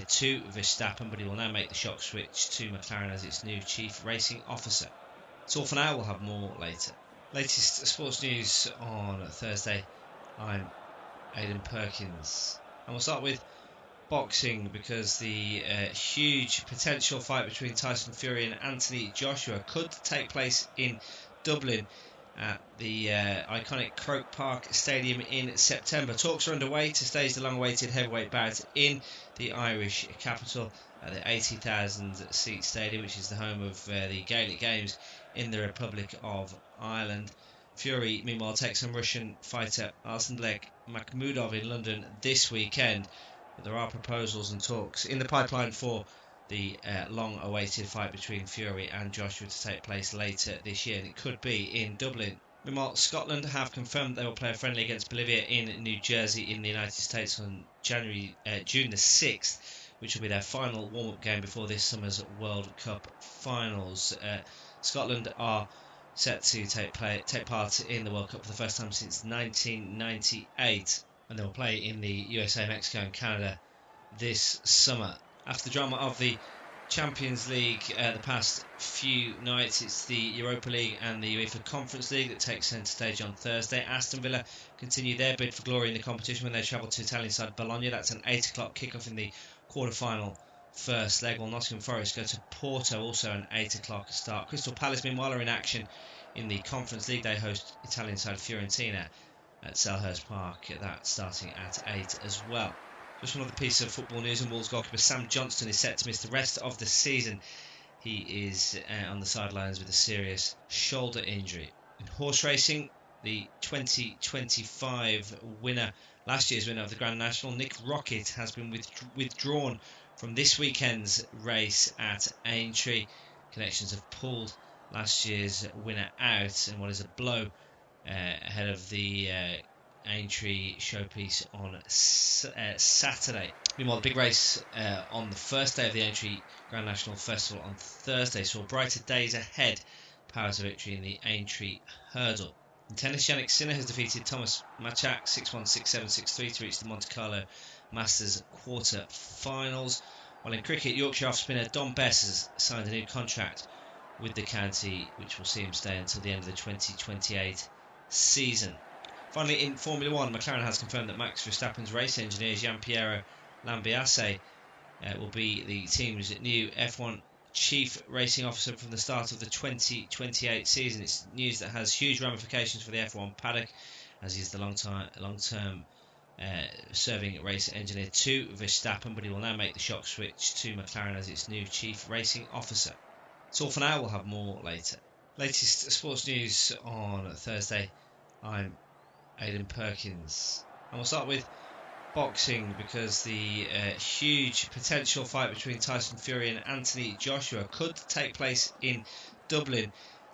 engineer to Verstappen, but he will now make the shock switch to McLaren as its new chief racing officer. It's all for now, we'll have more later. Latest sports news on Thursday. I'm Aidan Perkins, and we'll start with boxing because the huge potential fight between Tyson Fury and Anthony Joshua could take place in Dublin at the iconic Croke Park Stadium in September. Talks are underway to stage the long-awaited heavyweight bout in the Irish capital at the 80,000 seat stadium, which is the home of the Gaelic Games in the Republic of Ireland. Fury, meanwhile, takes on Russian fighter Arslanbek Makhmudov in London this weekend. But there are proposals and talks in the pipeline for the long-awaited fight between Fury and Joshua to take place later this year, and it could be in Dublin. Meanwhile, Scotland have confirmed they will play a friendly against Bolivia in New Jersey in the United States on June the 6th, which will be their final warm-up game before this summer's World Cup finals. Scotland are set to take part in the World Cup for the first time since 1998, and they will play in the USA, Mexico and Canada this summer. After the drama of the Champions League the past few nights, it's the Europa League and the UEFA Conference League that takes centre stage on Thursday. Aston Villa continue their bid for glory in the competition when they travel to Italian side Bologna. That's an 8 o'clock kickoff in the quarter-final first leg, while Nottingham Forest go to Porto, also an 8 o'clock start. Crystal Palace, meanwhile, are in action in the Conference League. They host Italian side Fiorentina at Selhurst Park, that starting at 8 as well. Just one other piece of football news, and Wolves goalkeeper Sam Johnston is set to miss the rest of the season. He is on the sidelines with a serious shoulder injury. In horse racing, the 2025 winner, last year's winner of the Grand National, Nick Rockett, has been withdrawn from this weekend's race at Aintree. Connections have pulled last year's winner out in what is a blow ahead of the Aintree showpiece on Saturday. Meanwhile, the big race on the first day of the Aintree Grand National Festival on Thursday saw brighter days ahead. Power to victory in the Aintree hurdle. In tennis, Jannik Sinner has defeated Thomas Machak 6-1, 6-7, 6-3 to reach the Monte Carlo Masters quarter-finals. While in cricket, Yorkshire off-spinner Dom Bess has signed a new contract with the county, which will see him stay until the end of the 2028 season. Finally, in Formula 1, McLaren has confirmed that Max Verstappen's race engineer Gianpiero Lambiase will be the team's new F1 chief racing officer from the start of the 2028 season. It's news that has huge ramifications for the F1 paddock, as he is the long-term serving race engineer to Verstappen, but he will now make the shock switch to McLaren as its new chief racing officer. It's all for now, we'll have more later. Latest sports news on Thursday. I'm Aidan Perkins, and we'll start with boxing because the huge potential fight between Tyson Fury and Anthony Joshua could take place in Dublin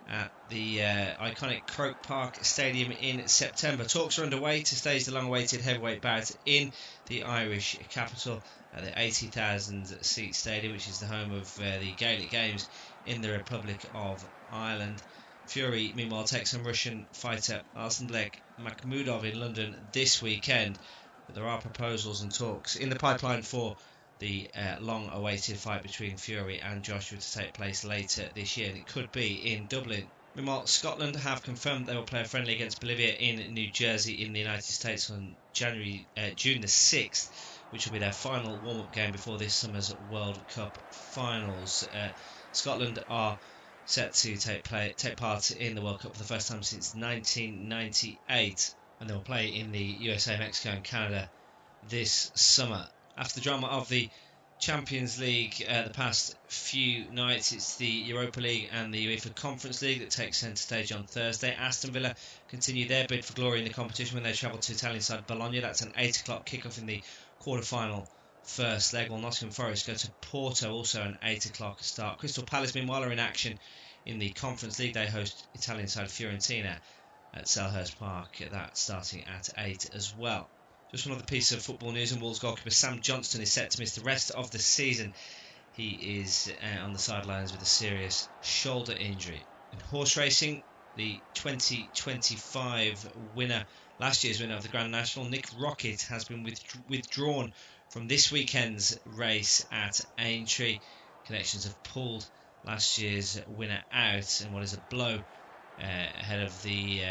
at the iconic Croke Park Stadium in September. Talks are underway to stage the long-awaited heavyweight bout in the Irish capital at the 80,000 seat stadium, which is the home of the Gaelic Games in the Republic of Ireland. Fury, meanwhile, takes on Russian fighter Arslanbek Makhmudov in London this weekend. But there are proposals and talks in the pipeline for the long-awaited fight between Fury and Joshua to take place later this year, and it could be in Dublin. Meanwhile, Scotland have confirmed they will play a friendly against Bolivia in New Jersey in the United States on June the 6th, which will be their final warm-up game before this summer's World Cup finals. Scotland are set to take part in the World Cup for the first time since 1998, and they will play in the USA, Mexico and Canada this summer. After the drama of the Champions League the past few nights, it's the Europa League and the UEFA Conference League that takes centre stage on Thursday. Aston Villa continue their bid for glory in the competition when they travel to Italian side Bologna. That's an 8 o'clock kickoff in the quarter-final first leg, while Nottingham Forest go to Porto, also an 8 o'clock start. Crystal Palace, meanwhile, are in action in the Conference League. They host Italian side Fiorentina at Selhurst Park, that starting at 8 as well. Just one other piece of football news, and Wolves goalkeeper Sam Johnston is set to miss the rest of the season. He is on the sidelines with a serious shoulder injury. In horse racing, the 2025 winner, last year's winner of the Grand National, Nick Rockett, has been withdrawn from this weekend's race at Aintree. Connections have pulled last year's winner out in what is a blow ahead of the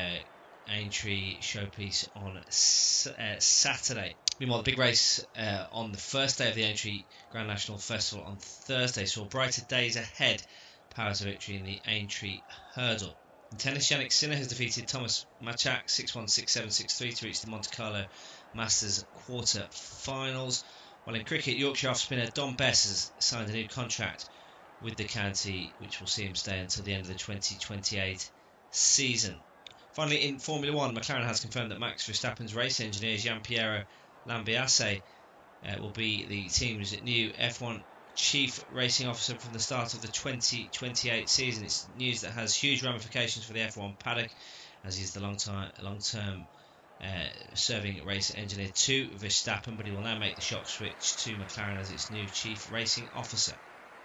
Aintree showpiece on Saturday. Meanwhile, the big race on the first day of the Aintree Grand National Festival on Thursday saw brighter days ahead. Power to victory in the Aintree Hurdle. In tennis, Yannick Sinner has defeated Thomas Machak 6-1, 6-7, 6-3 to reach the Monte Carlo Masters quarter-finals. While in cricket, Yorkshire off-spinner Dom Bess has signed a new contract with the county, which will see him stay until the end of the 2028 season. Finally, in Formula 1, McLaren has confirmed that Max Verstappen's race engineer Gianpiero Lambiase will be the team's new F1 Chief Racing Officer from the start of the 2028 season. It's news that has huge ramifications for the F1 paddock, as he's the long-term serving race engineer to Verstappen, but he will now make the shock switch to McLaren as its new Chief Racing Officer.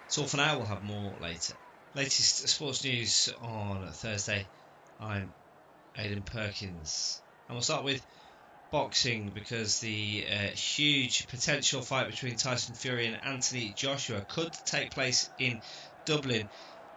That's all for now. We'll have more later. Latest sports news on Thursday. I'm Aidan Perkins, and we'll start with boxing, because the huge potential fight between Tyson Fury and Anthony Joshua could take place in Dublin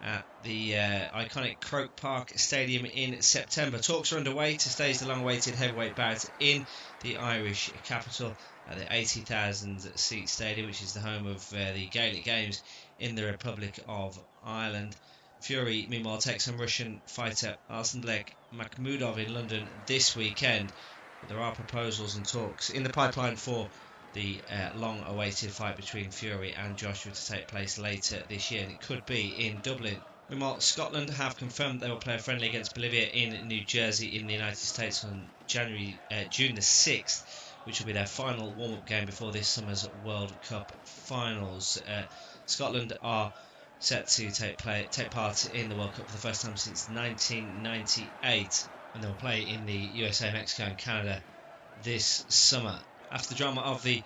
at the iconic Croke Park Stadium in September. Talks are underway to stage the long-awaited heavyweight bout in the Irish capital at the 80,000 seat stadium, which is the home of the Gaelic Games in the Republic of Ireland. Fury, meanwhile, takes on Russian fighter Arslanbek Makhmudov in London this weekend. But there are proposals and talks in the pipeline for the long-awaited fight between Fury and Joshua to take place later this year, and it could be in Dublin. Meanwhile, Scotland have confirmed they will play a friendly against Bolivia in New Jersey in the United States on June the 6th, which will be their final warm-up game before this summer's World Cup finals. Scotland are set to take part in the World Cup for the first time since 1998, and they will play in the USA, Mexico and Canada this summer. After the drama of the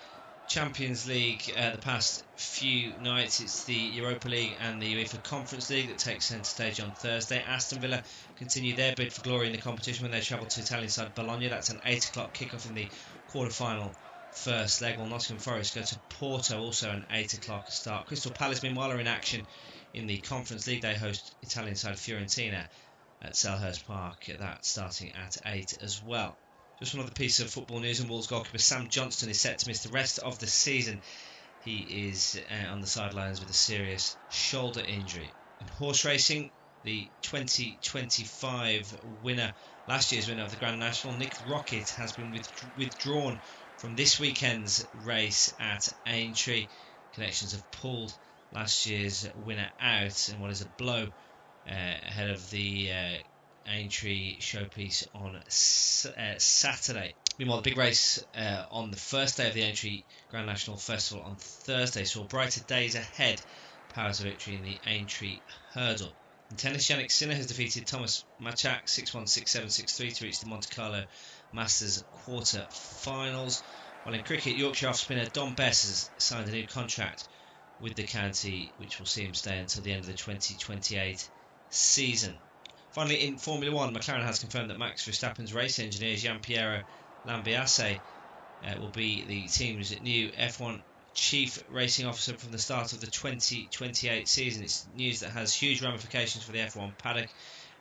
Champions League the past few nights, it's the Europa League and the UEFA Conference League that takes centre stage on Thursday. Aston Villa continue their bid for glory in the competition when they travel to Italian side Bologna. That's an 8 o'clock kickoff in the quarter-final first leg, while Nottingham Forest go to Porto, also an 8 o'clock start. Crystal Palace, meanwhile, are in action in the Conference League. They host Italian side Fiorentina at Selhurst Park, that starting at 8 as well. Just one other piece of football news, and Wolves goalkeeper Sam Johnston is set to miss the rest of the season. He is on the sidelines with a serious shoulder injury. In horse racing, the 2025 winner, last year's winner of the Grand National, Nick Rocket, has been withdrawn from this weekend's race at Aintree. Connections have pulled last year's winner out in what is a blow ahead of the Aintree showpiece on Saturday. Meanwhile, the big race on the first day of the Aintree Grand National Festival on Thursday saw brighter days ahead. Power to victory in the Aintree Hurdle. In tennis, Yannick Sinner has defeated Thomas Machak 6-1, 6-7, 6-3 to reach the Monte Carlo Masters quarter-finals. While in cricket, Yorkshire off-spinner Dom Bess has signed a new contract with the county, which will see him stay until the end of the 2028 season. Finally, in Formula 1, McLaren has confirmed that Max Verstappen's race engineer Gianpiero Lambiase will be the team's new F1 Chief Racing Officer from the start of the 2028 season. It's news that has huge ramifications for the F1 paddock,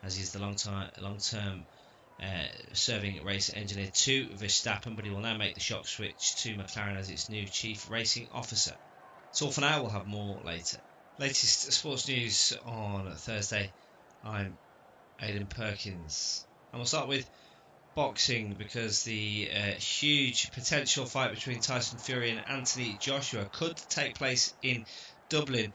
as he's the long-term serving race engineer to Verstappen, but he will now make the shock switch to McLaren as its new Chief Racing Officer. That's all for now. We'll have more later. Latest sports news on Thursday. I'm Aidan Perkins, and we'll start with boxing, because the huge potential fight between Tyson Fury and Anthony Joshua could take place in Dublin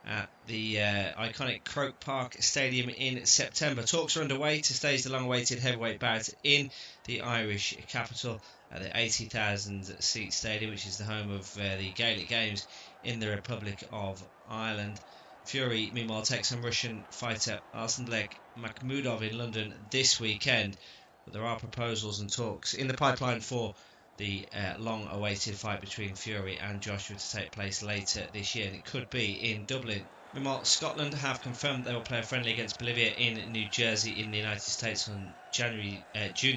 at the iconic Croke Park Stadium in September. Talks are underway to stage the long-awaited heavyweight bout in the Irish capital at the 80,000 seat stadium, which is the home of the Gaelic Games in the Republic of Ireland. Fury, meanwhile, takes on Russian fighter Arslanbek Makhmudov in London this weekend. But there are proposals and talks in the pipeline for the long-awaited fight between Fury and Joshua to take place later this year, and it could be in Dublin. Meanwhile, Scotland have confirmed they will play a friendly against Bolivia in New Jersey in the United States on June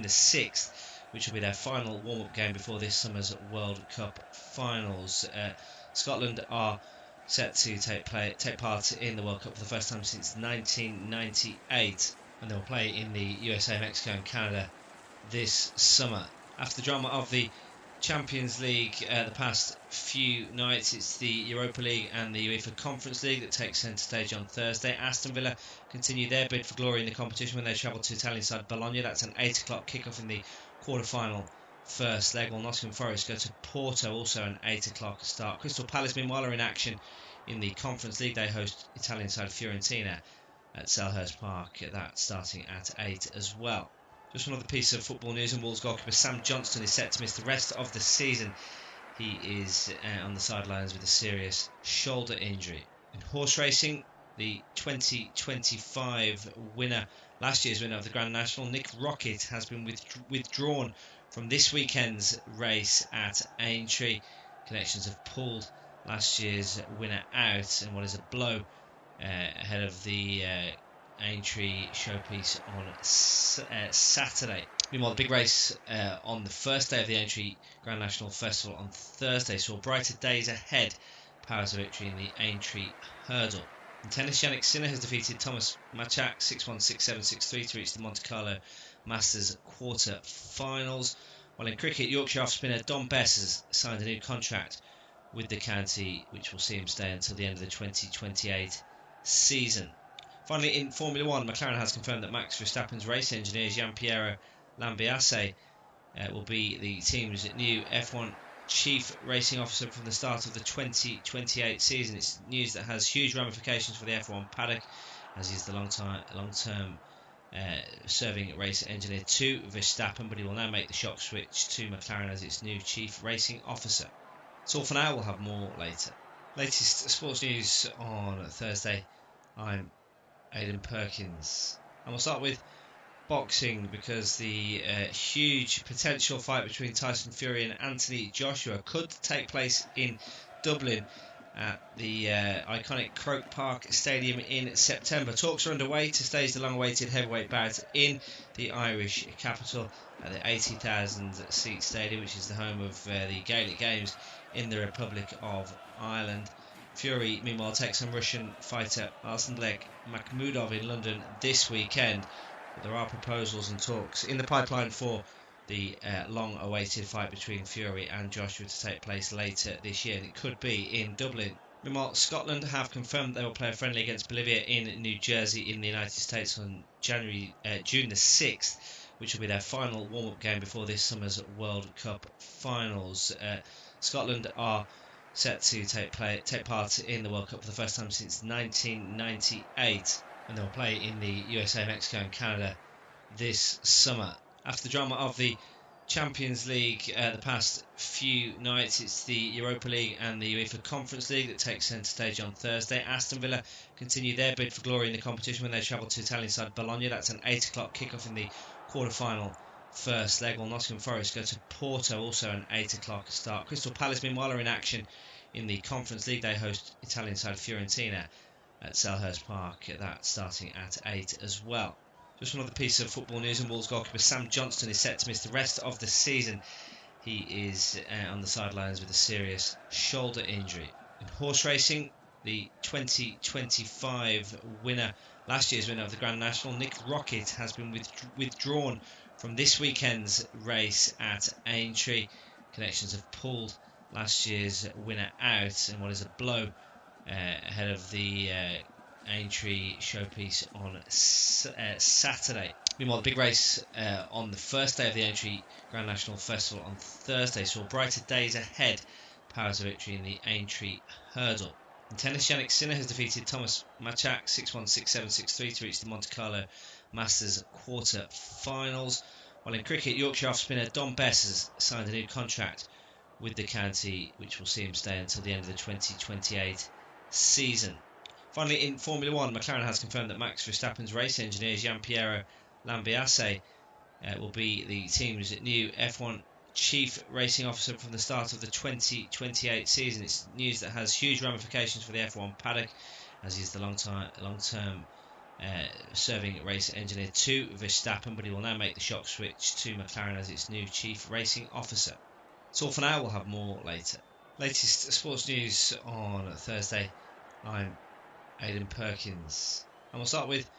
the 6th, which will be their final warm-up game before this summer's World Cup finals. Scotland are set to take part in the World Cup for the first time since 1998, and they'll play in the USA, Mexico and Canada this summer. After the drama of the Champions League the past few nights, it's the Europa League and the UEFA Conference League that takes centre stage on Thursday. Aston Villa continue their bid for glory in the competition when they travel to Italian side Bologna. That's an 8 o'clock kickoff in the quarter-final first leg, while Nottingham Forest go to Porto, also an 8 o'clock start. Crystal Palace meanwhile are in action in the Conference League. They host Italian side Fiorentina at Selhurst Park, that starting at 8 as well. Just one other piece of football news, and Wolves goalkeeper Sam Johnston is set to miss the rest of the season. He is on the sidelines with a serious shoulder injury. In horse racing, the 2025 winner, last year's winner of the Grand National, Nick Rocket, has been withdrawn from this weekend's race at Aintree. Connections have pulled last year's winner out in what is a blow ahead of the Aintree showpiece on Saturday. Meanwhile, the big race on the first day of the Aintree Grand National Festival on Thursday saw brighter days ahead. Powers of victory in the Aintree hurdle. In tennis, Yannick Sinner has defeated Thomas Machak 6-1, 6-7, 6-3 to reach the Monte Carlo Masters quarter-finals. While in cricket, Yorkshire off-spinner Dom Bess has signed a new contract with the county, which will see him stay until the end of the 2028 season. Finally, in Formula 1, McLaren has confirmed that Max Verstappen's race engineer Gianpiero Lambiase will be the team's new F1 chief racing officer from the start of the 2028 season. It's news that has huge ramifications for the F1 paddock, as he's the long-term serving race engineer to Verstappen, but he will now make the shock switch to McLaren as its new chief racing officer. That's all for now. We'll have more later. Latest sports news on Thursday. I'm Aidan Perkins, and we'll start with boxing, because the huge potential fight between Tyson Fury and Anthony Joshua could take place in Dublin at the iconic Croke Park Stadium in September. Talks are underway to stage the long-awaited heavyweight bout in the Irish capital at the 80,000 seat stadium, which is the home of the Gaelic Games in the Republic of Ireland. Fury, meanwhile, takes on Russian fighter Alsenblek Makhmudov in London this weekend. But there are proposals and talks in the pipeline for the long-awaited fight between Fury and Joshua to take place later this year, and it could be in Dublin. Meanwhile, Scotland have confirmed they will play a friendly against Bolivia in New Jersey in the United States on June the 6th, which will be their final warm-up game before this summer's World Cup finals. Scotland are set to take part in the World Cup for the first time since 1998, and they'll play in the USA, Mexico and Canada this summer. After the drama of the Champions League the past few nights, it's the Europa League and the UEFA Conference League that takes centre stage on Thursday. Aston Villa continue their bid for glory in the competition when they travel to Italian side Bologna. That's an 8 o'clock kickoff in the quarter-final first leg, while Nottingham Forest go to Porto, also an 8 o'clock start. Crystal Palace meanwhile are in action in the Conference League. They host Italian side Fiorentina at Selhurst Park, that starting at 8 as well. Just one other piece of football news, and Wolves goalkeeper Sam Johnston is set to miss the rest of the season. He is on the sidelines with a serious shoulder injury. In horse racing, the 2025 winner, last year's winner of the Grand National, Nick Rocket, has been withdrawn from this weekend's race at Aintree. Connections have pulled last year's winner out in what is a blow ahead of the Aintree showpiece on Saturday. Meanwhile, the big race on the first day of the Aintree Grand National Festival on Thursday saw brighter days ahead. Powers of victory in the Aintree hurdle. In tennis, Yannick Sinner has defeated Thomas Machak 6-1, 6-7, 6-3 to reach the Monte Carlo Masters quarter-finals. While in cricket, Yorkshire off-spinner Dom Bess has signed a new contract with the county, which will see him stay until the end of the 2028 season. Finally, in Formula 1, McLaren has confirmed that Max Verstappen's race engineer Gianpiero Lambiase will be the team's new F1 chief racing officer from the start of the 2028 season. It's news that has huge ramifications for the F1 paddock, as he's the long-term serving race engineer to Verstappen, but he will now make the shock switch to McLaren as its new chief racing officer. It's all for now, we'll have more later. Latest sports news on Thursday. I'm Aidan Perkins, and we'll start with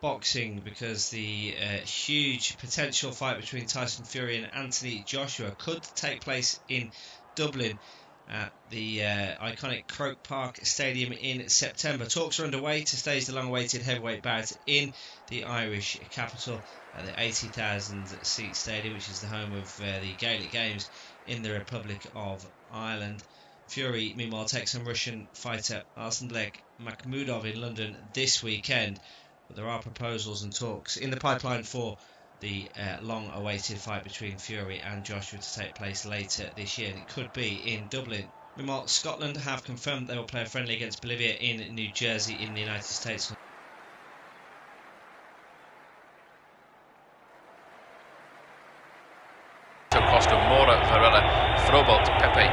boxing because the huge potential fight between Tyson Fury and Anthony Joshua could take place in Dublin at the iconic Croke Park Stadium in September. Talks are underway to stage the long-awaited heavyweight bout in the Irish capital at the 80,000 seat stadium, which is the home of the Gaelic Games in the Republic of Ireland. Fury, meanwhile, takes on Russian fighter Arslanbek Makhmudov in London this weekend. But there are proposals and talks in the pipeline for the long-awaited fight between Fury and Joshua to take place later this year, and it could be in Dublin. Meanwhile, Scotland have confirmed they will play a friendly against Bolivia in New Jersey in the United States. Costa, Mora, Varela, Throbalt, Pepe,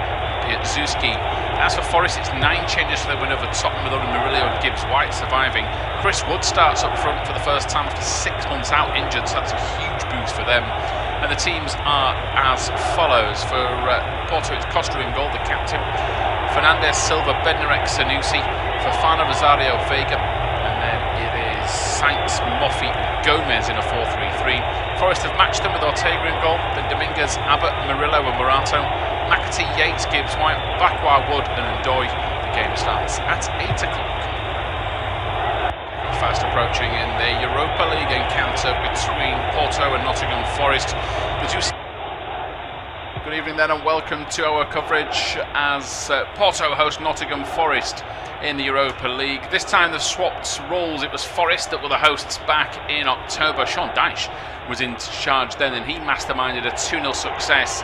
Pietzuski. As for Forest, it's 9 changes for their win over Tottenham with only Murillo and Gibbs-White surviving. Chris Wood starts up front for the first time after 6 months out injured, so that's a huge boost for them. And the teams are as follows. For Porto, it's Costa in goal, the captain. Fernandez, Silva, Bednarek, Sanusi. Fofana, Rosario, Vega. And then it is Sainz, Moffi, Gomez in a 4-3-3. Forest have matched them with Ortega in goal, then Dominguez, Abbott, Murillo and Morato. McAtee, Yates, Gibbs, White, Bakwa, Wood and Ndoye. The game starts at 8 o'clock. Fast approaching in the Europa League encounter between Porto and Nottingham Forest. Good evening then and welcome to our coverage as Porto host Nottingham Forest in the Europa League. This time they've swapped roles. It was Forest that were the hosts back in October. Sean Dyche was in charge then and he masterminded a 2-0 success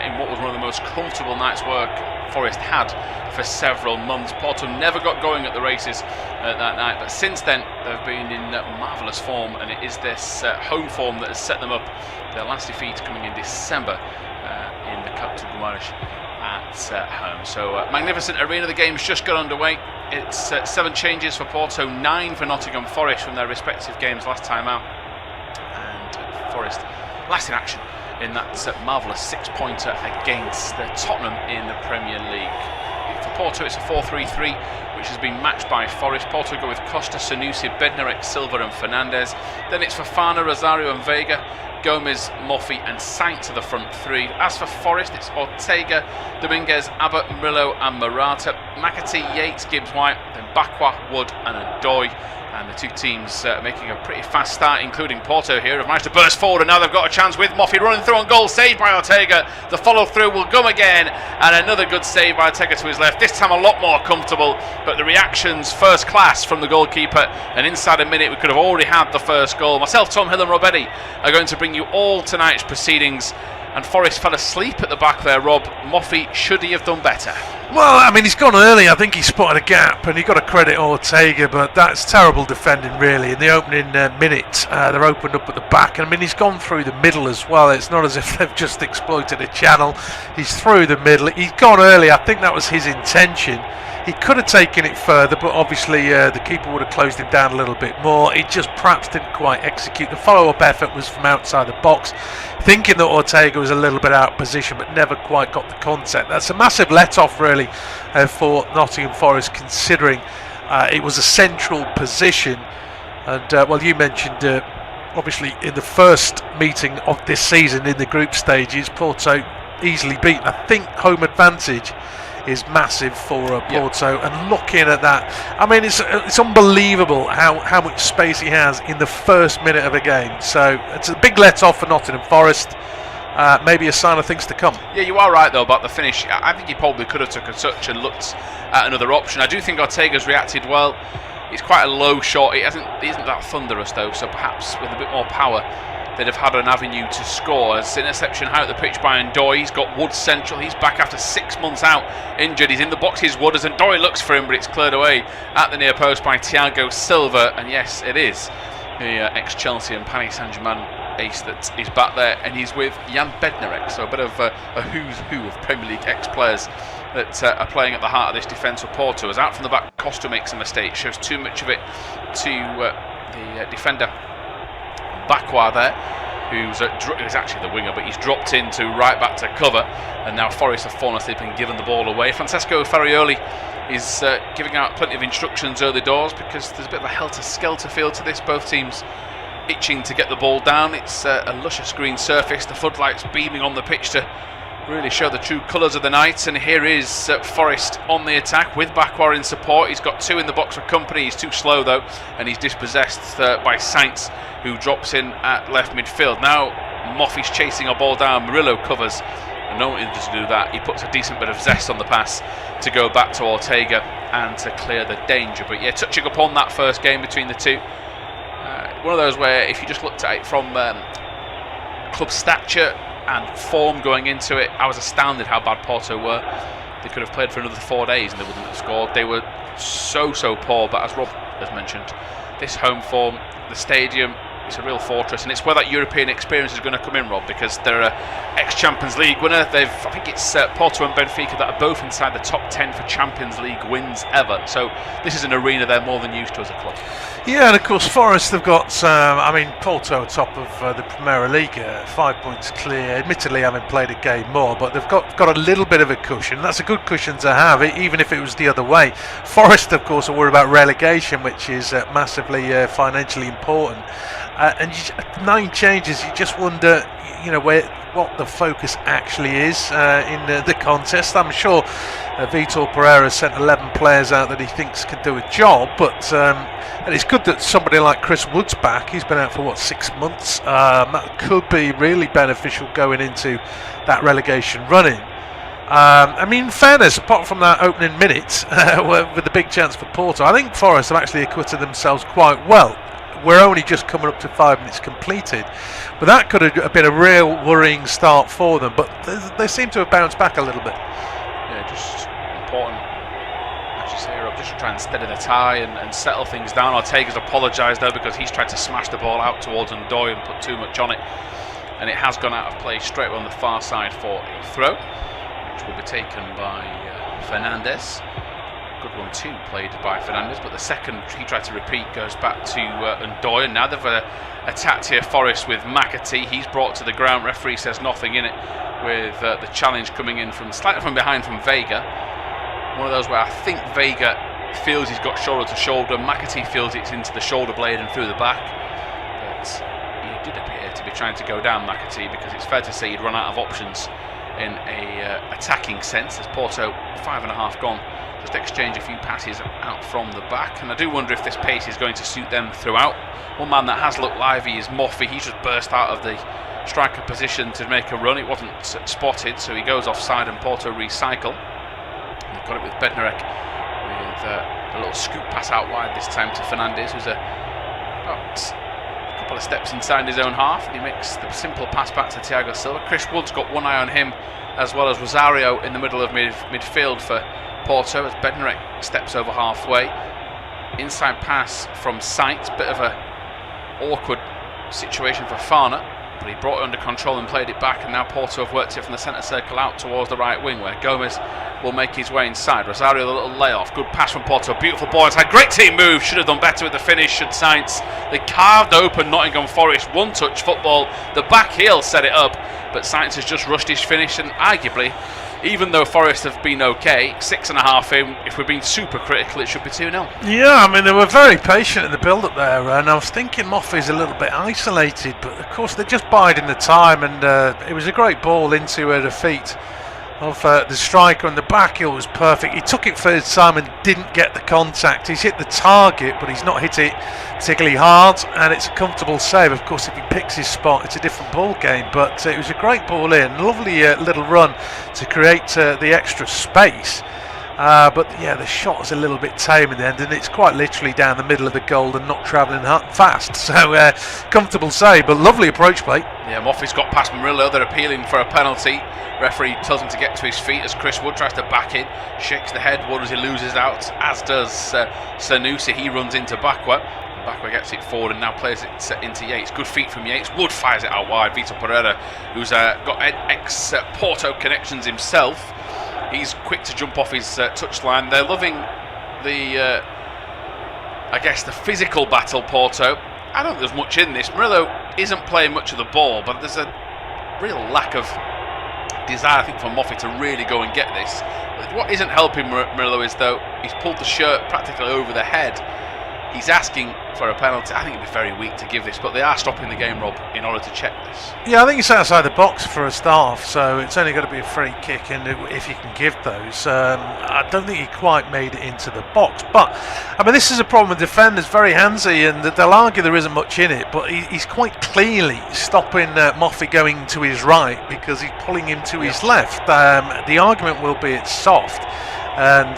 in what was one of the most comfortable nights' work Forest had for several months. Porto never got going at the races that night, but since then they've been in marvellous form, and it is this home form that has set them up. Their last defeat coming in December in the Cup to Gumarães at home. So magnificent arena. The game's just got underway. It's 7 changes for Porto, 9 for Nottingham Forest from their respective games last time out, and Forest last in action in that marvellous 6-pointer against Tottenham in the Premier League. For Porto, it's a 4-3-3, which has been matched by Forest. Porto go with Costa, Sanusi, Bednarek, Silva and Fernandez. Then it's Fofana, Rosario and Vega, Gomez, Moffi and Sainz to the front 3. As for Forest, it's Ortega, Dominguez, Abbott, Murillo and Morata. McAtee, Yates, Gibbs-White, then Bakwa, Wood and Ndoye. And the two teams making a pretty fast start, including Porto here, have managed to burst forward, and now they've got a chance with Moffi running through on goal, saved by Ortega. The follow-through will come again, and another good save by Ortega to his left, this time a lot more comfortable, but the reactions first class from the goalkeeper, and inside a minute we could have already had the first goal. Myself, Tom Hill and Rob Eddy are going to bring you all tonight's proceedings, and Forest fell asleep at the back there. Rob, Moffi, should he have done better? Well, I mean, he's gone early. I think he spotted a gap, and you've got to credit Ortega, but that's terrible defending, really. In the opening minute, they're opened up at the back, and I mean, he's gone through the middle as well. It's not as if they've just exploited a channel. He's through the middle. He's gone early. I think that was his intention. He could have taken it further, but obviously the keeper would have closed him down a little bit more. He just perhaps didn't quite execute. The follow-up effort was from outside the box, thinking that Ortega was a little bit out of position, but never quite got the contact. That's a massive let-off, really, for Nottingham Forest, considering it was a central position. And, well, you mentioned, obviously, in the first meeting of this season in the group stages, Porto easily beaten. I think home advantage is massive for Porto, and looking at that, I mean, it's unbelievable how much space he has in the first minute of a game. So it's a big let-off for Nottingham Forest. Maybe a sign of things to come. Yeah, you are right though about the finish. I think he probably could have took a touch and looked at another option. I do think Ortega's reacted well. It's quite a low shot. He isn't that thunderous though, so perhaps with a bit more power they'd have had an avenue to score. As interception high at the pitch by Ndoye. He's got Wood central. He's back after 6 months out injured. He's in the box. He's Wood as Ndoye looks for him, but it's cleared away at the near post by Thiago Silva. And yes, it is the ex-Chelsea and Paris Saint-Germain ace that is back there, and he's with Jan Bednarek. So a bit of a who's who of Premier League ex-players that are playing at the heart of this defence for Porto. As out from the back, Costa makes a mistake, shows too much of it to the defender Bakwa there, who's actually the winger, but he's dropped into right back to cover, and now Forest have fallen asleep and given the ball away. Francesco Farioli is giving out plenty of instructions early doors, because there's a bit of a helter-skelter feel to this. Both teams itching to get the ball down. It's a luscious green surface, the floodlights beaming on the pitch to really show the true colours of the night. And here is Forest on the attack with Bakwa in support. He's got 2 in the box for company. He's too slow though, and he's dispossessed by Sainz, who drops in at left midfield. Now Moffy's chasing a ball down. Murillo covers, and no one to do that. He puts a decent bit of zest on the pass to go back to Ortega and to clear the danger. But yeah, touching upon that first game between the two, one of those where if you just looked at it from club stature and form going into it, I was astounded how bad Porto were. They could have played for another 4 days and they wouldn't have scored. They were so poor, but as Rob has mentioned, this home form, the stadium, it's a real fortress, and it's where that European experience is going to come in, Rob, because they're an ex-Champions League winner. I think it's Porto and Benfica that are both inside the top 10 for Champions League wins ever. So this is an arena they're more than used to as a club. Yeah, and of course Forest have got, Porto are top of the Premier League, 5 points clear. Admittedly, having played a game more, but they've got a little bit of a cushion. That's a good cushion to have, even if it was the other way. Forest, of course, are worried about relegation, which is massively financially important. And 9 changes, you just wonder, what the focus actually is in the contest. I'm sure Vitor Pereira sent 11 players out that he thinks can do a job, but and it's good that somebody like Chris Wood's back. He's been out for 6 months. That could be really beneficial going into that relegation running. In fairness, apart from that opening minute with the big chance for Porto, I think Forest have actually acquitted themselves quite well. We're only just coming up to 5 minutes completed, but that could have been a real worrying start for them, but they seem to have bounced back a little bit. Yeah, just important, as you say, Rob, just to try and steady the tie and settle things down. Ortega's apologised though, because he's tried to smash the ball out towards Ndoye and put too much on it, and it has gone out of play straight on the far side for a throw, which will be taken by Fernandes. Good one too, played by Fernandes, but the second he tried to repeat goes back to Ndoye. Now they've attacked here Forest with McAtee. He's brought to the ground. Referee says nothing in it, with the challenge coming in from slightly from behind from Vega. One of those where I think Vega feels he's got shoulder to shoulder. McAtee feels it's into the shoulder blade and through the back. But he did appear to be trying to go down McAtee, because it's fair to say he'd run out of options in a attacking sense, as Porto 5.5 gone. Just exchange a few passes out from the back, and I do wonder if this pace is going to suit them throughout. One man that has looked lively is Moffy. He's just burst out of the striker position to make a run. It wasn't spotted, so he goes offside and Porto recycle. And they've got it with Bednarek with a little scoop pass out wide this time to Fernandes, who's about a couple of steps inside his own half, and he makes the simple pass back to Thiago Silva. Chris Wood's got one eye on him, as well as Rosario in the middle of midfield for Porto, as Bednarek steps over halfway. Inside pass from Sainz, bit of a awkward situation for Fana, but he brought it under control and played it back, and now Porto have worked it from the centre circle out towards the right wing, where Gomez will make his way inside. Rosario, the little layoff, good pass from Porto, beautiful ball inside, great team move, should have done better with the finish, should Sainz. They carved open Nottingham Forest, one touch football, the back heel set it up, but Sainz has just rushed his finish, and arguably, even though Forest have been okay, 6.5 in, if we're being super critical, it should be 2-0. Yeah, they were very patient in the build-up there, and I was thinking Moffy's a little bit isolated, but of course they're just biding the time, and it was a great ball into the feet of the striker, and the back heel was perfect. He took it first time and didn't get the contact. He's hit the target, but he's not hit it particularly hard, and it's a comfortable save. Of course, if he picks his spot, it's a different ball game, but it was a great ball in, lovely little run to create the extra space. But yeah, the shot is a little bit tame in the end, and it's quite literally down the middle of the goal and not travelling fast. So comfortable save, but lovely approach play. Yeah, Moffy's got past Murillo. They're appealing for a penalty. Referee tells him to get to his feet as Chris Wood tries to back in, shakes the head. Wood as he loses out, as does Sanusi. He runs into Bakwa. Bakwa gets it forward and now plays it into Yates. Good feet from Yates. Wood fires it out wide. Vitor Pereira, who's got ex-Porto connections himself, he's quick to jump off his touchline. They're loving the I guess, the physical battle, Porto. I don't think there's much in this. Murillo isn't playing much of the ball, but there's a real lack of desire, I think, for Moffey to really go and get this. What isn't helping Murillo is, though, he's pulled the shirt practically over the head. He's asking for a penalty. I think it'd be very weak to give this, but they are stopping the game, Rob, in order to check this. Yeah, I think it's outside the box for a start, so it's only got to be a free kick, and if you can give those, I don't think he quite made it into the box. But I mean, this is a problem with defenders, very handsy, and they'll argue there isn't much in it, but he's quite clearly stopping Moffey going to his right because he's pulling him to his left. The argument will be it's soft. And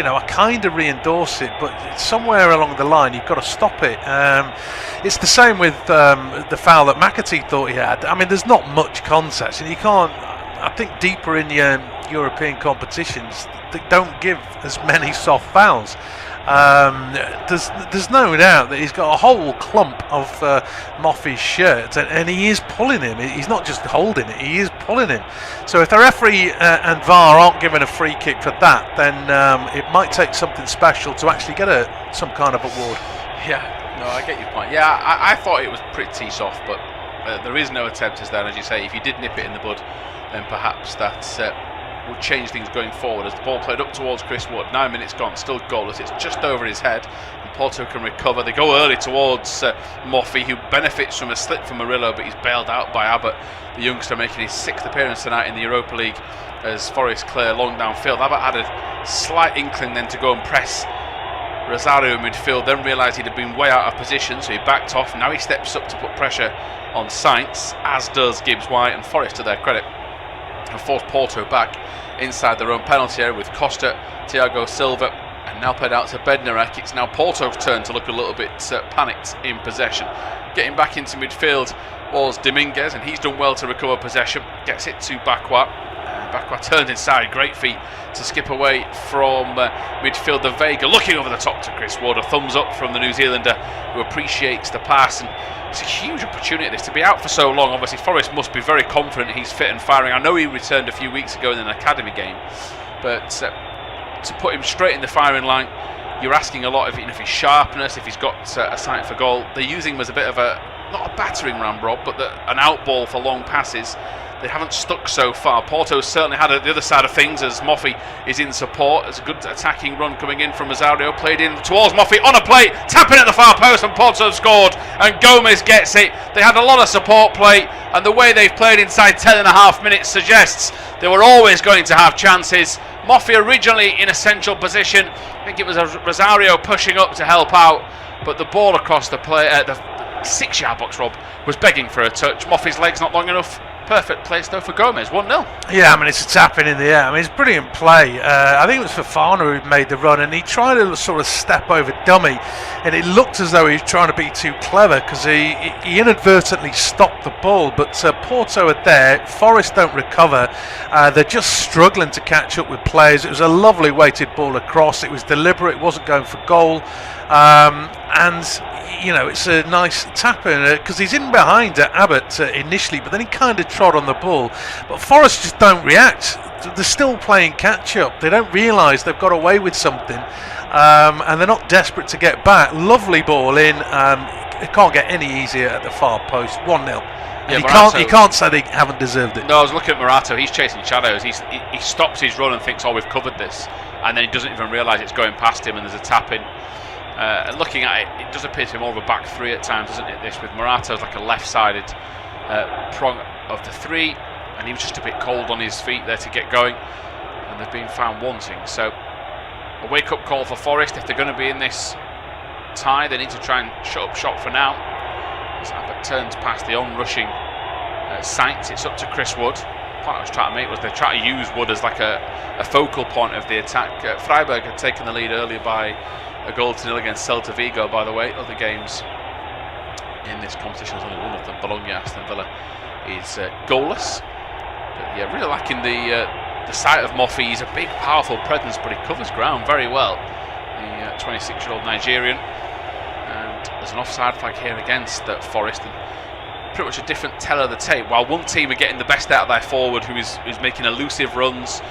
I kind of re-endorse it, but somewhere along the line you've got to stop it. It's the same with the foul that McAtee thought he had. I mean, there's not much context, and you can't. I think deeper in your European competitions, they don't give as many soft fouls. There's no doubt that he's got a whole clump of Moffey's shirt, and he is pulling him. He's not just holding it, he is pulling him. So if the referee and VAR aren't given a free kick for that, then it might take something special to actually get some kind of award. Yeah, no, I get your point. Yeah, I thought it was pretty soft, but there is no attempt, is there? As you say, if you did nip it in the bud, then perhaps that's would change things going forward. As the ball played up towards Chris Wood, 9 minutes gone, still goalless. It's just over his head, and Porto can recover. They go early towards Moffey, who benefits from a slip from Murillo, but he's bailed out by Abbott, the youngster making his 6th appearance tonight in the Europa League as Forest clear long downfield. Abbott had a slight inkling then to go and press Rosario in midfield, then realised he'd have been way out of position, so he backed off. Now he steps up to put pressure on Sainz, as does Gibbs White, and Forest, to their credit, have forced Porto back inside their own penalty area with Costa, Thiago Silva, and now played out to Bednarek. It's now Porto's turn to look a little bit panicked in possession. Getting back into midfield was Dominguez, and he's done well to recover possession. Gets it to Bakwa. Bakwa turns inside. Great feat to skip away from midfielder Vega. Looking over the top to Chris Wood. A thumbs up from the New Zealander, who appreciates the pass. And it's a huge opportunity, this, to be out for so long. Obviously, Forest must be very confident he's fit and firing. I know he returned a few weeks ago in an academy game, but to put him straight in the firing line, you're asking a lot of his sharpness, if he's got a sight for goal. They're using him as a bit of not a battering ram, Rob, but an outball for long passes. They haven't stuck so far. Porto's certainly had the other side of things as Moffey is in support. There's a good attacking run coming in from Rosario, played in towards Moffey on a plate, tapping at the far post, and Porto scored, and Gomez gets it. They had a lot of support play, and the way they've played inside 10.5 minutes suggests they were always going to have chances. Moffey originally in a central position. I think it was Rosario pushing up to help out, but the ball across the 6-yard box, Rob, was begging for a touch. Moffey's leg's not long enough. Perfect place though for Gomez, 1-0. Yeah, I mean, it's a tapping in the air. I mean, it's brilliant play. I think it was Fofana who made the run, and he tried to sort of step over dummy, and it looked as though he was trying to be too clever because he inadvertently stopped the ball. But Porto are there. Forest don't recover. They're just struggling to catch up with players. It was a lovely weighted ball across. It was deliberate. It wasn't going for goal. And it's a nice tap in because he's in behind Abbott initially, but then he kind of trod on the ball. But Forest just don't react. They're still playing catch up. They don't realise they've got away with something, and they're not desperate to get back. Lovely ball in. It can't get any easier at the far post. 1-0. Yeah, you can't say they haven't deserved it. No, I was looking at Morato. He's chasing shadows. He stops his run and thinks, "Oh, we've covered this," and then he doesn't even realise it's going past him, and there's a tap in. Looking at it, it does appear to be more of a back three at times, doesn't it? This with Morato's like a left-sided prong of the three, and he was just a bit cold on his feet there to get going, and they've been found wanting. So a wake-up call for Forest. If they're going to be in this tie, they need to try and shut up shop for now. As Abbott turns past the on-rushing Sainz, it's up to Chris Wood. The point I was trying to make was they try to use Wood as like a focal point of the attack. Freiburg had taken the lead earlier by a 0-0 against Celta Vigo, by the way. Other games in this competition, there's only one of them. Bologna, Aston Villa is goalless. But yeah, really lacking the sight of Moffey. He's a big, powerful presence, but he covers ground very well. The 26-year-old Nigerian. And there's an offside flag here against Forest. And pretty much a different tell of the tape. While one team are getting the best out of their forward, who is making elusive runs,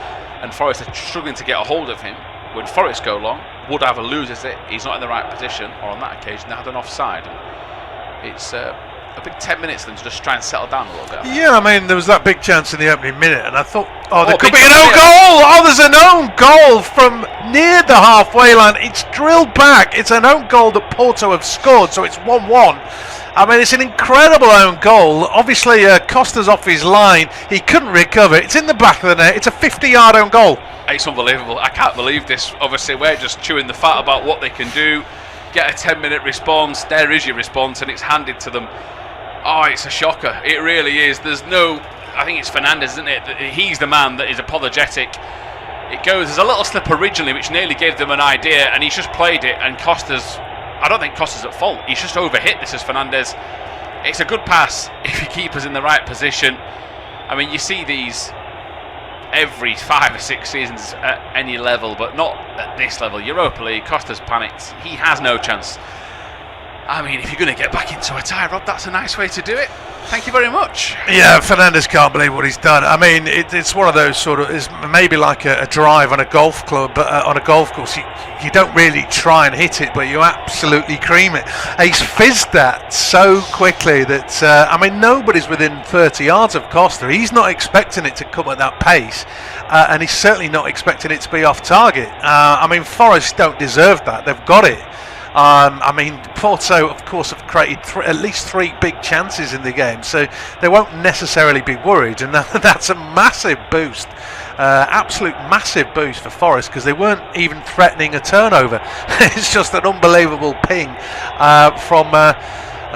and Forest are struggling to get a hold of him, when Forest go long, Woodhaver loses it, he's not in the right position, or on that occasion they had an offside. And it's a big 10 minutes for them to just try and settle down a little bit. Yeah, I mean, there was that big chance in the opening minute, and I thought, there could be an own goal! Oh, there's an own goal from near the halfway line. It's drilled back. It's an own goal that Porto have scored, so it's 1-1. I mean, it's an incredible own goal. Obviously, Costa's off his line. He couldn't recover. It's in the back of the net. It's a 50-yard own goal. It's unbelievable. I can't believe this. Obviously, we're just chewing the fat about what they can do. Get a 10-minute response. There is your response, and it's handed to them. Oh, it's a shocker. It really is. I think it's Fernandes, isn't it? He's the man that is apologetic. There's a little slip originally, which nearly gave them an idea, and he's just played it, and I don't think Costa's at fault. He's just overhit this as Fernandes. It's a good pass if your keeper's in the right position. I mean, you see these every 5 or 6 seasons at any level, but not at this level. Europa League, Costa's panicked. He has no chance. I mean, if you're going to get back into a tie, Rob, that's a nice way to do it. Thank you very much. Yeah, Fernandes can't believe what he's done. I mean, it's one of those sort of, it's maybe like a drive on a golf club, but on a golf course, you don't really try and hit it, but you absolutely cream it. He's fizzed that so quickly that, I mean, nobody's within 30 yards of Costa. He's not expecting it to come at that pace, and he's certainly not expecting it to be off target. I mean, Forest don't deserve that. They've got it. I mean, Porto, of course, have created at least 3 big chances in the game, so they won't necessarily be worried, and that's a massive boost, absolute massive boost for Forest, because they weren't even threatening a turnover. It's just an unbelievable ping from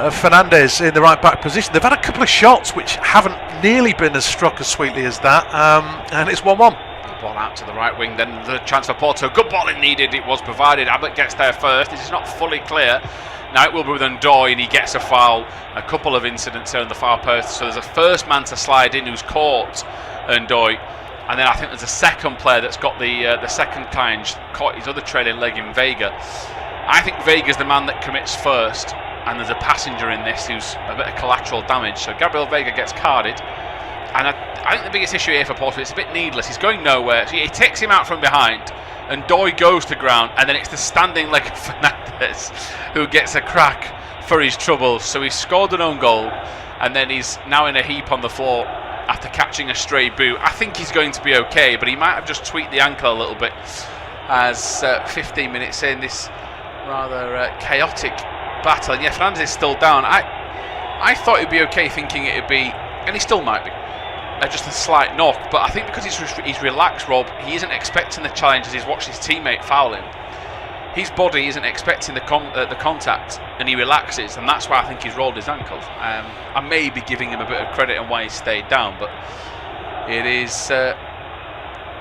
Fernandes in the right back position. They've had a couple of shots which haven't nearly been as struck as sweetly as that, and it's 1-1. Ball out to the right wing, then the chance for Porto. Good ball it needed, it was provided. Abbott gets there first. This is not fully clear. Now it will be with Ndoye, and he gets a foul. A couple of incidents there in the far post. So there's a first man to slide in who's caught Ndoye, and then I think there's a second player that's got the second kind, caught his other trailing leg in Vega. I think Vega's the man that commits first, and there's a passenger in this who's a bit of collateral damage. So Gabriel Vega gets carded. And I think the biggest issue here for Porto, it's a bit needless. He's going nowhere. So he takes him out from behind, and Ndoye goes to ground, and then it's the standing leg of Fernandes who gets a crack for his troubles. So he's scored an own goal, and then he's now in a heap on the floor after catching a stray boot. I think he's going to be okay, but he might have just tweaked the ankle a little bit as 15 minutes in this rather chaotic battle. And yeah, Fernandes is still down. I thought he'd be okay, thinking it'd be, and he still might be, just a slight knock, but I think because he's relaxed, Rob, he isn't expecting the challenge as he's watched his teammate foul him. His body isn't expecting the contact, and he relaxes, and that's why I think he's rolled his ankle. I may be giving him a bit of credit on why he stayed down, but it is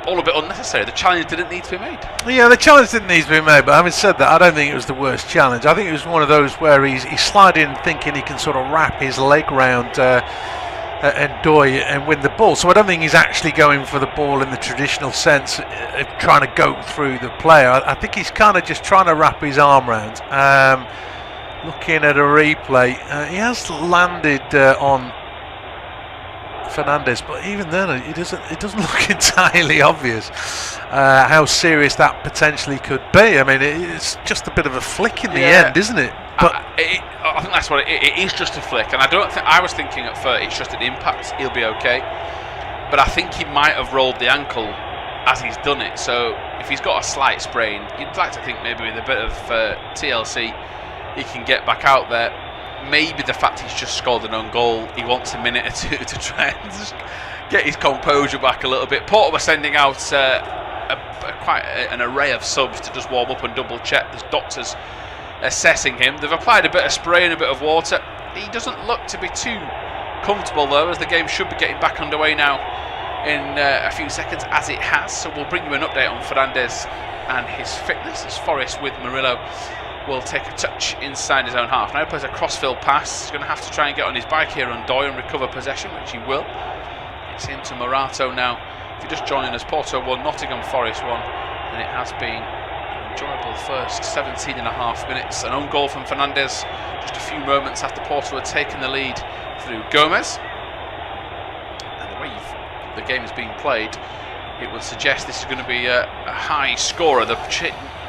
all a bit unnecessary. The challenge didn't need to be made. Yeah, the challenge didn't need to be made, but having said that, I don't think it was the worst challenge. I think it was one of those where he's sliding thinking he can sort of wrap his leg round Ndoye and win the ball. So I don't think he's actually going for the ball in the traditional sense of trying to go through the player. I think he's kind of just trying to wrap his arm round. Looking at a replay, he has landed on Fernandes, but even then it doesn't look entirely obvious how serious that potentially could be. I mean, it's just a bit of a flick in the end, isn't it? But I think that's what it is, just a flick, and I was thinking at first it's just an impact, he'll be okay, but I think he might have rolled the ankle as he's done it. So if he's got a slight sprain, you'd like to think maybe with a bit of TLC he can get back out there. Maybe the fact he's just scored an own goal, he wants a minute or two to try and just get his composure back a little bit. Porto were sending out quite an array of subs to just warm up and double check. There's doctors assessing him. They've applied a bit of spray and a bit of water. He doesn't look to be too comfortable though, as the game should be getting back underway now in a few seconds, as it has. So we'll bring you an update on Fernandes and his fitness as Forest with Murillo will take a touch inside his own half. Now he plays a crossfield pass. He's going to have to try and get on his bike here on Ndoye and recover possession, which he will. It's into Morato now. If you're just joining us, Porto 1, Nottingham Forest 1, and it has been enjoyable first 17 and a half minutes. An own goal from Fernandes just a few moments after Porto had taken the lead through Gomez. And the way the game is being played, it would suggest this is going to be a high scorer. They're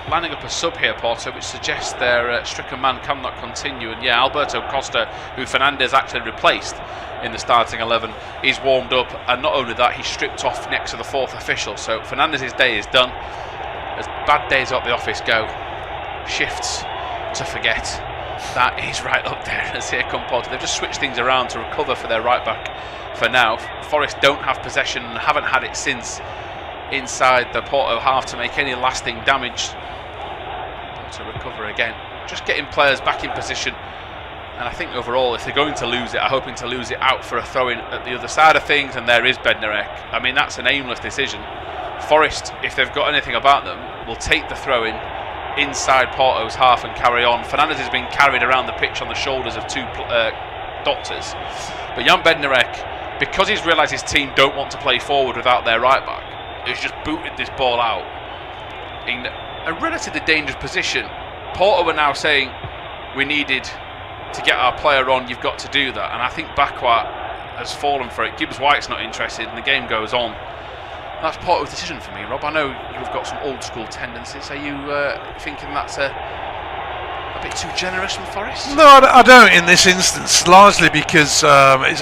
lining up a sub here, Porto, which suggests their stricken man cannot continue. And yeah, Alberto Costa, who Fernandes actually replaced in the starting 11, is warmed up, and not only that, he's stripped off next to the fourth official. So Fernandes' day is done. As bad days at the office go, shifts to forget, that is right up there. As here come Porto, they've just switched things around to recover for their right back for now. Forest don't have possession and haven't had it since inside the Porto half to make any lasting damage. To recover again, just getting players back in position. And I think overall, if they're going to lose it, I'm hoping to lose it out for a throw-in at the other side of things, and there is Bednarek. I mean, that's an aimless decision. Forest, if they've got anything about them, will take the throw-in inside Porto's half and carry on. Fernandes has been carried around the pitch on the shoulders of two doctors. But Jan Bednarek, because he's realised his team don't want to play forward without their right-back, has just booted this ball out in a relatively dangerous position. Porto are now saying, we needed to get our player on, you've got to do that. And I think Bakwa has fallen for it. Gibbs White's not interested, and the game goes on. That's Porto's decision for me, Rob. I know you've got some old school tendencies. Are you thinking that's a bit too generous from Forest? No, I don't in this instance, largely because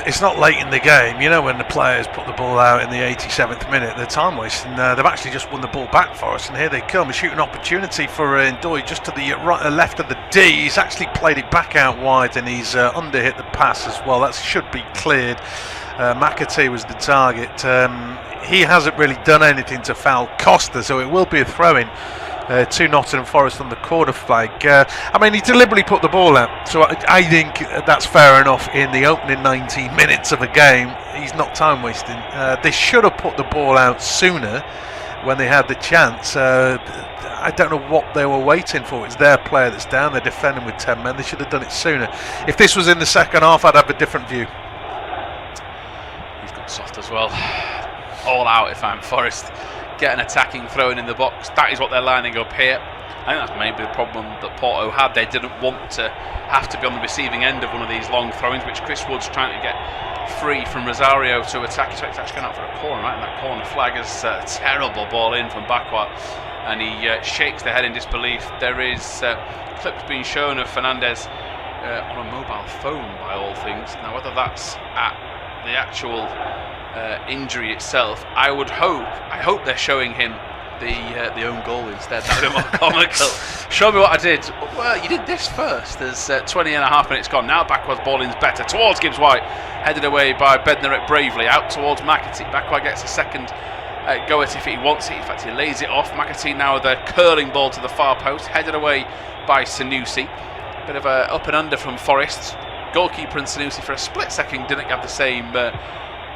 it's not late in the game. You know, when the players put the ball out in the 87th minute, they're time wasting. They've actually just won the ball back for us, and here they come. A shooting opportunity for Ndoye just to the left of the D. He's actually played it back out wide, and he's underhit the pass as well. That should be cleared. McAtee was the target. He hasn't really done anything to foul Costa, so it will be a throw-in to Nottingham Forest on the corner flag. I mean, he deliberately put the ball out, so I think that's fair enough in the opening 19 minutes of a game. He's not time wasting. They should have put the ball out sooner when they had the chance. I don't know what they were waiting for. It's their player that's down. They're defending with 10 men. They should have done it sooner. If this was in the second half, I'd have a different view. He's got soft as well. All out if I'm Forest. Get an attacking throw-in in the box. That is what they're lining up here. I think that's maybe the problem that Porto had. They didn't want to have to be on the receiving end of one of these long throw-ins, which Chris Wood's trying to get free from Rosario to attack. He's actually going out for a corner, right? And that corner flag is a terrible ball in from Bakwa, and he shakes their head in disbelief. There is clips being shown of Fernandes on a mobile phone, by all things. Now, whether that's at the actual injury itself, I hope they're showing him the own goal instead. That would be more comical. Show me what I did. Well, you did this first. There's 20 and a half minutes gone. Now Bakwa's ball in's better towards Gibbs White, headed away by Bednarek bravely out towards McAtee. Bakwa gets a second go at it if he wants it. In fact, he lays it off. McAtee now with a curling ball to the far post, headed away by Sanusi. Bit of a up and under from Forest. Goalkeeper and Sanusi for a split second didn't have the same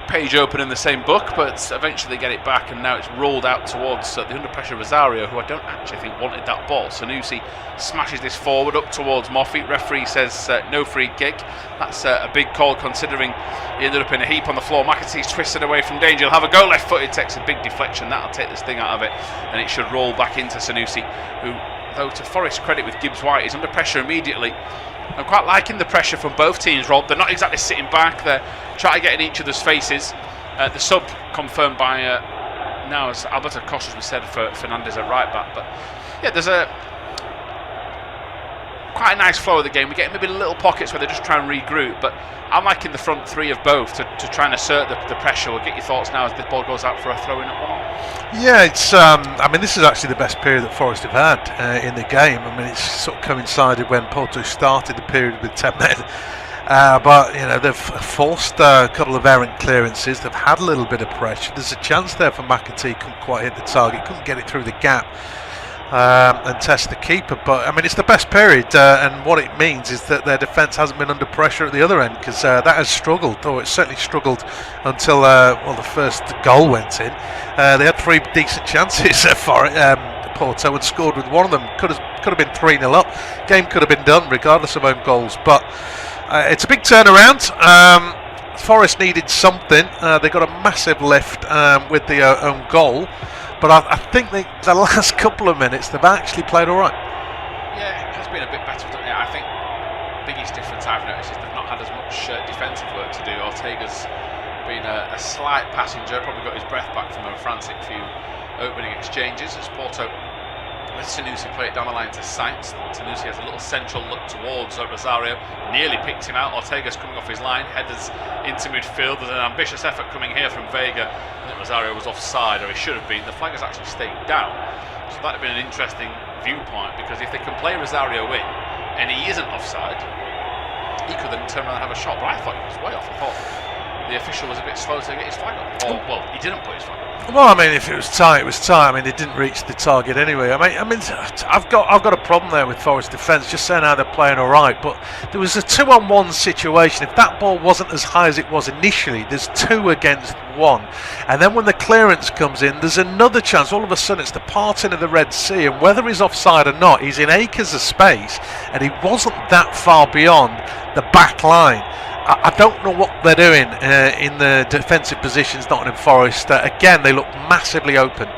page open in the same book, but eventually get it back, and now it's rolled out towards the under pressure Rosario, who I don't actually think wanted that ball. Sanusi smashes this forward up towards Moffi. Referee says no free kick. That's a big call considering he ended up in a heap on the floor. McAtee's twisted away from danger. He'll have a go left footed, takes a big deflection. That'll take this thing out of it, and it should roll back into Sanusi, who, though to Forest's credit with Gibbs White, is under pressure immediately. I'm quite liking the pressure from both teams, Rob. They're not exactly sitting back. They're trying to get in each other's faces. The sub confirmed by now as Alberto Costa, as we said, for Fernandes at right back. But yeah, there's quite a nice flow of the game. We get maybe little pockets where they just try and regroup, but I'm liking the front three of both to try and assert the pressure. We'll get your thoughts now as the ball goes out for a throw-in at 1-1. Yeah, it's. I mean, this is actually the best period that Forest have had in the game. I mean, it's sort of coincided when Porto started the period with 10 men. But you know, they've forced a couple of errant clearances. They've had a little bit of pressure. There's a chance there for McAtee. Couldn't quite hit the target. Couldn't get it through the gap and test the keeper. But I mean, it's the best period, and what it means is that their defence hasn't been under pressure at the other end, because that has struggled. Though it certainly struggled until the first goal went in. They had three decent chances for Porto and scored with one of them. Could have been 3-0 up. Game could have been done regardless of own goals, but. It's a big turnaround. Forest needed something. They got a massive lift with the own goal, but I think the last couple of minutes they've actually played all right. Yeah, it has been a bit better, doesn't it? I think the biggest difference I've noticed is they've not had as much defensive work to do. Ortega's been a slight passenger, probably got his breath back from a frantic few opening exchanges as Porto with Sanusi play it down the line to Sainz. Sanusi has a little central look towards Rosario, nearly picked him out. Ortega's coming off his line, headers into midfield. There's an ambitious effort coming here from Vega. I think Rosario was offside, or he should have been. The flag has actually stayed down, so that would have been an interesting viewpoint, because if they can play Rosario in and he isn't offside, he could then turn around and have a shot. But I thought he was way off. I thought the official was a bit slow to get his flag up. Or, well, he didn't put his flag up. Well, I mean, if it was tight, it was tight. I mean, they didn't reach the target anyway. I mean, I've got a problem there with Forest defence. Just saying how they're playing all right, but there was a 2-on-1 situation. If that ball wasn't as high as it was initially, there's 2 against 1, and then when the clearance comes in, there's another chance. All of a sudden, it's the parting of the Red Sea, and whether he's offside or not, he's in acres of space, and he wasn't that far beyond the back line. I don't know what they're doing in the defensive positions, Nottingham Forest. Again, they look massively open.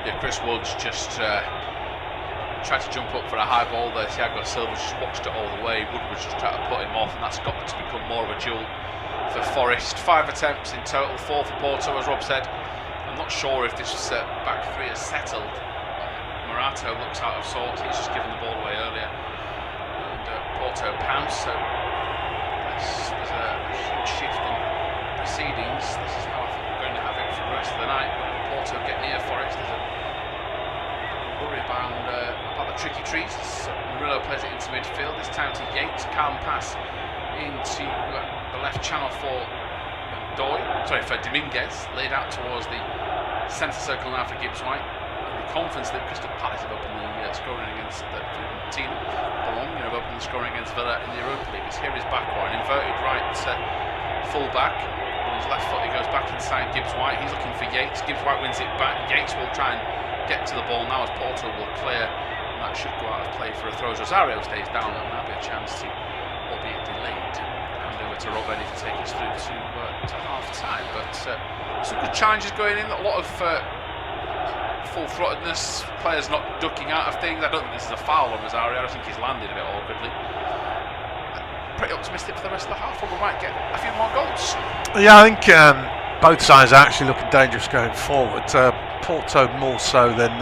Yeah, Chris Woods just tried to jump up for a high ball there. Thiago Silva just watched it all the way. Wood was just trying to put him off, and that's got to become more of a duel for Forest. 5 attempts in total, 4 for Porto, as Rob said. I'm not sure if this back 3 has settled. Morato looks out of sorts. He's just given the ball away earlier. And Porto pounce, so there's a huge shift in proceedings. This is how I think we're going to have it for the rest of the night. When Porto get near Forest, there's a worry about the tricky trees. Murillo plays it into midfield. This time to Yates. Calm pass into the left channel for Dominguez. Laid out towards the centre circle now for Gibbs White. Confidence that Crystal Palace have opened the scoring against Bologna have opened the scoring against Villa in the Europa League. Here is Bakwa, an inverted right full back. On his left foot he goes back inside Gibbs White. He's looking for Yates. Gibbs White wins it back. Yates will try and get to the ball now as Porto will clear, and that should go out of play for a throw. Rosario stays down, and that'll be a chance to, albeit delayed, hand over to Rob Eddy to take us through to half time. But some good challenges going in. A lot of full-throttedness, players not ducking out of things. I don't think this is a foul on Rosario. I think he's landed a bit awkwardly. Pretty optimistic for the rest of the half, or we might get a few more goals. Yeah, I think both sides are actually looking dangerous going forward. Porto more so than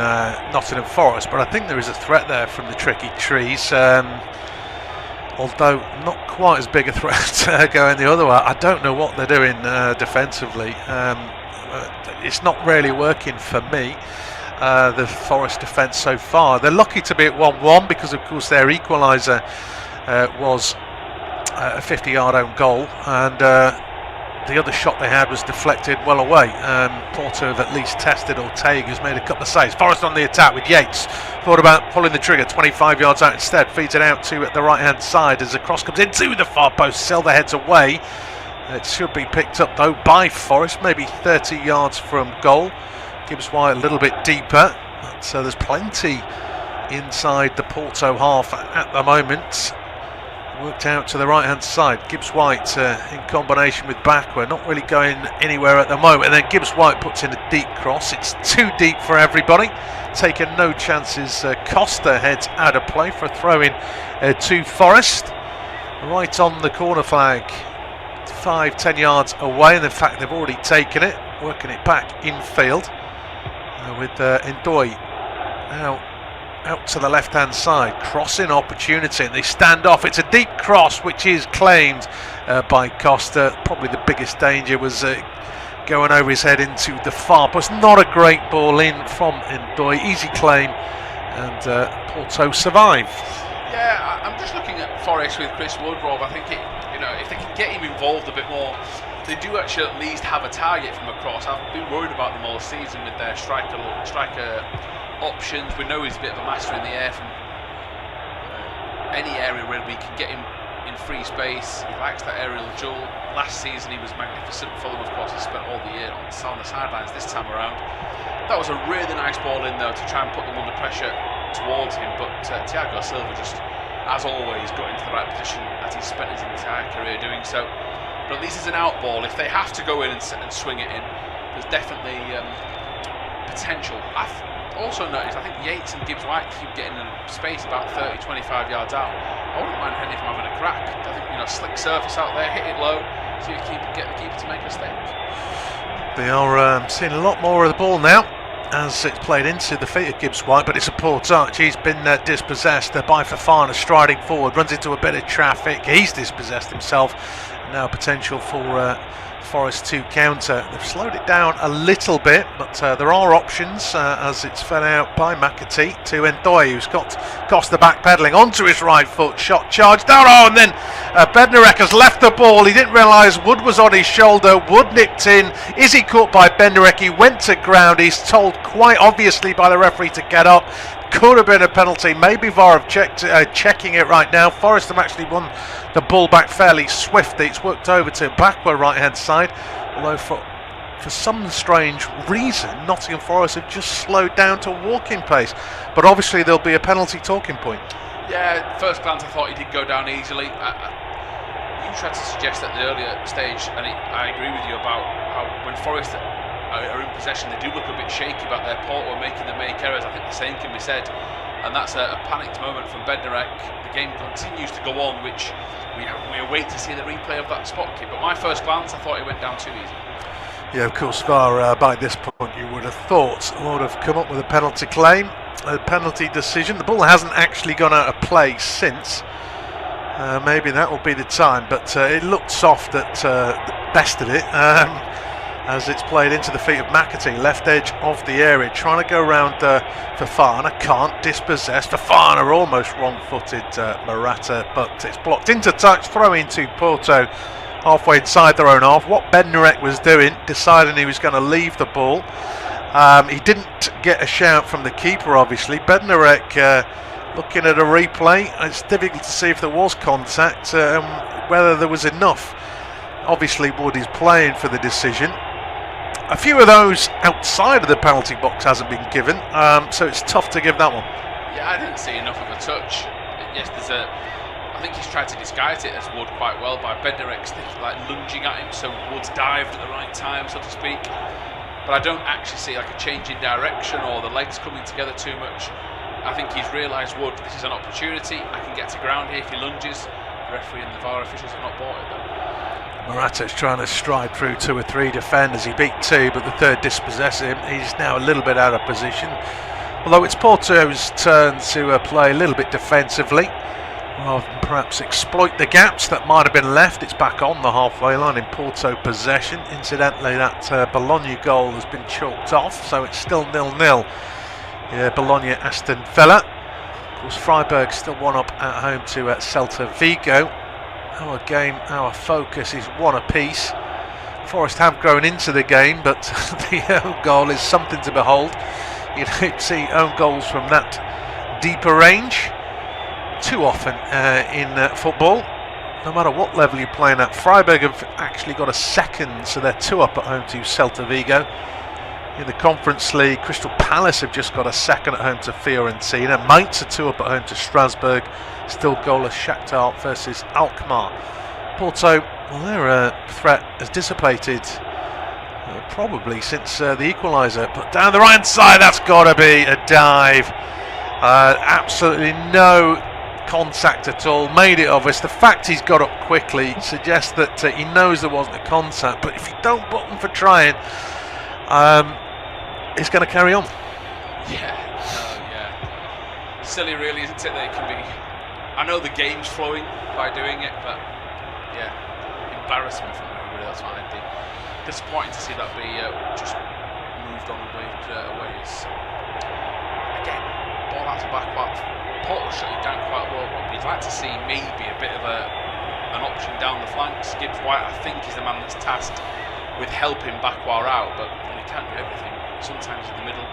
Nottingham Forest, but I think there is a threat there from the tricky trees. Although not quite as big a threat going the other way. I don't know what they're doing defensively. It's not really working for me. The Forest defence so far. They're lucky to be at 1-1 because, of course, their equaliser was a 50-yard own goal, and the other shot they had was deflected well away. Porto have at least tested Ortega, who's made a couple of saves. Forest on the attack with Yates. Thought about pulling the trigger, 25 yards out instead. Feeds it out to the right-hand side as the cross comes into the far post. Silva heads away. It should be picked up, though, by Forest, maybe 30 yards from goal. Gibbs White a little bit deeper. So there's plenty inside the Porto half at the moment. Worked out to the right-hand side. Gibbs White in combination with Bakwa, not really going anywhere at the moment. And then Gibbs White puts in a deep cross. It's too deep for everybody. Taking no chances. Costa heads out of play for a throw-in to Forest. Right on the corner flag. 5-10 yards away, and in fact they've already taken it, working it back infield with Ndoye now out to the left hand side, crossing opportunity, and they stand off. It's a deep cross which is claimed by Costa. Probably the biggest danger was going over his head into the far post. Not a great ball in from Ndoye, easy claim, and Porto survive. Yeah, I'm just looking at Forest with Chris Wood, Rob. I think if they can get him involved a bit more, they do actually at least have a target from across. I've been worried about them all season with their striker options. We know he's a bit of a master in the air from any area where we can get him in free space. He likes that aerial duel. Last season he was magnificent for them. Of course, he spent all the year on the sidelines this time around. That was a really nice ball in though to try and put them under pressure towards him, but Thiago Silva just, as always, got into the right position as he spent his entire career doing so. But at least it's an out ball. If they have to go in and swing it in, there's definitely potential. I've also noticed, I think Yates and Gibbs White keep getting in space about 30-25 yards out. I wouldn't mind any of them having a crack. I think, slick surface out there, hit it low, See if you can get the keeper to make a mistake. They are seeing a lot more of the ball now as it's played into the feet of Gibbs White, but it's a poor touch. He's been dispossessed by Fofana, striding forward, runs into a bit of traffic. He's dispossessed himself. Now potential for Forest to counter. They've slowed it down a little bit, but there are options as it's fed out by McAtee to Ndoye, who's got Costa backpedaling onto his right foot. Shot charged down, and then Bednarek has left the ball. He didn't realise Wood was on his shoulder. Wood nipped in. Is he caught by Bednarek? He went to ground. He's told quite obviously by the referee to get up. Could have been a penalty. Maybe VAR have checking it right now. Forest have actually won the ball back fairly swiftly. It's worked over to backward right hand side, although for some strange reason Nottingham Forest have just slowed down to walking pace, but obviously there'll be a penalty talking point. Yeah, first glance I thought he did go down easily. You tried to suggest at the earlier stage, and I agree with you about how when Forest are in possession they do look a bit shaky about their Porto making the make errors. I think the same can be said, and that's a panicked moment from Bednarek. The game continues to go on, which we await to see the replay of that spot kick, but my first glance I thought it went down too easy. Yeah, of course, VAR by this point you would have thought would have come up with a penalty claim, a penalty decision. The ball hasn't actually gone out of play since. Maybe that will be the time, but it looked soft at the best of it as it's played into the feet of McAtee, left edge of the area, trying to go around Fofana, can't dispossess. Fofana almost wrong-footed Morata, but it's blocked into touch, throw into Porto halfway inside their own half. What Bednarek was doing, deciding he was going to leave the ball. He didn't get a shout from the keeper, obviously. Bednarek looking at a replay, it's difficult to see if there was contact, whether there was enough. Obviously Wood is playing for the decision. A few of those outside of the penalty box hasn't been given, so it's tough to give that one. Yeah, I didn't see enough of a touch. Yes, I think he's tried to disguise it as Wood quite well by Bednarek lunging at him, so Wood's dived at the right time, so to speak. But I don't actually see like a change in direction or the legs coming together too much. I think he's realised Wood, this is an opportunity. I can get to ground here if he lunges. The referee and the VAR officials have not bought it though. Morata's trying to stride through 2 or 3 defenders. He beat 2, but the third dispossessed him. He's now a little bit out of position. Although it's Porto's turn to play a little bit defensively, rather than perhaps exploit the gaps that might have been left. It's back on the halfway line in Porto possession. Incidentally, that Bologna goal has been chalked off, so it's still 0-0. Yeah, Bologna-Aston Villa. Of course, Freiburg still 1 up at home to Celta Vigo. Our game, our focus is 1 apiece. Forest have grown into the game, but the own goal is something to behold. You don't see own goals from that deeper range too often in football, no matter what level you're playing at. Freiburg have actually got a second, so they're 2 up at home to Celta Vigo. In the Conference League, Crystal Palace have just got a second at home to Fiorentina. Mainz are 2 up at home to Strasbourg. Still goalless Shakhtar versus Alkmaar. Porto, well, their threat has dissipated probably since the equaliser. But down the right side, that's got to be a dive. Absolutely no contact at all. Made it obvious. The fact he's got up quickly suggests that he knows there wasn't a contact. But if you don't button for trying, he's going to carry on. Yeah. Silly, really, isn't it? That it can be. I know the game's flowing by doing it, but yeah, embarrassment from everybody. That's what I'd be disappointing to see that be just moved on and waved away. Again, ball out to back. Porto shutting down quite well. We'd like to see maybe a bit of an option down the flanks. Gibbs White, I think, is the man that's tasked with helping Bakwa out, but he can't do everything. Sometimes in the middle,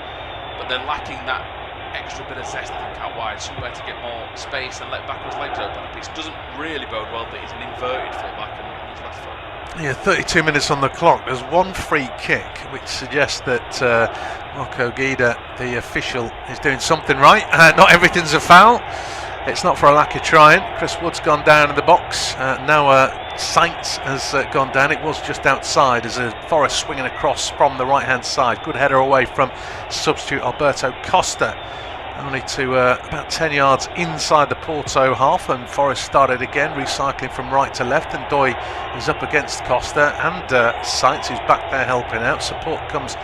but they're lacking that extra bit of zest, I think, out wide, somewhere to get more space and let Bakwa's legs open. It doesn't really bode well that he's an inverted fullback and his left foot. Yeah, 32 minutes on the clock. There's 1 free kick, which suggests that Marco Guida, the official, is doing something right. Not everything's a foul. It's not for a lack of trying. Chris Wood's gone down in the box. Now Saints has gone down. It was just outside as a Forest swinging across from the right hand side. Good header away from substitute Alberto Costa. only to about 10 yards inside the Porto half, and Forest started again, recycling from right to left, and Doy is up against Costa and Seitz, who's back there helping out. Support comes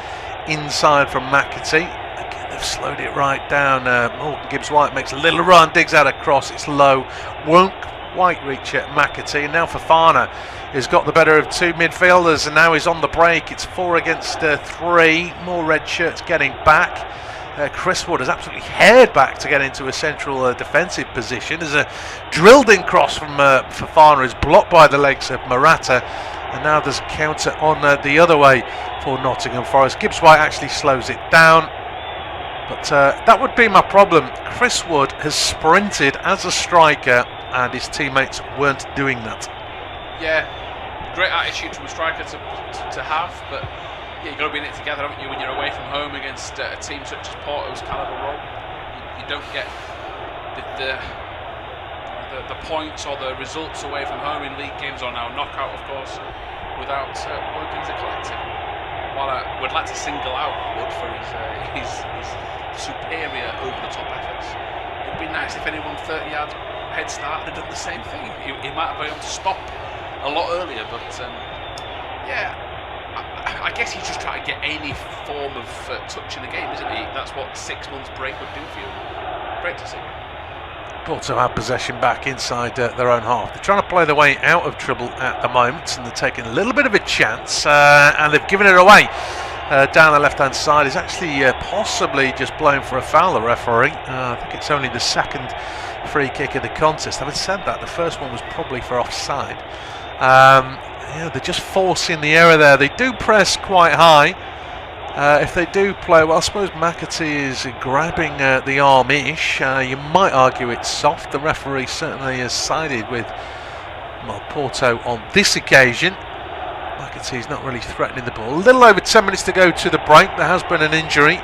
inside from McAtee. Again, they've slowed it right down. Morgan Gibbs-White makes a little run, digs out a cross, it's low, won't quite reach it. McAtee, and now Fofana has got the better of two midfielders, and now he's on the break. It's 4 against 3, more red shirts getting back. Chris Wood has absolutely haired back to get into a central defensive position. There's a drilled in cross from Fofana, is blocked by the legs of Morata, and now there's a counter on the other way for Nottingham Forest. Gibbs-White actually slows it down, but that would be my problem. Chris Wood has sprinted as a striker and his teammates weren't doing that. Yeah, great attitude from a striker to have, but yeah, you've got to be in it together, haven't you, when you're away from home against a team such as Porto's calibre role. You don't get the points or the results away from home in league games, or now knockout, of course, without working as a collective. While I would like to single out Wood for his superior over-the-top efforts, it'd be nice if anyone 30 yards head start had done the same thing. He might have been able to stop a lot earlier, but yeah, I guess he's just trying to get any form of touch in the game, isn't he? That's what 6 months break would do for you. Great to see. Porto have possession back inside their own half. They're trying to play their way out of trouble at the moment, and they're taking a little bit of a chance, and they've given it away. Down the left-hand side is actually possibly just blown for a foul, the referee. I think it's only the second free kick of the contest. Having said that, the first one was probably for offside. Yeah, they're just forcing the error there. They do press quite high. If they do play, well, I suppose McAtee is grabbing the arm-ish. You might argue it's soft. The referee certainly has sided with Porto on this occasion. McAtee's not really threatening the ball. A little over 10 minutes to go to the break. There has been an injury,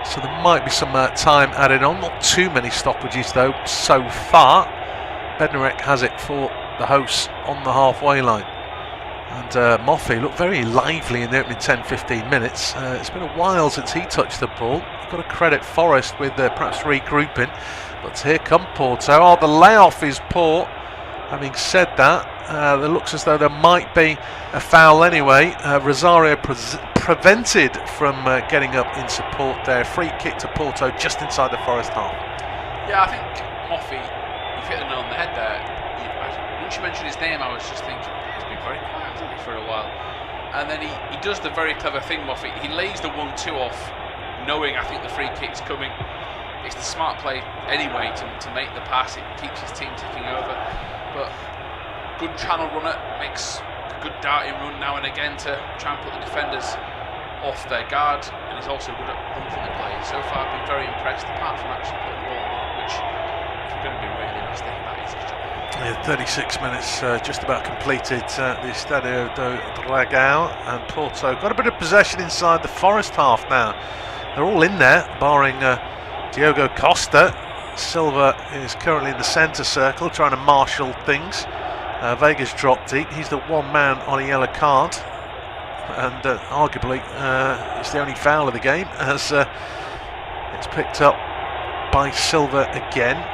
so there might be some time added on. Not too many stoppages though so far. Bednarek has it for the hosts on the halfway line, and Moffey looked very lively in the opening 10-15 minutes. It's been a while since he touched the ball. You've got to credit Forest with perhaps regrouping, but here come Porto. Oh, the layoff is poor. Having said that, it looks as though there might be a foul anyway. Rosario prevented from getting up in support there. Free kick to Porto just inside the Forest half. Yeah, I think Moffey, you've hit the nail on the head there. Once you mentioned his name, I was just thinking, he's been very quiet, hasn't he, for a while. And then he does the very clever thing, Moffey. He lays the 1-2 off, knowing I think the free kick's coming. It's the smart play anyway to make the pass. It keeps his team ticking over. But good channel runner, makes a good darting run now and again to try and put the defenders off their guard. And he's also good at run from the play. So far, I've been very impressed, apart from actually putting the ball on, which, if we're going to be really honest, that is his job. Yeah, 36 minutes just about completed the Estadio do Dragão, and Porto got a bit of possession inside the Forest half now. They're all in there, barring Diogo Costa. Silva is currently in the centre circle trying to marshal things. Vega's dropped deep. He's the one man on a yellow card, and arguably it's the only foul of the game, as it's picked up by Silva again.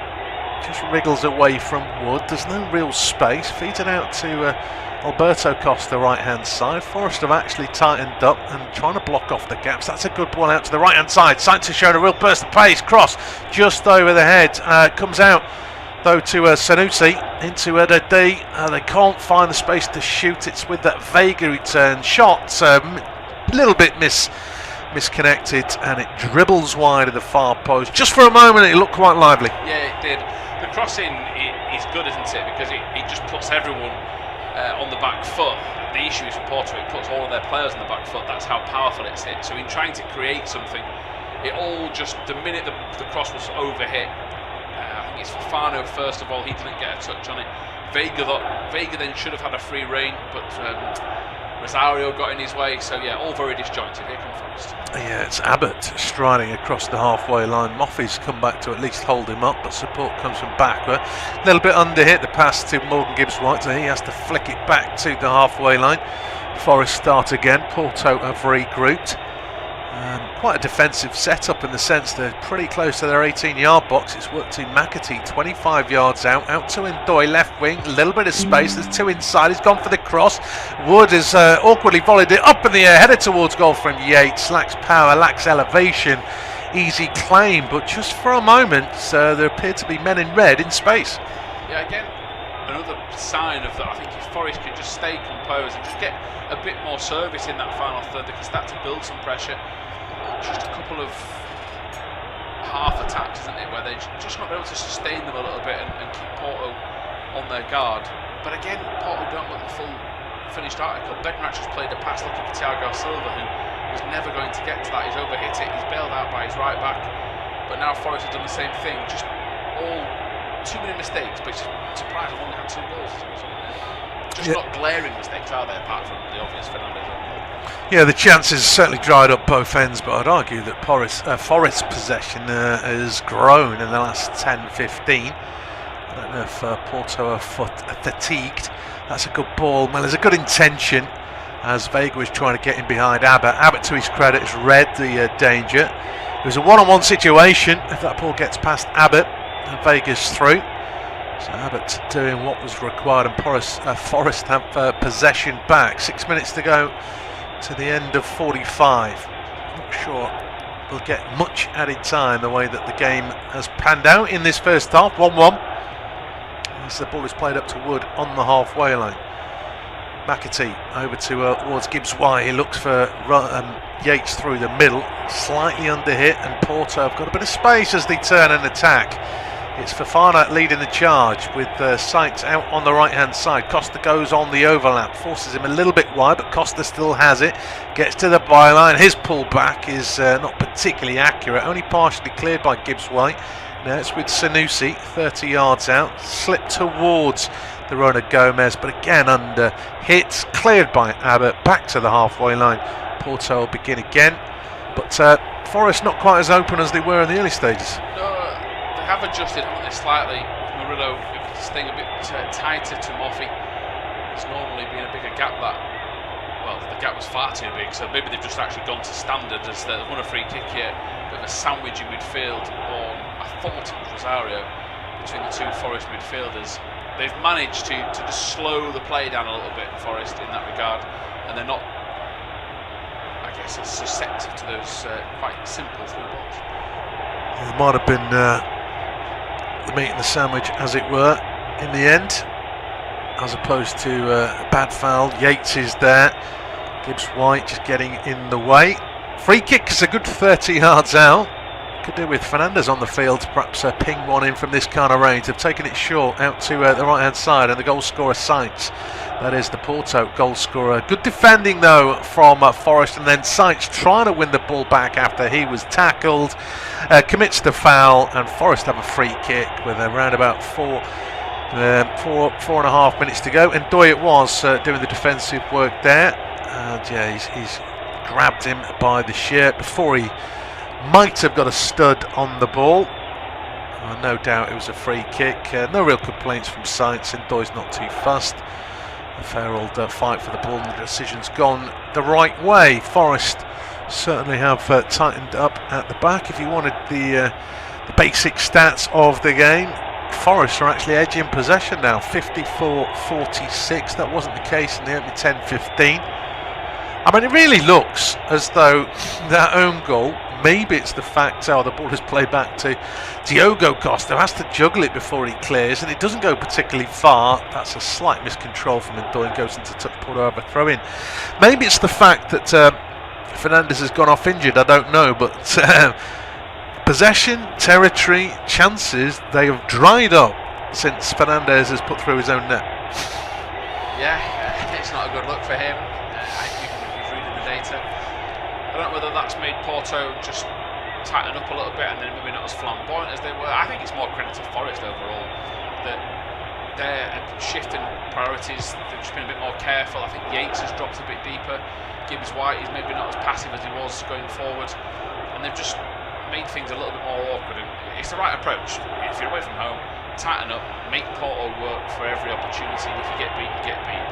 Just wriggles away from Wood. There's no real space. Feeds it out to Alberto Costa, right hand side. Forest have actually tightened up and trying to block off the gaps. That's a good ball out to the right hand side. Sainz has shown a real burst of pace. Cross just over the head. Comes out though to Sanusi into Eder D. They can't find the space to shoot. It's with that Vega return shot. A little bit misconnected, and it dribbles wide of the far post. Just for a moment it looked quite lively. Yeah, it did. The crossing is good, isn't it? Because it just puts everyone on the back foot. The issue is for Porto, it puts all of their players on the back foot. That's how powerful it's hit. So in trying to create something, it all just, the minute the cross was overhit, I think it's Fofana first of all, he didn't get a touch on it. Vega then should have had a free rein, but Rosario got in his way. So yeah, all very disjointed. Here comes Forest. Yeah, it's Abbott striding across the halfway line. Moffey's come back to at least hold him up, but support comes from backward. A little bit under hit the pass to Morgan Gibbs-White, so he has to flick it back to the halfway line. Forest start again. Porto have regrouped. quite a defensive setup in the sense they're pretty close to their 18-yard box. It's worked to McAtee, 25 yards out to Ndoye, left wing, a little bit of space. There's two inside. He's gone for the cross. Wood has awkwardly volleyed it up in the air, headed towards goal from Yates. Lacks power, lacks elevation. Easy claim, but just for a moment, there appear to be men in red in space. Yeah, again, another sign of that. I think if Forest can just stay composed and just get a bit more service in that final third, they can start to build some pressure. Just a couple of half attacks, isn't it, where they're just not able to sustain them a little bit and keep Porto on their guard. But again, Porto don't look the full finished article. Bednarek just played a pass looking for Thiago Silva, who was never going to get to that. He's overhit it, he's bailed out by his right back. But now Forest have done the same thing, just all too many mistakes, but it's surprised I've only had 2 goals. Just not glaring mistakes, are there, apart from the obvious Fernandez own goal? Yeah, the chances certainly dried up both ends, but I'd argue that Forest's possession has grown in the last 10-15. I don't know if Porto are fatigued. That's a good ball. Well, there's a good intention as Vega was trying to get in behind Abbott. Abbott, to his credit, has read the danger. It was a one-on-one situation. If that ball gets past Abbott, and Vega's through. So Abbott doing what was required, and Forest have possession back. 6 minutes to go to the end of 45. Not sure we'll get much added time the way that the game has panned out in this first half. 1-1. As the ball is played up to Wood on the halfway line. McAtee over towards Gibbs-White. He looks for Yates through the middle. Slightly underhit, and Porto have got a bit of space as they turn and attack. It's Fofana leading the charge with Sights out on the right-hand side. Costa goes on the overlap, forces him a little bit wide, but Costa still has it. Gets to the byline. His pullback is not particularly accurate, only partially cleared by Gibbs-White. Now it's with Sanusi, 30 yards out. Slip towards the runner Gomez, but again under hits. Cleared by Abbott, back to the halfway line. Porto will begin again, but Forest not quite as open as they were in the early stages. No, they have adjusted, haven't they, slightly. Murillo staying a bit tighter to Moffi. It's normally been a bigger gap that, well, the gap was far too big, so maybe they've just actually gone to standard as they've won a free kick here. Bit of a sandwich in midfield on, I thought it was Rosario, between the 2 Forest midfielders. They've managed to just slow the play down a little bit, Forest, in that regard, and they're not, I guess, as susceptible to those quite simple through balls. It might have been the meat and the sandwich, as it were, in the end, as opposed to a bad foul. Yates is there. Gibbs-White just getting in the way. Free kick is a good 30 yards out. Could do with Fernandez on the field to perhaps ping one in from this kind of range. They've taken it short out to the right hand side, and the goal scorer Sights. That is the Porto goal scorer. Good defending though from Forest, and then Sights trying to win the ball back after he was tackled. Commits the foul, and Forest have a free kick with around about 4.5 minutes to go. And Ndoye it was doing the defensive work there. Yeah, he's grabbed him by the shirt before he might have got a stud on the ball. No doubt it was a free kick. No real complaints from Sights, and Ndoye's not too fussed. A fair old fight for the ball, and the decision's gone the right way. Forest certainly have tightened up at the back. If you wanted the basic stats of the game, Forest are actually edging possession now, 54-46. That wasn't the case in the opening 10-15. I mean, it really looks as though that own goal, maybe it's the fact the ball is played back to Diogo Costa, who has to juggle it before he clears, and it doesn't go particularly far. That's a slight miscontrol from Ndoye and goes into touch, Porto have a throw in. Maybe it's the fact that Fernandez has gone off injured, I don't know, but possession, territory, chances, they have dried up since Fernandez has put through his own net. Yeah, it's not a good look for him. He's reading the data. I don't know whether that's made Porto just tighten up a little bit and then maybe not as flamboyant as they were. I think it's more credit to Forest overall that they're shifting priorities. They've just been a bit more careful. I think Yates has dropped a bit deeper. Gibbs-White is maybe not as passive as he was going forward, and they've just made things a little bit more awkward. And it's the right approach. If you're away from home, tighten up, make Porto work for every opportunity. And if you get beat, you get beat.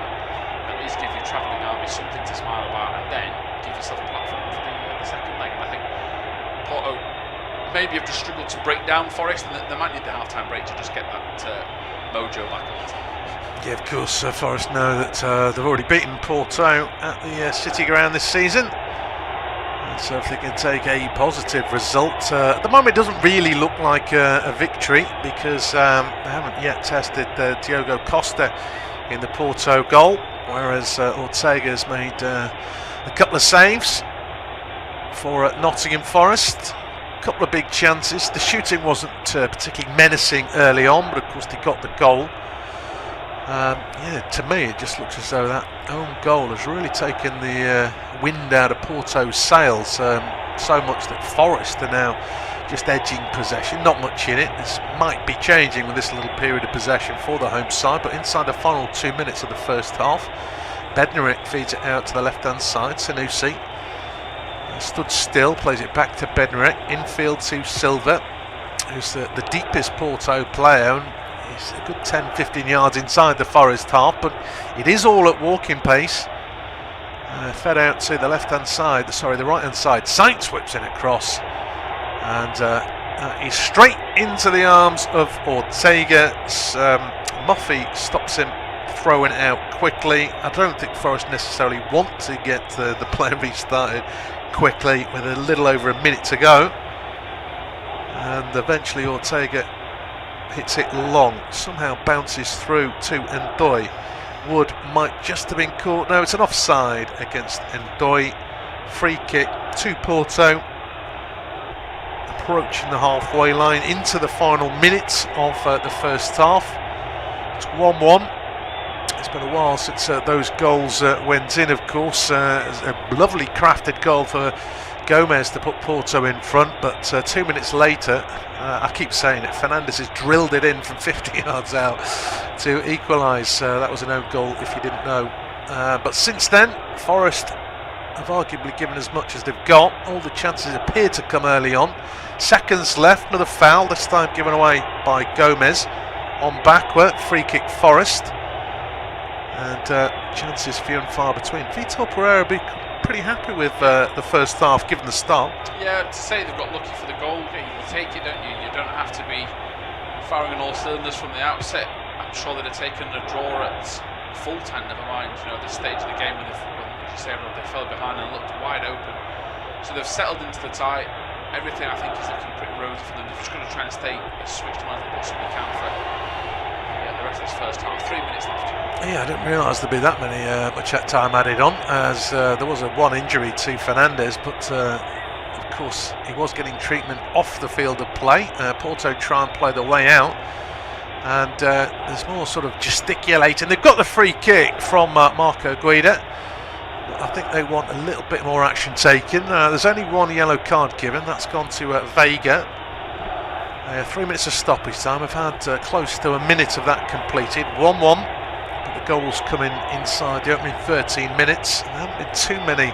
But at least give your travelling army something to smile about, and then give yourself a platform for the second leg. And I think Porto maybe have just struggled to break down Forest, and they might need the half-time break to just get that mojo back a little. Yeah, of course, Forest know that they've already beaten Porto at the City Ground this season. And so if they can take a positive result, at the moment it doesn't really look like a victory, because they haven't yet tested Diogo Costa in the Porto goal, whereas Ortega's made a couple of saves for Nottingham Forest. A couple of big chances. The shooting wasn't particularly menacing early on, but of course they got the goal. Yeah, to me it just looks as though that own goal has really taken the wind out of Porto's sails, so much that Forest are now just edging possession. Not much in it. This might be changing with this little period of possession for the home side, but inside the final 2 minutes of the first half, Bednarek feeds it out to the left hand side. Sanusi stood still, plays it back to Bednarek, infield to Silva, who's the deepest Porto player. He's a good 10-15 yards inside the Forest half, but it is all at walking pace. Fed out to the left-hand side, the right-hand side. Sainz whips in across, and he's straight into the arms of Ortega. Muffy stops him throwing it out quickly. I don't think Forest necessarily want to get the play restarted quickly with a little over a minute to go, and eventually Ortega hits it long, somehow bounces through to Ndoye. Wood might just have been caught. No, it's an offside against Ndoye. Free kick to Porto, approaching the halfway line into the final minutes of the first half. It's 1-1. It's been a while since those goals went in, of course. A lovely crafted goal for Gomez to put Porto in front, but 2 minutes later, I keep saying it, Fernandes has drilled it in from 50 yards out to equalise. That was an own goal if you didn't know. But since then, Forest have arguably given as much as they've got. All the chances appear to come early on. Seconds left, another foul, this time given away by Gomez on backward. Free kick Forest. And chances few and far between. Vitor Pereira be pretty happy with the first half, given the start. Yeah, to say they've got lucky for the goal, you take it, don't you? You don't have to be firing on all cylinders from the outset. I'm sure they'd have taken a draw at full time, never mind, this stage of the game when as you say, they fell behind and looked wide open. So they've settled into the tie. Everything I think is looking pretty rosy for them. They're just going to try and stay as switched on as they possibly can for the rest of this first half. 3 minutes left. Yeah, I didn't realise there'd be that many much time added on, as there was one injury to Fernandes, but of course he was getting treatment off the field of play. Porto try and play the way out, and there's more sort of gesticulating. They've got the free kick from Marco Guida. I think they want a little bit more action taken. There's only one yellow card given, that's gone to Vega. 3 minutes of stoppage time. We've had close to a minute of that completed. 1-1. But the goals coming inside the opening 13 minutes. There haven't been too many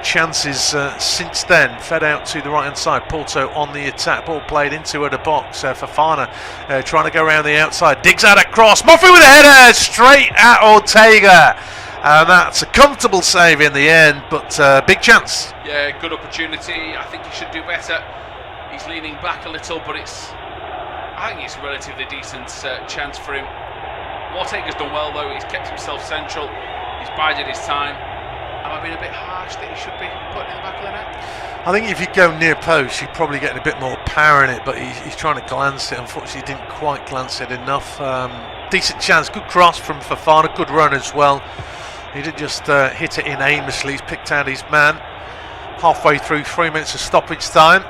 chances since then. Fed out to the right hand side. Porto on the attack. Ball played into the box. Fofana trying to go around the outside. Digs out a cross. Muffy with a header straight at Ortega. And that's a comfortable save in the end, but big chance. Yeah, good opportunity. I think he should do better. He's leaning back a little, but I think it's a relatively decent chance for him. Ortega's done well though. He's kept himself central. He's bided his time. Am I being a bit harsh that he should be put in the back of the net? I think if you go near post, you're probably getting a bit more power in it, but he's trying to glance it. Unfortunately, he didn't quite glance it enough. Decent chance. Good cross from Fofana. Good run as well. He didn't just hit it in aimlessly. He's picked out his man. Halfway through 3 minutes of stoppage time.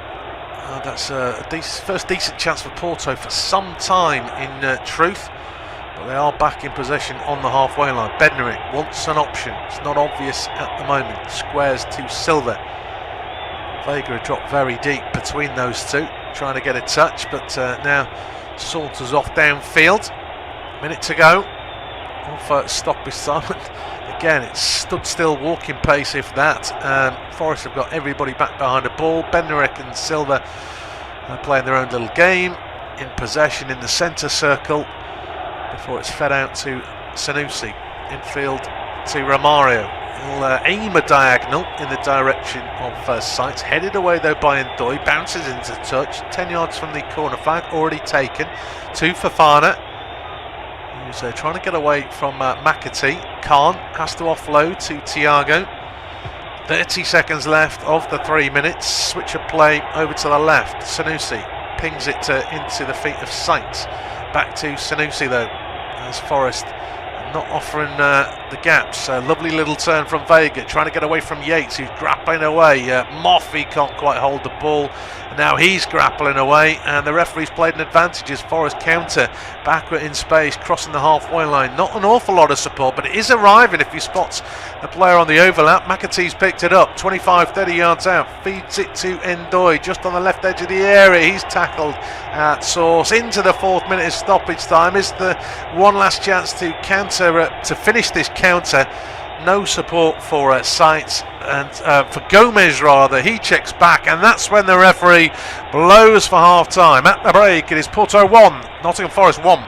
That's a first decent chance for Porto for some time in truth. But they are back in possession on the halfway line. Bednarek wants an option. It's not obvious at the moment. Squares to Silva. Vega dropped very deep between those two, trying to get a touch, but now saunters off downfield. Minute to go. Off stoppage time. Again, it's stood still, walking pace if that. Forest have got everybody back behind the ball. Bednarek and Silva are playing their own little game, in possession in the centre circle, before it's fed out to Sanusi. Infield to Romario. He'll aim a diagonal in the direction of Sights. Headed away though by Ndoye. Bounces into touch. 10 yards from the corner flag. Already taken. To Fofana. Who's trying to get away from McAtee. Can't. Has to offload to Thiago. 30 seconds left of the 3 minutes. Switch of play over to the left. Sanusi pings it into the feet of Sights. Back to Sanusi though, as Forest not offering the gaps. Lovely little turn from Vega, trying to get away from Yates, who's grappling away. Moffey can't quite hold the ball. And now he's grappling away, and the referee's played an advantage as Forest counter backward in space, crossing the halfway line. Not an awful lot of support, but it is arriving if he spots the player on the overlap. McAtee's picked it up, 25-30 yards out, feeds it to Ndoye just on the left edge of the area. He's tackled at source into the 4th minute of stoppage time. Is the one last chance to counter, to finish this counter. No support for Sights, and for Gomez rather. He checks back, and that's when the referee blows for half time. At the break, it is Porto 1, Nottingham Forest 1.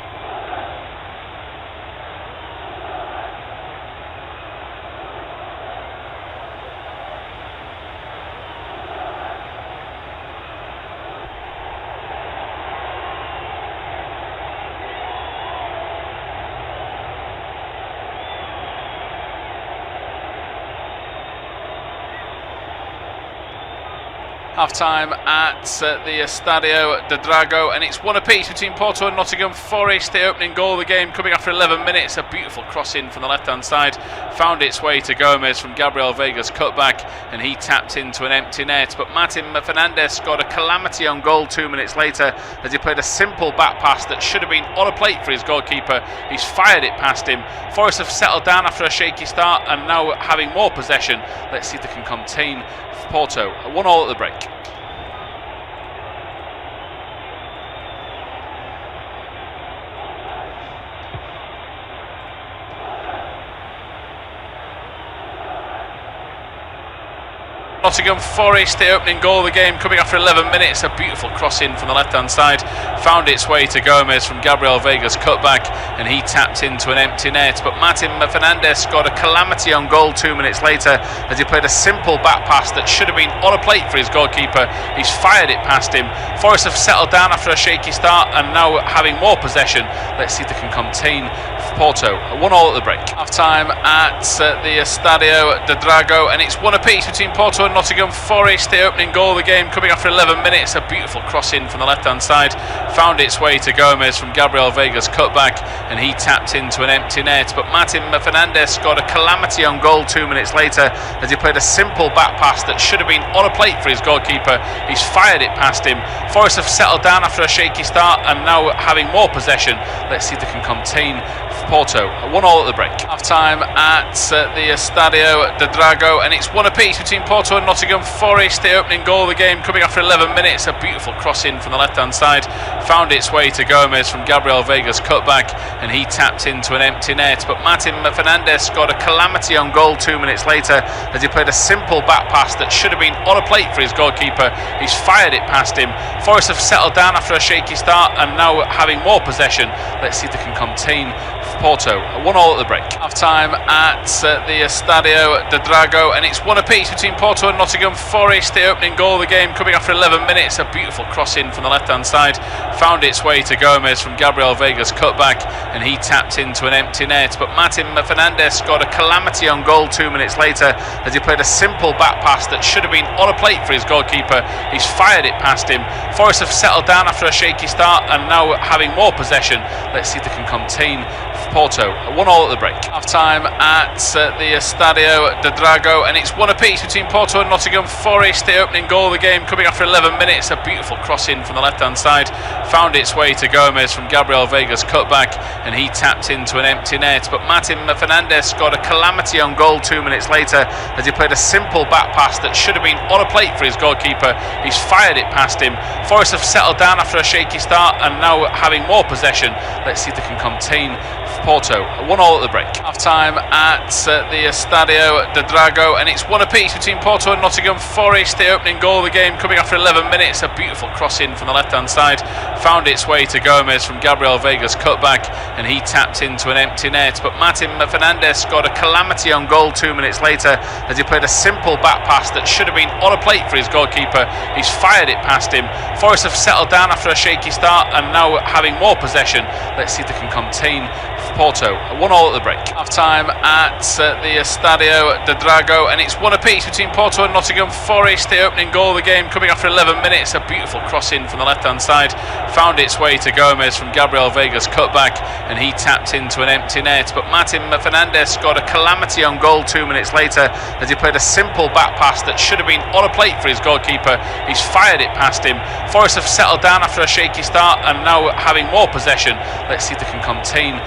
Half-time at the Estadio de Drago, and it's one apiece between Porto and Nottingham Forest. The opening goal of the game coming after 11 minutes. A beautiful cross in from the left-hand side. Found its way to Gomez from Gabriel Vega's cutback, and he tapped into an empty net. But Martin Fernandez scored a calamity on goal 2 minutes later as he played a simple back pass that should have been on a plate for his goalkeeper. He's fired it past him. Forest have settled down after a shaky start and now having more possession. Let's see if they can contain Porto. 1-1 at the break. Nottingham Forest, the opening goal of the game coming after 11 minutes. A beautiful cross in from the left-hand side. Found its way to Gomez from Gabriel Vega's cutback, and he tapped into an empty net. But Martin Fernandez scored a calamity on goal 2 minutes later as he played a simple back pass that should have been on a plate for his goalkeeper. He's fired it past him. Forest have settled down after a shaky start and now having more possession. Let's see if they can contain Porto. 1-1 at the break. Half-time at the Estadio de Drago, and it's one apiece between Porto and Nottingham Forest. The opening goal of the game coming after 11 minutes. A beautiful cross in from the left-hand side. Found its way to Gomez from Gabriel Vega's cutback, and he tapped into an empty net. But Martin Fernandez scored a calamity on goal 2 minutes later as he played a simple back pass that should have been on a plate for his goalkeeper. He's fired it past him. Forest have settled down after a shaky start and now having more possession. Let's see if they can contain Porto. 1-1 at the break. Half-time at the Estadio de Drago, and it's one apiece between Porto and Nottingham Forest. The opening goal of the game coming after 11 minutes. A beautiful cross in from the left-hand side. Found its way to Gomez from Gabriel Vega's cutback, and he tapped into an empty net. But Martin Fernandez scored a calamity on goal 2 minutes later as he played a simple back pass that should have been on a plate for his goalkeeper. He's fired it past him. Forest have settled down after a shaky start and now having more possession. Let's see if they can contain Porto. 1-1 at the break. Half-time at the Estadio de Drago, and it's one apiece between Porto and Nottingham Forest. The opening goal of the game coming after 11 minutes. A beautiful cross in from the left-hand side. Found its way to Gomez from Gabriel Vega's cutback, and he tapped into an empty net. But Martin Fernandez scored a calamity on goal 2 minutes later as he played a simple back pass that should have been on a plate for his goalkeeper. He's fired it past him. Forest have settled down after a shaky start and now having more possession. Let's see if they can contain Porto. 1-1 at the break. Half-time at the Estadio de Drago, and it's one apiece between Porto and Nottingham Forest. The opening goal of the game coming after 11 minutes. A beautiful cross in from the left-hand side. Found its way to Gomez from Gabriel Vega's cutback, and he tapped into an empty net. But Martin Fernandez scored a calamity on goal 2 minutes later as he played a simple back pass that should have been on a plate for his goalkeeper. He's fired it past him. Forest have settled down after a shaky start and now having more possession. Let's see if they can contain Porto. 1-1 at the break. Half-time at the Estadio de Drago, and it's one apiece between Porto Porto and Nottingham Forest. The opening goal of the game coming after 11 minutes. A beautiful cross in from the left-hand side. Found its way to Gomez from Gabriel Vega's cutback, and he tapped into an empty net. But Martin Fernandes scored a calamity on goal 2 minutes later as he played a simple back pass that should have been on a plate for his goalkeeper. He's fired it past him. Forest have settled down after a shaky start and now having more possession. Let's see if they can contain Porto. 1-1 at the break. Half time at the Estadio de Drago, and it's 1 apiece between Porto and Nottingham Forest. The opening goal of the game coming after 11 minutes. A beautiful cross in from the left-hand side. Found its way to Gomez from Gabriel Vega's cutback, and he tapped into an empty net. But Martin Fernandes scored a calamity on goal 2 minutes later as he played a simple back pass that should have been on a plate for his goalkeeper. He's fired it past him. Forest have settled down after a shaky start and now having more possession. Let's see if they can contain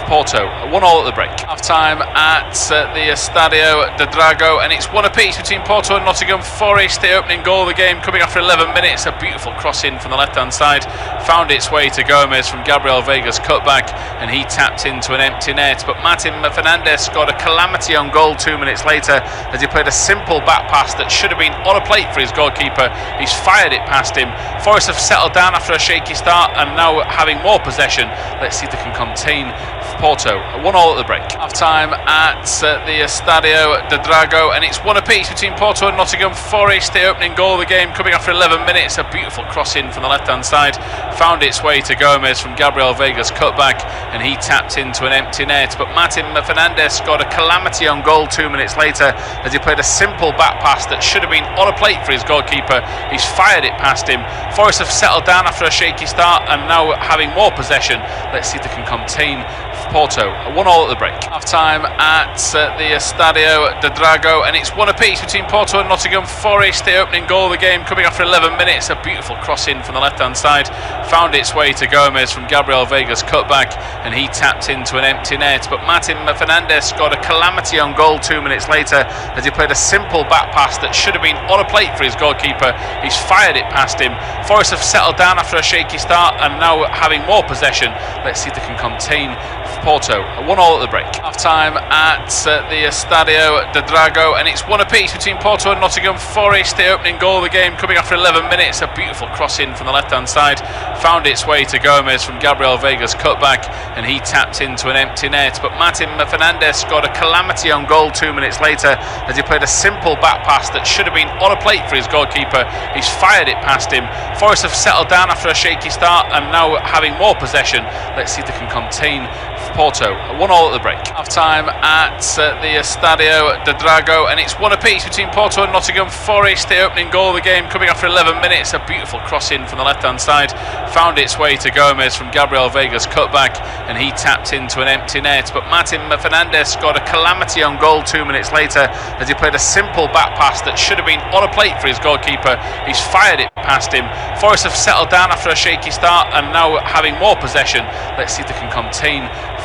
Porto. 1-1 at the break. Half time at the Estadio de Drago, and it's 1 apiece between Porto and Nottingham Forest. The opening goal of the game coming after 11 minutes. A beautiful cross in from the left-hand side. Found its way to Gomez from Gabriel Vega's cutback, and he tapped into an empty net. But Martin Fernandes scored a calamity on goal 2 minutes later as he played a simple back pass that should have been on a plate for his goalkeeper. He's fired it past him. Forest have settled down after a shaky start and now having more possession. Let's see if they can contain Porto. 1-1 at the break. Half time at the Estadio de Drago, and it's 1 apiece between Porto and Nottingham Forest. The opening goal of the game coming after 11 minutes. A beautiful cross in from the left-hand side. Found its way to Gomez from Gabriel Vega's cutback, and he tapped into an empty net. But Martin Fernandes scored a calamity on goal 2 minutes later as he played a simple back pass that should have been on a plate for his goalkeeper. He's fired it past him. Forest have settled down after a shaky start and now having more possession. Let's see if they can contain Porto. 1-1 at the break. Half time at the Estadio de Drago, and it's 1 apiece between Porto and Nottingham Forest. The opening goal of the game coming after 11 minutes. A beautiful cross in from the left-hand side. Found its way to Gomez from Gabriel Vega's cutback, and he tapped into an empty net. But Martin Fernandes scored a calamity on goal 2 minutes later as he played a simple back pass that should have been on a plate for his goalkeeper. He's fired it past him. Forest have settled down after a shaky start and now having more possession. Let's see if they can contain Porto. 1-1 at the break. Half time at the Estadio de Drago, and it's 1 apiece between Porto and Nottingham Forest. The opening goal of the game coming after 11 minutes. A beautiful cross in from the left-hand side. Found its way to Gomez from Gabriel Vega's cutback, and he tapped into an empty net. But Martin Fernandes scored a calamity on goal 2 minutes later as he played a simple back pass that should have been on a plate for his goalkeeper. He's fired it past him. Forest have settled down after a shaky start and now having more possession. Let's see if they can contain Porto. 1-1 at the break. Half time at the Estadio de Drago, and it's 1 apiece between Porto and Nottingham Forest. The opening goal of the game coming after 11 minutes. A beautiful cross in from the left-hand side. Found its way to Gomez from Gabriel Vega's cutback, and he tapped into an empty net. But Martin Fernandes scored a calamity on goal 2 minutes later as he played a simple back pass that should have been on a plate for his goalkeeper. He's fired it past him. Forest have settled down after a shaky start and now having more possession. Let's see if they can contain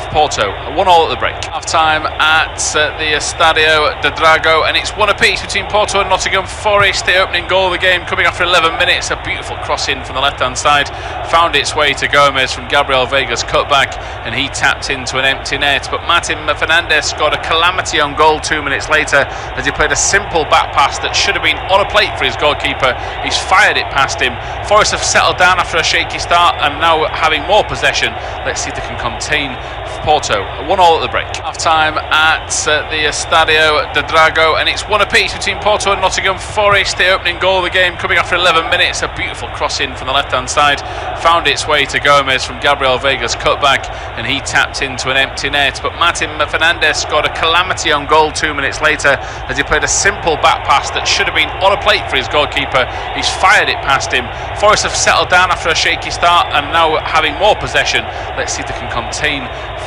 Porto. 1-1 at the break. Half time at the Estadio de Drago, and it's 1 apiece between Porto and Nottingham Forest. The opening goal of the game coming after 11 minutes. A beautiful cross in from the left-hand side. Found its way to Gomez from Gabriel Vega's cutback, and he tapped into an empty net. But Martin Fernandes scored a calamity on goal 2 minutes later as he played a simple back pass that should have been on a plate for his goalkeeper. He's fired it past him. Forest have settled down after a shaky start and now having more possession. Let's see if they can contain Porto. 1-1 at the break. Half time at the Estadio de Drago, and it's 1 apiece between Porto and Nottingham Forest. The opening goal of the game coming after 11 minutes. A beautiful cross in from the left-hand side. Found its way to Gomez from Gabriel Vega's cutback, and he tapped into an empty net. But Martin Fernandes scored a calamity on goal 2 minutes later as he played a simple back pass that should have been on a plate for his goalkeeper. He's fired it past him. Forest have settled down after a shaky start and now having more possession. Let's see if they can contain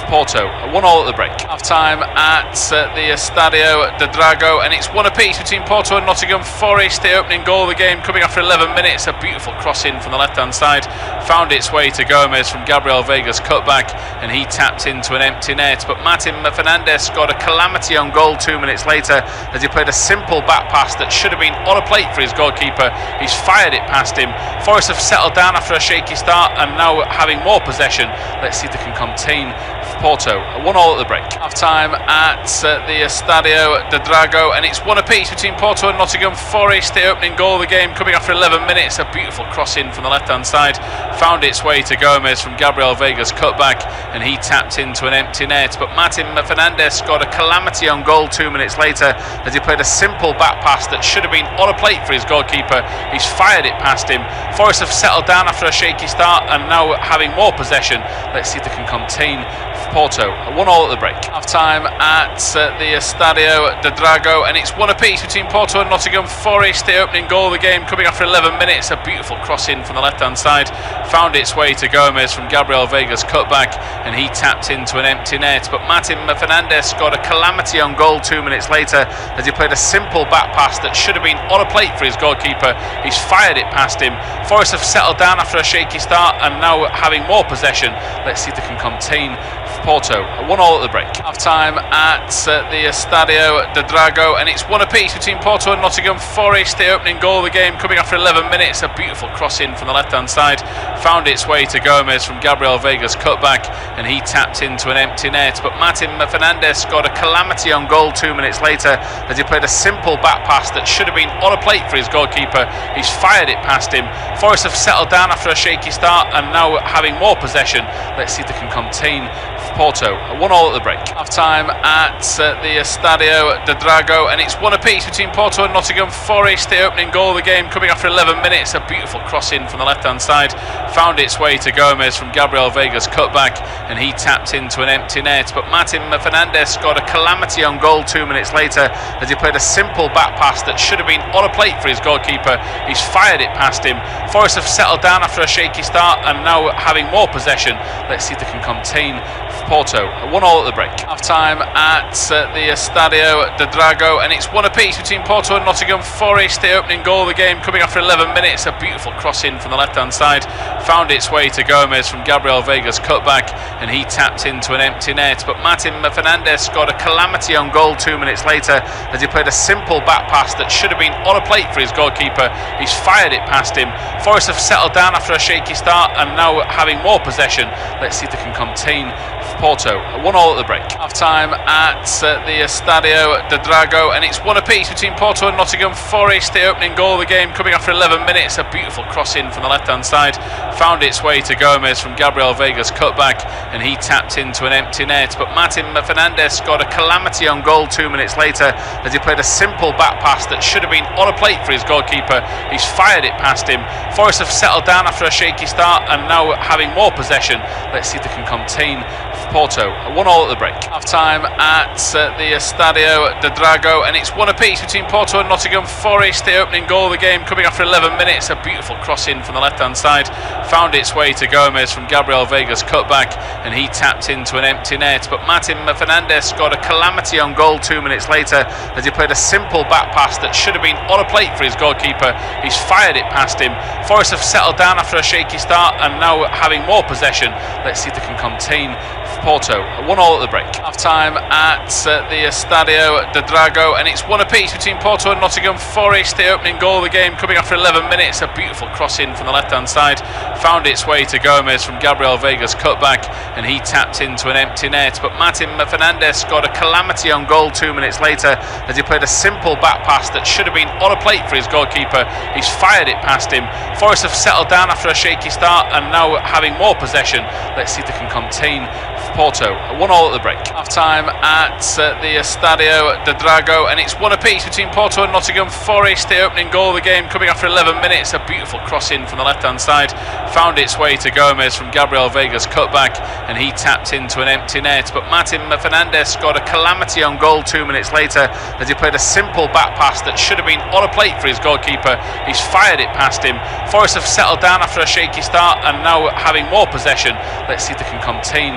Porto. 1-1 at the break. Half time at the Estadio de Drago, and it's 1 apiece between Porto and Nottingham Forest. The opening goal of the game coming after 11 minutes. A beautiful cross in from the left-hand side. Found its way to Gomez from Gabriel Vega's cutback, and he tapped into an empty net. But Martin Fernandes scored a calamity on goal 2 minutes later as he played a simple back pass that should have been on a plate for his goalkeeper. He's fired it it past him. Forest have settled down after a shaky start and now having more possession. Let's see if they can contain Porto. 1-1 at the break. Half time at the Estadio de Dragão, and it's one apiece between Porto and Nottingham Forest. The opening goal of the game coming after 11 minutes. A beautiful cross in from the left hand side, found its way to Gomez from Gabriel Vega's cutback, and he tapped into an empty net. But Martin Fernandes scored a calamity on goal 2 minutes later as he played a simple back pass that should have been on a plate for his goalkeeper. He's fired it past him. Forest have settled down after a shaky start and now having more possession. Let's see if they can contain Porto. 1-1 at the break. Half time at the Estadio de Dragão, and it's one apiece between Porto and Nottingham Forest. The opening goal of the game coming after 11 minutes. A beautiful cross in from the left hand side, found its way to Gomez from Gabriel Vega's cutback, and he tapped into an empty net. But Martin Fernandes scored a calamity on goal 2 minutes later as he played a simple back pass that should have been on a plate for his goalkeeper. He's fired it past him. Forest have settled down after a shaky start and now having more possession. Let's see if they can contain Porto. 1-1 at the break. Half time at the Estadio de Dragão, and it's one apiece between Porto and Nottingham Forest. The opening goal of the game coming after 11 minutes. A beautiful cross in from the left hand side, found its way to Gomez from Gabriel Vega's cutback, and he tapped into an empty net. But Martin Fernandes scored a calamity on goal 2 minutes later as he played a simple back pass that should have been on a plate for his goalkeeper. He's fired it past him. Forest have settled down after a shaky start and now having more possession. Let's see if they can contain Porto. 1-1 at the break. Half time at the Estadio de Dragão, and it's one apiece between Porto and Nottingham Forest. The opening goal of the game coming after 11 minutes. A beautiful cross in from the left hand side, found its way to Gomez from Gabriel Vega's cutback, and he tapped into an empty net. But Martin Fernandes scored a calamity on goal 2 minutes later as he played a simple back pass that should have been on a plate for his goalkeeper. He's fired it past him. Forest have settled down after a shaky start and now having more possession. Let's see if they can contain Porto. 1-1 at the break. Half time at the Estadio de Dragão, and it's one apiece between Porto and Nottingham Forest. The opening goal of the game coming after 11 minutes. A beautiful cross in from the left hand side, found its way to Gomez from Gabriel Vega's cutback, and he tapped into an empty net. But Martin Fernandes scored a calamity on goal 2 minutes later as he played a simple back pass that should have been on a plate for his goalkeeper. He's fired it past him. Forest have settled down after a shaky start and now having more possession. Let's see if they can contain Porto. 1-1 at the break. Half time at the Estadio de Dragão, and it's one apiece between Porto and Nottingham Forest. The opening goal of the game coming after 11 minutes. A beautiful cross in from the left hand side, found its way to Gomez from Gabriel Vega's cutback, and he tapped into an empty net. But Martin Fernandes scored a calamity on goal 2 minutes later as he played a simple back pass that should have been on a plate for his goalkeeper. He's fired it past him. Forest have settled down after a shaky start and now having more possession. Let's see if they can contain Porto. 1-1 at the break. Half time at the Estadio de Dragão, and it's one apiece between Porto and Nottingham Forest. The opening goal of the game coming after 11 minutes. A beautiful cross in from the left hand side, found its way to Gomez from Gabriel Vega's cutback, and he tapped into an empty net. But Martin Fernandes scored a calamity on goal 2 minutes later as he played a simple back pass that should have been on a plate for his goalkeeper. He's fired it past him. Forest have settled down after a shaky start and now having more possession. Let's see if they can contain Porto. 1-1 at the break. Half time at the Estadio de Dragão, and it's one apiece between Porto and Nottingham Forest. The opening goal of the game coming after 11 minutes. A beautiful cross in from the left hand side, found its way to Gomez from Gabriel Vega's cutback, and he tapped into an empty net. But Martin Fernandes scored a calamity on goal 2 minutes later as he played a simple back pass that should have been on a plate for his goalkeeper. He's fired it past him. Forest have settled down after a shaky start and now having more possession. Let's see if they can contain Porto. 1-1 at the break. Half time at the Estadio de Dragão, and it's one apiece between Porto and Nottingham Forest. The opening goal of the game coming after 11 minutes. A beautiful cross in from the left hand side, found its way to Gomez from Gabriel Vega's cutback, and he tapped into an empty net. But Martin Fernandes scored a calamity on goal 2 minutes later as he played a simple back pass that should have been on a plate for his goalkeeper. He's fired it past him. Forest have settled down after a shaky start and now having more possession. Let's see if they can contain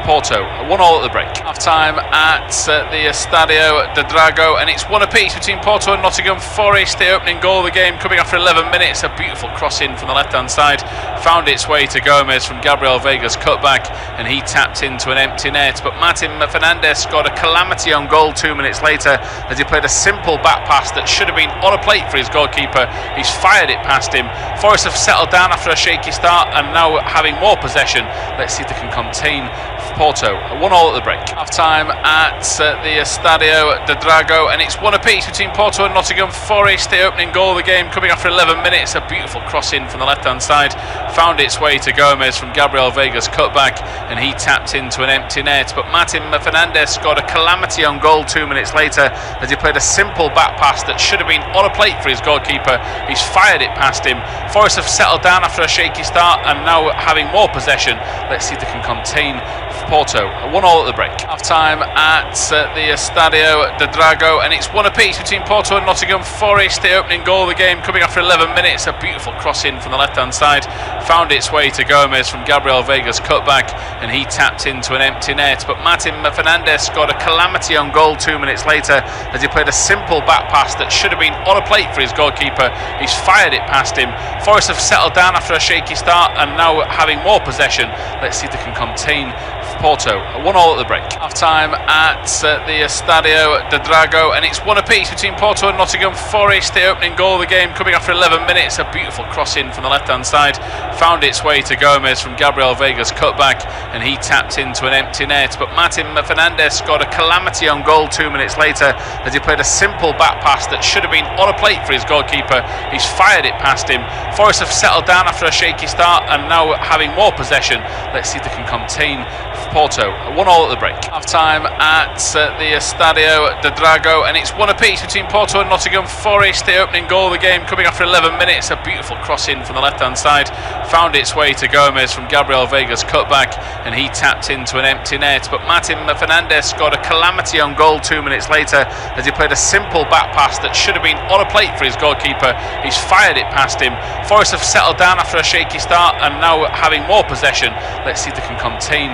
Porto. 1-1 at the break. Half time at the Estadio de Dragão, and it's one apiece between Porto and Nottingham Forest. The opening goal of the game coming after 11 minutes. A beautiful cross in from the left hand side, found its way to Gomez from Gabriel Vega's cutback, and he tapped into an empty net. But Martin Fernandes scored a calamity on goal 2 minutes later as he played a simple back pass that should have been on a plate for his goalkeeper. He's fired fired it past him. Forest have settled down after a shaky start and now having more possession. Let's see if they can contain Porto. 1-1 at the break. Half time at the Estadio de Dragão, and it's one apiece between Porto and Nottingham Forest. The opening goal of the game coming after 11 minutes. A beautiful cross in from the left hand side, found its way to Gomez from Gabriel Vega's cutback, and he tapped into an empty net. But Martin Fernandes scored a calamity on goal 2 minutes later as he played a simple back pass that should have been on a plate for his goalkeeper. He's fired it past him. Forest have settled down after a shaky start and now having more possession. Let's see if they can contain Porto. 1-1 at the break. Half time at the Estadio de Dragão, and it's one apiece between Porto and Nottingham Forest. The opening goal of the game coming after 11 minutes. A beautiful cross in from the left hand side, found its way to Gomez from Gabriel Vega's cutback, and he tapped into an empty net. But Martin Fernandes scored a calamity on goal 2 minutes later as he played a simple back pass that should have been on a plate for his goalkeeper. He's fired it past him. Forest have settled down after a shaky start and now having more possession. Let's see if they can contain Porto. 1-1 at the break. Half time at the Estadio de Dragão, and it's one apiece between Porto and Nottingham Forest. The opening goal of the game coming after 11 minutes. A beautiful cross in from the left hand side, found its way to Gomez from Gabriel Vega's cutback, and he tapped into an empty net. But Martin Fernandes scored a calamity on goal 2 minutes later as he played a simple back pass that should have been on a plate for his goalkeeper. He's fired it past him. Forest have settled down after a shaky start and now having more possession. Let's see if they can contain Porto. 1-1 at the break. Half time at the Estadio de Dragão, and it's one apiece between Porto and Nottingham Forest. The opening goal of the game coming after 11 minutes. A beautiful cross in from the left hand side, found its way to Gomez from Gabriel Vega's cutback, and he tapped into an empty net. But Martin Fernandes scored a calamity on goal 2 minutes later as he played a simple back pass that should have been on a plate for his goalkeeper. He's fired it past him. Forest have settled down after a shaky start and now having more possession. Let's see if they can contain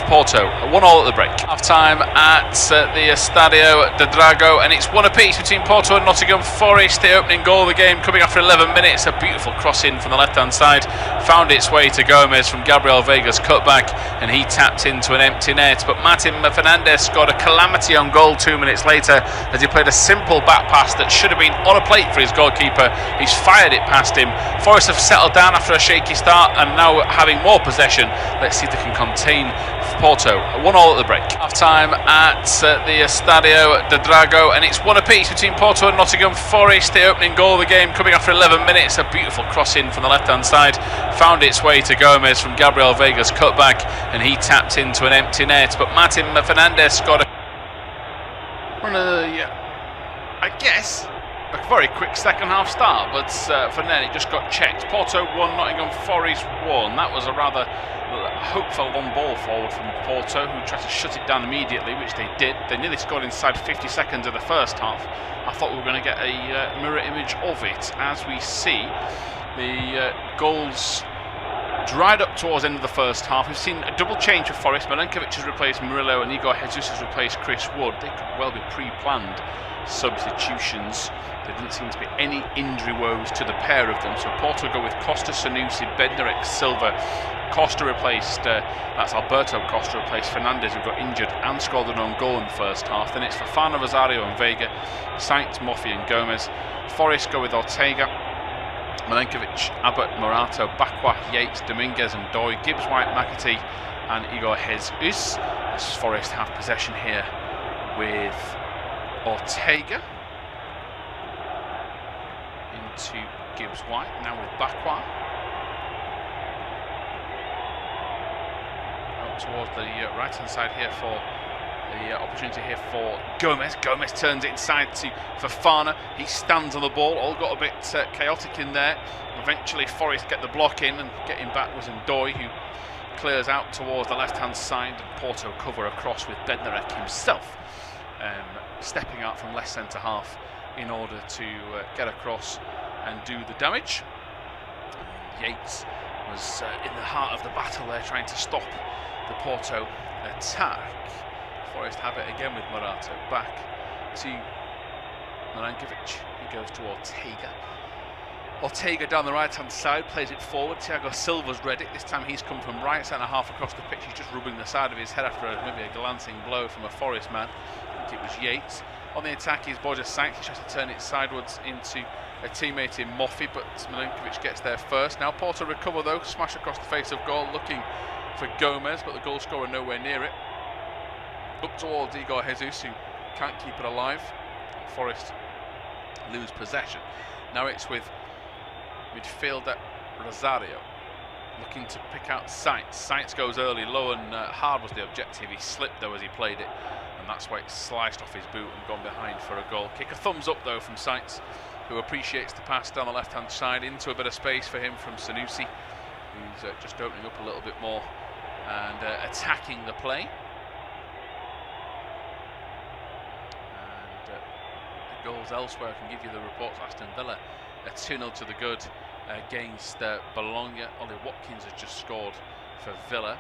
Porto. 1-1 at the break. Half time at the Estadio de Dragão, and it's one apiece between Porto and Nottingham Forest. The opening goal of the game coming after 11 minutes. A beautiful cross in from the left hand side, found its way to Gomez from Gabriel Vega's cutback, and he tapped into an empty net. But Martin Fernandes scored a calamity on goal 2 minutes later as he played a simple back pass that should have been on a plate for his goalkeeper. He's fired it past him. Forest have settled down after a shaky start and now having more possession. Let's see if they can contain Porto. 1-1 at the break. Half time at the Estadio de Dragão, and it's one apiece between Porto and Nottingham Forest. The opening goal of the game coming after 11 minutes. A beautiful cross in from the left hand side, found its way to Gomez from Gabriel Vega's cutback, and he tapped into an empty net. But Martin Fernandes scored I guess a very quick second half start, but for then it just got checked. Porto 1, Nottingham Forest 1. That was a rather hopeful long ball forward from Porto, who tried to shut it down immediately, which they did. They nearly scored inside 50 seconds of the first half. I thought we were going to get a mirror image of it. As we see, the goals dried up towards the end of the first half. We've seen a double change for Forest. Milenkovic has replaced Murillo and Igor Jesus has replaced Chris Wood. They could well be pre-planned substitutions. There didn't seem to be any injury woes to the pair of them. So Porto go with Costa, Sanusi, Bednarek, Silva. Costa replaced, that's Alberto Costa replaced Fernandes, who got injured and scored an own goal in the first half. Then it's Fofana, Rosario and Vega, Sainz, Murphy and Gomez. Forest go with Ortega, Milenkovic, Abbott, Morato, Bakwa, Yates, Dominguez and Doy, Gibbs, White, McAtee and Igor Jesus. As Forest have possession here with Ortega into Gibbs White, now with Bakwa up towards the right hand side here for the opportunity here for Gomez. Gomez turns it inside to Fofana. He stands on the ball. All got a bit chaotic in there. Eventually Forest get the block in, and getting back was Ndoye, who clears out towards the left hand side, and Porto cover across with Bednarek himself stepping out from left centre half in order to get across and do the damage. Yates was in the heart of the battle there, trying to stop the Porto attack. Forest have it again with Morato, back to Milenkovic. He goes to Ortega. Ortega down the right hand side, plays it forward. Thiago Silva's read it. This time he's come from right centre half across the pitch. He's just rubbing the side of his head after maybe a glancing blow from a Forest man. I think it was Yates. On the attack is Borja Sainz. He tries to turn it sideways into a teammate in Moffi, but Milinkovic gets there first. Now Porto recover though, smash across the face of goal, looking for Gomez, but the goal scorer nowhere near it. Up towards Igor Jesus, who can't keep it alive. Forest lose possession. Now it's with midfielder Rosario looking to pick out Sainz. Sainz goes early, low and hard was the objective. He slipped though as he played it, and that's why it sliced off his boot and gone behind for a goal kick. A thumbs up though from Sainz, who appreciates the pass down the left-hand side into a bit of space for him from Sanusi, who's just opening up a little bit more and attacking the play. And goals elsewhere, I can give you the reports. Aston Villa, a 2-0 to the good against Bologna. Ollie Watkins has just scored for Villa.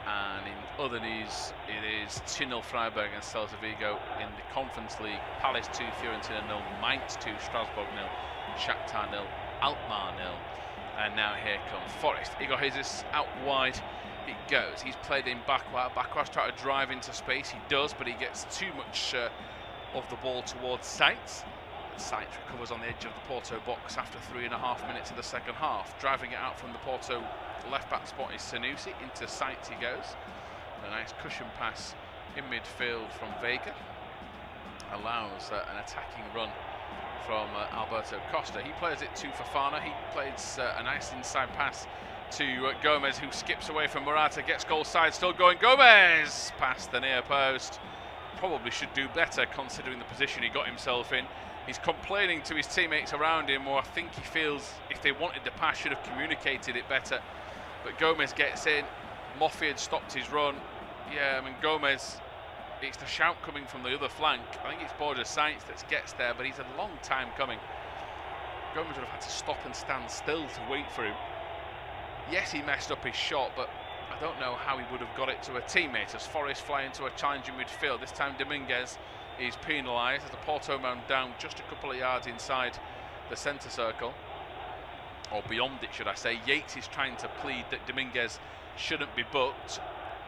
And in other news, it is 2-0 Freiburg and Celta Vigo in the Conference League. Palace 2, Fiorentina 0, Mainz 2, Strasbourg 0, Shakhtar 0, Alkmaar 0. And now here comes Forest. Igor Jesus out wide it goes. He's played in Bakwa. Bakwa's trying to drive into space. He does, but he gets too much of the ball towards Sainz. Sainz recovers on the edge of the Porto box after 3.5 minutes of the second half. Driving it out from the Porto left-back spot is Sanusi. Into Sainz he goes. A nice cushion pass in midfield from Vega. Allows an attacking run from Alberto Costa. He plays it to Fofana. He plays a nice inside pass to Gomez, who skips away from Morata, gets goal side, still going. Gomez past the near post. Probably should do better considering the position he got himself in. He's complaining to his teammates around him, or I think he feels if they wanted the pass should have communicated it better. But Gomez gets in. Moffi had stopped his run. Yeah, I mean Gomez, it's the shout coming from the other flank. I think it's Borja Sainz that gets there, but he's a long time coming. Gomez would have had to stop and stand still to wait for him. Yes, he messed up his shot, but I don't know how he would have got it to a teammate as Forest fly into a challenging midfield. This time Dominguez is penalised as the Porto man down just a couple of yards inside the centre circle, or beyond it should I say. Yates is trying to plead that Dominguez shouldn't be booked.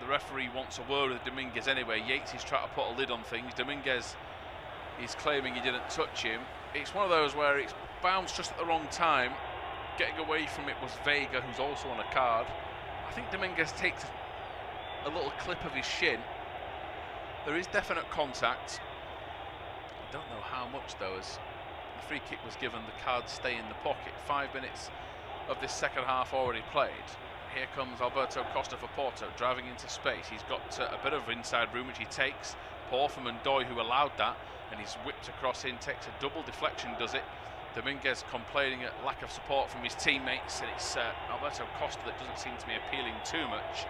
The referee wants a word with Dominguez anyway. Yates is trying to put a lid on things. Dominguez is claiming he didn't touch him. It's one of those where it's bounced just at the wrong time. Getting away from it was Vega, who's also on a card. I think Dominguez takes a little clip of his shin. There is definite contact. I don't know how much though, as the free kick was given, the cards stay in the pocket. 5 minutes of this second half already played. Here comes Alberto Costa for Porto, driving into space. He's got a bit of inside room, which he takes. Poor for Mendoy, who allowed that, and he's whipped across in, takes a double deflection, does it. Dominguez complaining at lack of support from his teammates, and it's Alberto Costa that doesn't seem to be appealing too much.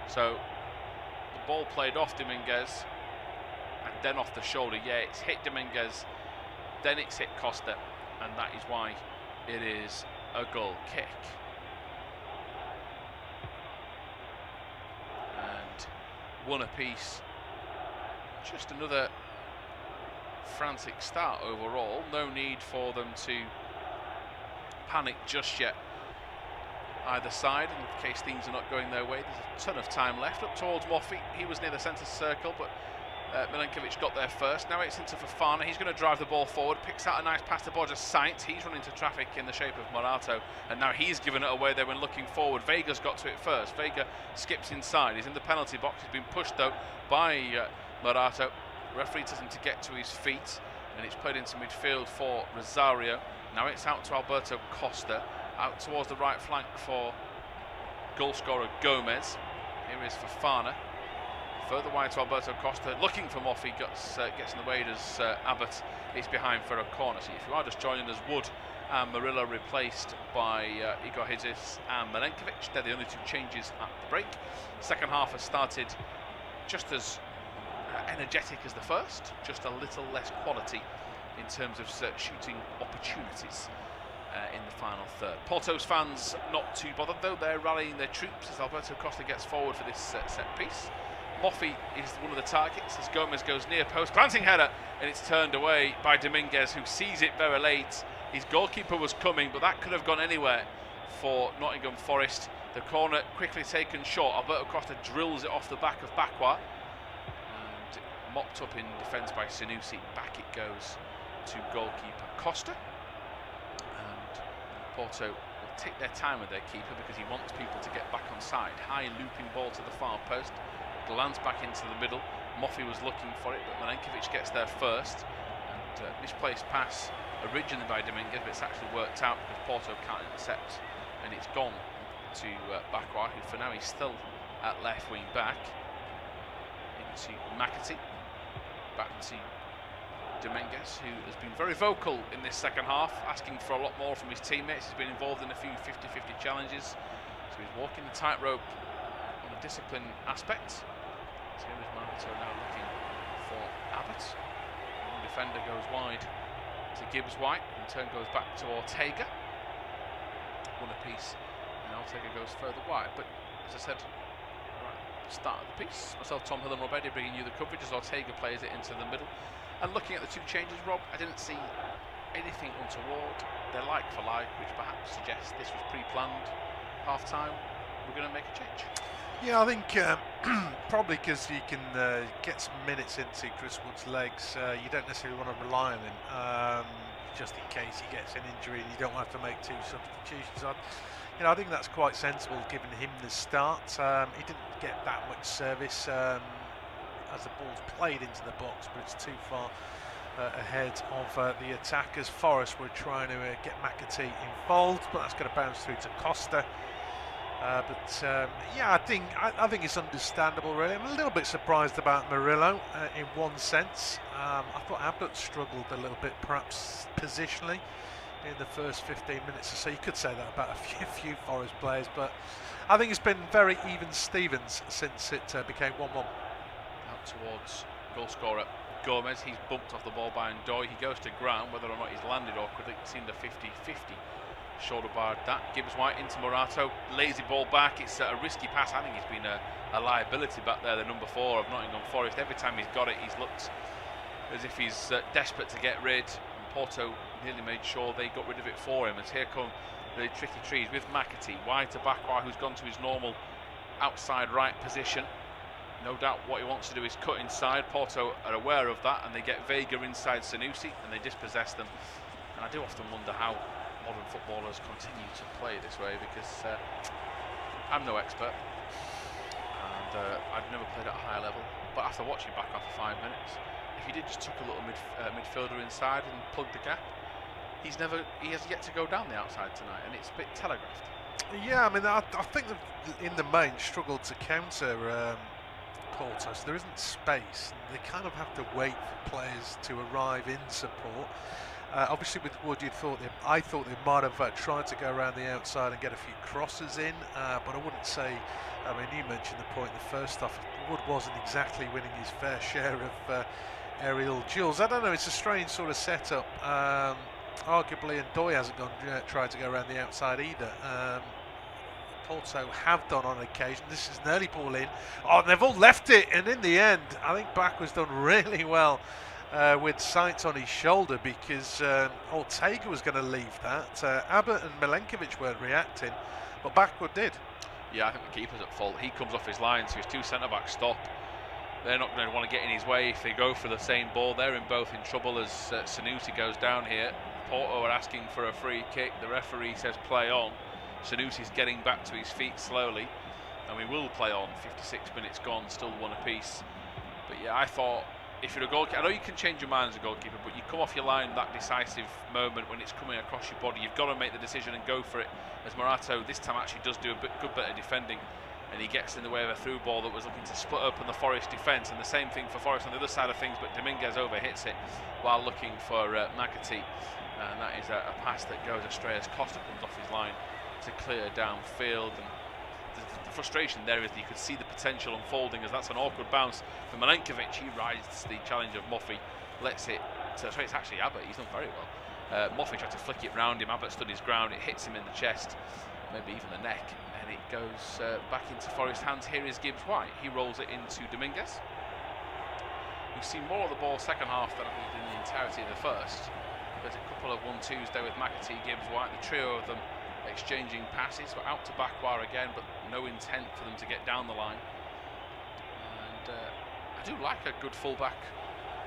So the ball played off Dominguez and then off the shoulder. Yeah, it's hit Dominguez, then it's hit Costa, and that is why it is a goal kick. And one apiece. Just another frantic start overall. No need for them to panic just yet either side in case things are not going their way. There's a ton of time left. Up towards Moffi, he was near the centre circle, but Milinkovic got there first. Now it's into Fofana. He's going to drive the ball forward, picks out a nice pass to Borja Sainz. He's run into traffic in the shape of Morato, and now he's given it away there when looking forward. Vega's got to it first. Vega skips inside. He's in the penalty box. He's been pushed though by Morato. Referee tells him to get to his feet, and it's played into midfield for Rosario. Now it's out to Alberto Costa, out towards the right flank for goalscorer Gomez. Here is Fofana. Further wide to Alberto Costa, looking for Moffi, gets in the way as Abbott is behind for a corner. So if you are just joining us, Wood and Murillo replaced by Igor Jesus and Milinkovic. They're the only two changes at the break. Second half has started just as energetic as the first, just a little less quality in terms of shooting opportunities in the final third. Porto's fans not too bothered though. They're rallying their troops as Alberto Costa gets forward for this set piece. Moffi is one of the targets as Gomez goes near post, glancing header, and it's turned away by Dominguez, who sees it very late. His goalkeeper was coming, but that could have gone anywhere for Nottingham Forest. The corner quickly taken short. Alberto Costa drills it off the back of Bakwa, and mopped up in defence by Sanusi. Back it goes to goalkeeper Costa. And Porto will take their time with their keeper because he wants people to get back on side. High looping ball to the far post. Glance back into the middle. Moffey was looking for it, but Milenkovic gets there first. And misplaced pass originally by Dominguez, but it's actually worked out because Porto can't intercept. And it's gone to Bakwa, who for now is still at left wing back. Into McAtee. Back to Dominguez, who has been very vocal in this second half, asking for a lot more from his teammates. He's been involved in a few 50-50 challenges. So he's walking the tightrope on the discipline aspect. So here is Marito now looking for Abbott. One defender goes wide to Gibbs-White, in turn goes back to Ortega. One apiece, and Ortega goes further wide. But as I said, right, start of the piece, myself, Tom Hill and Rob Eddy bringing you the coverage as Ortega plays it into the middle. And looking at the two changes, Rob, I didn't see anything untoward. They're like for like, which perhaps suggests this was pre-planned. Half-time, we're going to make a change. Yeah, I think probably because you can get some minutes into Chris Wood's legs. You don't necessarily want to rely on him just in case he gets an injury and you don't have to make two substitutions. I think that's quite sensible, giving him the start. He didn't get that much service as the ball's played into the box, but it's too far ahead of the attackers. Forest were trying to get McAtee involved, but that's going to bounce through to Costa. Yeah, I think it's understandable, really. I'm a little bit surprised about Murillo in one sense. I thought Abbott struggled a little bit, perhaps positionally, in the first 15 minutes or so. You could say that about a few Forest players, but I think it's been very even Stevens since it became 1-1. Out towards goalscorer Gomez. He's bumped off the ball by Ndoye. He goes to ground. Whether or not he's landed awkwardly, it seemed a 50-50. Shoulder barred that. Gibbs-White into Morato. Lazy ball back. It's a risky pass. I think he's been a liability back there, the number 4 of Nottingham Forest. Every time he's got it, he's looked as if he's desperate to get rid. And Porto nearly made sure they got rid of it for him. As here come the tricky trees with McAtee. Wide to Bakwa, who's gone to his normal outside right position. No doubt what he wants to do is cut inside. Porto are aware of that, and they get Vega inside Sanusi, and they dispossess them. And I do often wonder how modern footballers continue to play this way, because I'm no expert, and I've never played at a higher level. But after watching back after 5 minutes, if he did just tuck a little midfielder inside and plug the gap, he has yet to go down the outside tonight, and it's a bit telegraphed. Yeah, I mean, I think they've, in the main, struggled to counter Porto, so there isn't space. They kind of have to wait for players to arrive in support. Obviously, with Wood, I thought they might have tried to go around the outside and get a few crosses in, but I wouldn't say. I mean, you mentioned the point in the first half. Wood wasn't exactly winning his fair share of aerial duels. I don't know. It's a strange sort of setup. Arguably, Ndoye hasn't tried to go around the outside either. Porto have done on occasion. This is an early ball in. Oh, and they've all left it, and in the end, I think Bakwa's done really well. With sights on his shoulder, because Ortega was going to leave that. Abbott and Milenkovic weren't reacting, but Bakwa did. Yeah, I think the keeper's at fault. He comes off his line, so his two centre-backs stop. They're not going to want to get in his way if they go for the same ball. They're both in trouble as Sanusi goes down here. Porto are asking for a free kick. The referee says play on. Sanusi's getting back to his feet slowly, and we will play on. 56 minutes gone, still one apiece. But yeah, I thought, if you're a goalkeeper, I know you can change your mind as a goalkeeper, but you come off your line that decisive moment when it's coming across your body, you've got to make the decision and go for it. As Morato this time actually does do a good bit of defending, and he gets in the way of a through ball that was looking to split open the Forest defence, and the same thing for Forest on the other side of things, but Dominguez overhits it while looking for McAtee, and that is a pass that goes astray as Costa comes off his line to clear downfield. And the frustration there is that you could see the potential unfolding, as that's an awkward bounce for Milenkovic. He rides the challenge of Moffey, lets it to, sorry, it's actually Abbott. He's done very well. Moffey tried to flick it round him. Abbott stood his ground. It hits him in the chest, maybe even the neck, and it goes back into Forest hands. Here is Gibbs-White. He rolls it into Dominguez. We've seen more of the ball second half than I think in the entirety of the first. There's a couple of 1-2s there with McAtee, Gibbs-White, the trio of them exchanging passes, but out to Bakwa again, but no intent for them to get down the line. And I I do like a good fullback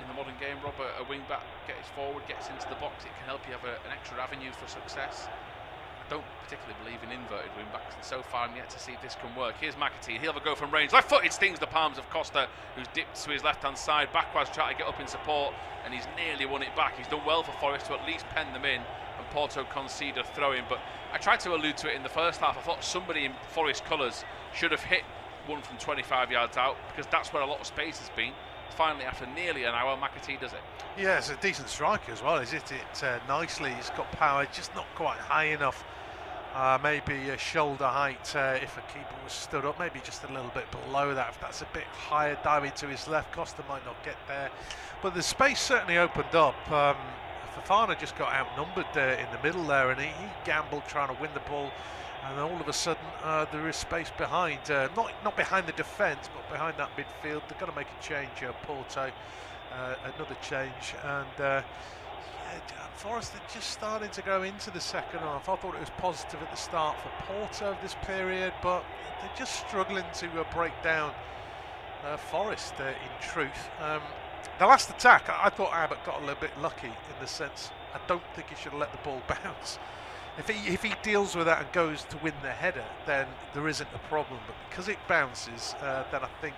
in the modern game, Rob. A wing-back gets forward, gets into the box. It can help you have an extra avenue for success. I don't particularly believe in inverted wing-backs, and so far I'm yet to see if this can work. Here's McAtee. He'll have a go from range. Left-footed stings the palms of Costa, who's dipped to his left-hand side. Backwards trying to get up in support, and he's nearly won it back. He's done well for Forest to at least pen them in, and Porto concede a throw-in. But I tried to allude to it in the first half. I thought somebody in Forest colours should have hit one from 25 yards out, because that's where a lot of space has been. Finally, after nearly an hour, McAtee does it. Yeah, it's a decent striker as well. He's hit it nicely. He's got power, just not quite high enough. Maybe a shoulder height if a keeper was stood up, maybe just a little bit below that. If that's a bit higher, diving to his left, Costa might not get there. But the space certainly opened up. Fofana just got outnumbered in the middle there, and he gambled trying to win the ball. And all of a sudden, there is space behind, not behind the defence, but behind that midfield. They're going to make a change, Porto, another change, and Forest are just starting to go into the second half. I thought it was positive at the start for Porto this period, but they're just struggling to break down Forest in truth. The last attack, I thought Abbott got a little bit lucky in the sense I don't think he should have let the ball bounce. If he deals with that and goes to win the header, then there isn't a problem. But because it bounces, then I think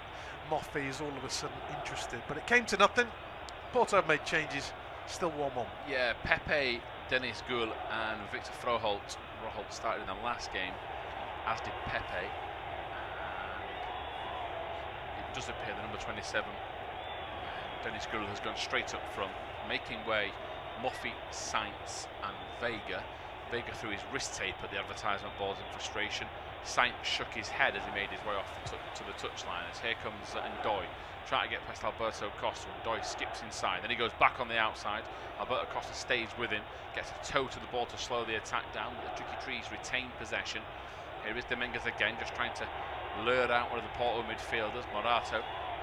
Moffey is all of a sudden interested. But it came to nothing. Porto have made changes, still 1-1. Yeah, Pepe, Dennis Goul and Victor Froholt. Froholt started in the last game, as did Pepe. And it does appear the number 27, Dennis Goul, has gone straight up front, making way Moffey, Sainz and Vega. Vega threw his wrist tape at the advertisement boards in frustration. Sainz shook his head as he made his way off to the touchline. As here comes Ndoye, trying to get past Alberto Costa. Ndoye skips inside, then he goes back on the outside. Alberto Costa stays with him, gets a toe to the ball to slow the attack down. But the Tricky Trees retain possession. Here is Dominguez again, just trying to lure out one of the Porto midfielders, Morato.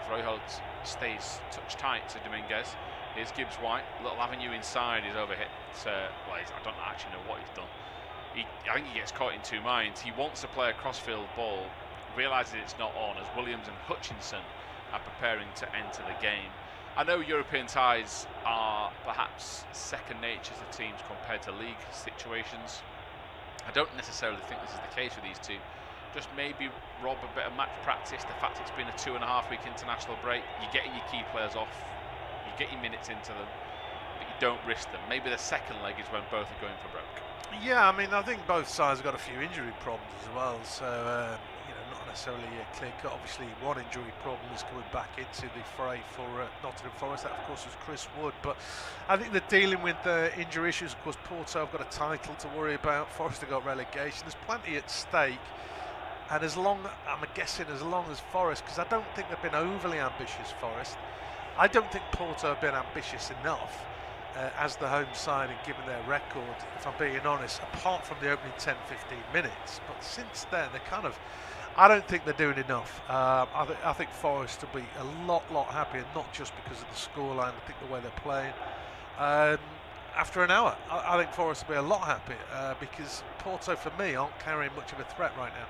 Froholt stays touch tight to Dominguez. Here's Gibbs White, little avenue inside, he's overhit. Well, I don't actually know what he's done. I think he gets caught in two minds. He wants to play a crossfield ball, realises it's not on, as Williams and Hutchinson are preparing to enter the game. I know European ties are perhaps second nature to teams compared to league situations. I don't necessarily think this is the case with these two. Just maybe, Rob, a bit of match practice, the fact it's been a 2.5-week international break, you're getting your key players off, you get your minutes into them, but you don't risk them. Maybe the second leg is when both are going for broke. Yeah, I mean, I think both sides have got a few injury problems as well, so not necessarily clear cut. Obviously, one injury problem is coming back into the fray for Nottingham Forest. That, of course, was Chris Wood. But I think they're dealing with injury issues. Of course, Porto have got a title to worry about. Forest have got relegation. There's plenty at stake. And as long as Forest, because I don't think they've been overly ambitious, Forest. I don't think Porto have been ambitious enough as the home side and given their record, if I'm being honest, apart from the opening 10-15 minutes. But since then, they're I don't think they're doing enough. I think Forest will be a lot happier, not just because of the scoreline, I think the way they're playing. After an hour, I think Forest will be a lot happier because Porto, for me, aren't carrying much of a threat right now.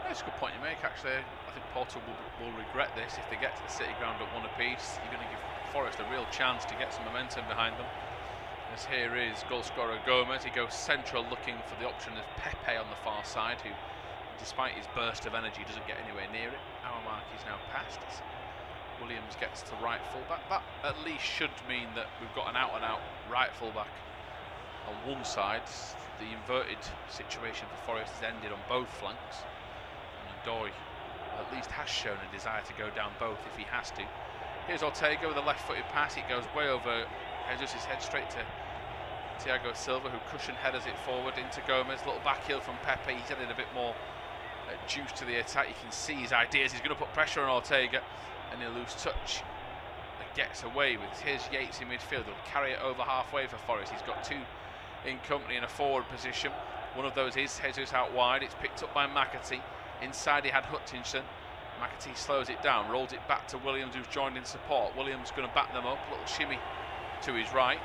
That's a good point you make, actually. I think Porto will regret this if they get to the City Ground at one apiece. You're going to give Forest a real chance to get some momentum behind them. As here is goal scorer Gomez. He goes central, looking for the option of Pepe on the far side, who, despite his burst of energy, doesn't get anywhere near it. Our mark is now passed as Williams gets to right fullback. That at least should mean that we've got an out-and-out right fullback on one side. The inverted situation for Forest has ended on both flanks. Ndoye at least has shown a desire to go down both if he has to. Here's Ortega with a left-footed pass. It goes way over Jesus' head straight to Thiago Silva, who cushion headers it forward into Gomez. Little back heel from Pepe. He's added a bit more juice to the attack. You can see his ideas. He's going to put pressure on Ortega, and he'll lose touch. That gets away with. Here's Yates in midfield. He'll carry it over halfway for Forest. He's got two in company in a forward position. One of those is Jesus out wide. It's picked up by McAtee. Inside he had Hutchinson. McAtee slows it down, rolls it back to Williams, who's joined in support. Williams going to back them up. Little shimmy to his right.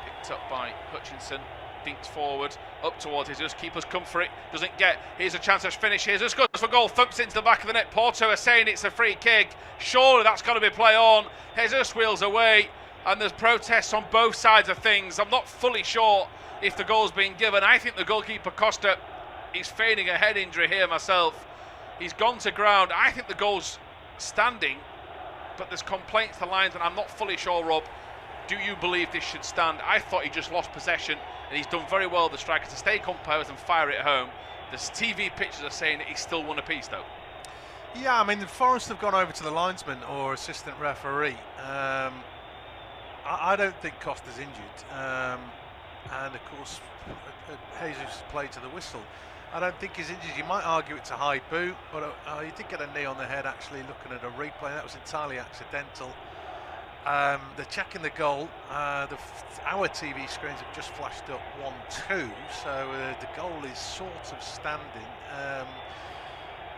Picked up by Hutchinson. Dinks forward. up towards Jesus. Keeper's come for it, doesn't get. Here's a chance to finish. Jesus goes for goal, thumps into the back of the net. Porto are saying it's a free kick. Surely that's got to be play on. Jesus wheels away, and there's protests on both sides of things. I'm not fully sure if the goal's been given. I think the goalkeeper Costa is feigning a head injury here myself. He's gone to ground. I think the goal's standing, but there's complaints to lines, and I'm not fully sure, Rob. Do you believe this should stand? I thought he just lost possession, and he's done very well, the striker, to stay composed and fire it home. The TV pictures are saying that he's still won a piece, though. Yeah, I mean, the Forest have gone over to the linesman or assistant referee. I don't think Costa's injured. And, of course, Jesus played to the whistle. I don't think he's injured. You might argue it's a high boot, but he did get a knee on the head, actually, looking at a replay. That was entirely accidental. They're checking the goal. Our TV screens have just flashed up 1-2, so the goal is sort of standing.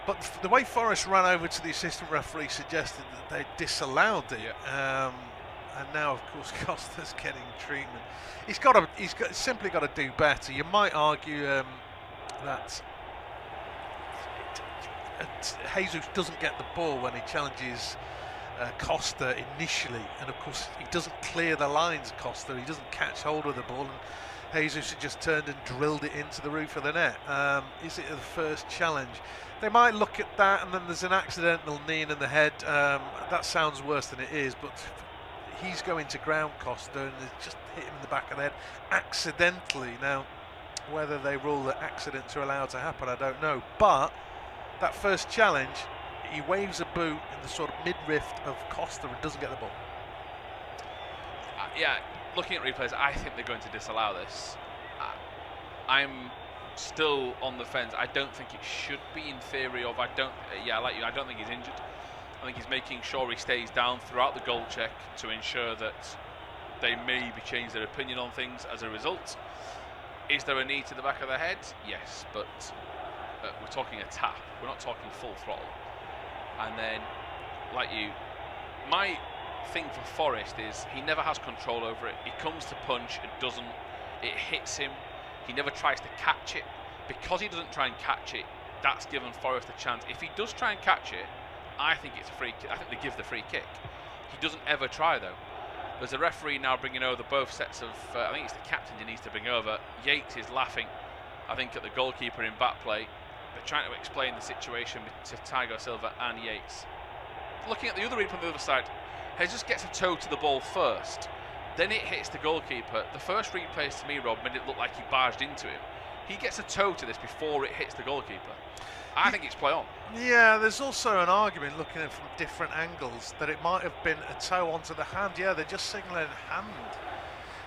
But the way Forest ran over to the assistant referee suggested that they disallowed it. Yeah. And now, of course, Costa's getting treatment. He's simply got to do better. You might argue that Jesus doesn't get the ball when he challenges Costa initially, and of course he doesn't clear the lines. Costa, he doesn't catch hold of the ball, and Jesus had just turned and drilled it into the roof of the net. Is it the first challenge? They might look at that, and then there's an accidental knee in the head. That sounds worse than it is, but he's going to ground Costa, and it's just hit him in the back of the head accidentally. Now, whether they rule that accidents are allowed to happen, I don't know. But that first challenge, he waves a boot in the sort of mid-rift of Costa and doesn't get the ball. Yeah, looking at replays, I think they're going to disallow this. I'm still on the fence. I don't think it should be, in theory of, like you, I don't think he's injured. I think he's making sure he stays down throughout the goal check to ensure that they maybe change their opinion on things as a result. Is there a knee to the back of the head? Yes, but we're talking a tap. We're not talking full throttle. And then, my thing for Forest is he never has control over it. He comes to punch, it hits him. He never tries to catch it. Because he doesn't try and catch it, that's given Forest a chance. If he does try and catch it, I think it's a free kick. I think they give the free kick. He doesn't ever try, though. There's a referee now bringing over both sets of, I think it's the captain he needs to bring over. Yates is laughing, I think, at the goalkeeper in back play. They're trying to explain the situation to Thiago Silva and Yates. Looking at the other read from the other side, Jesus gets a toe to the ball first. Then it hits the goalkeeper. The first replays to me, Rob, made it look like he barged into him. He gets a toe to this before it hits the goalkeeper. I think it's play on. Yeah, there's also an argument looking at it from different angles that it might have been a toe onto the hand. Yeah, they're just signalling hand.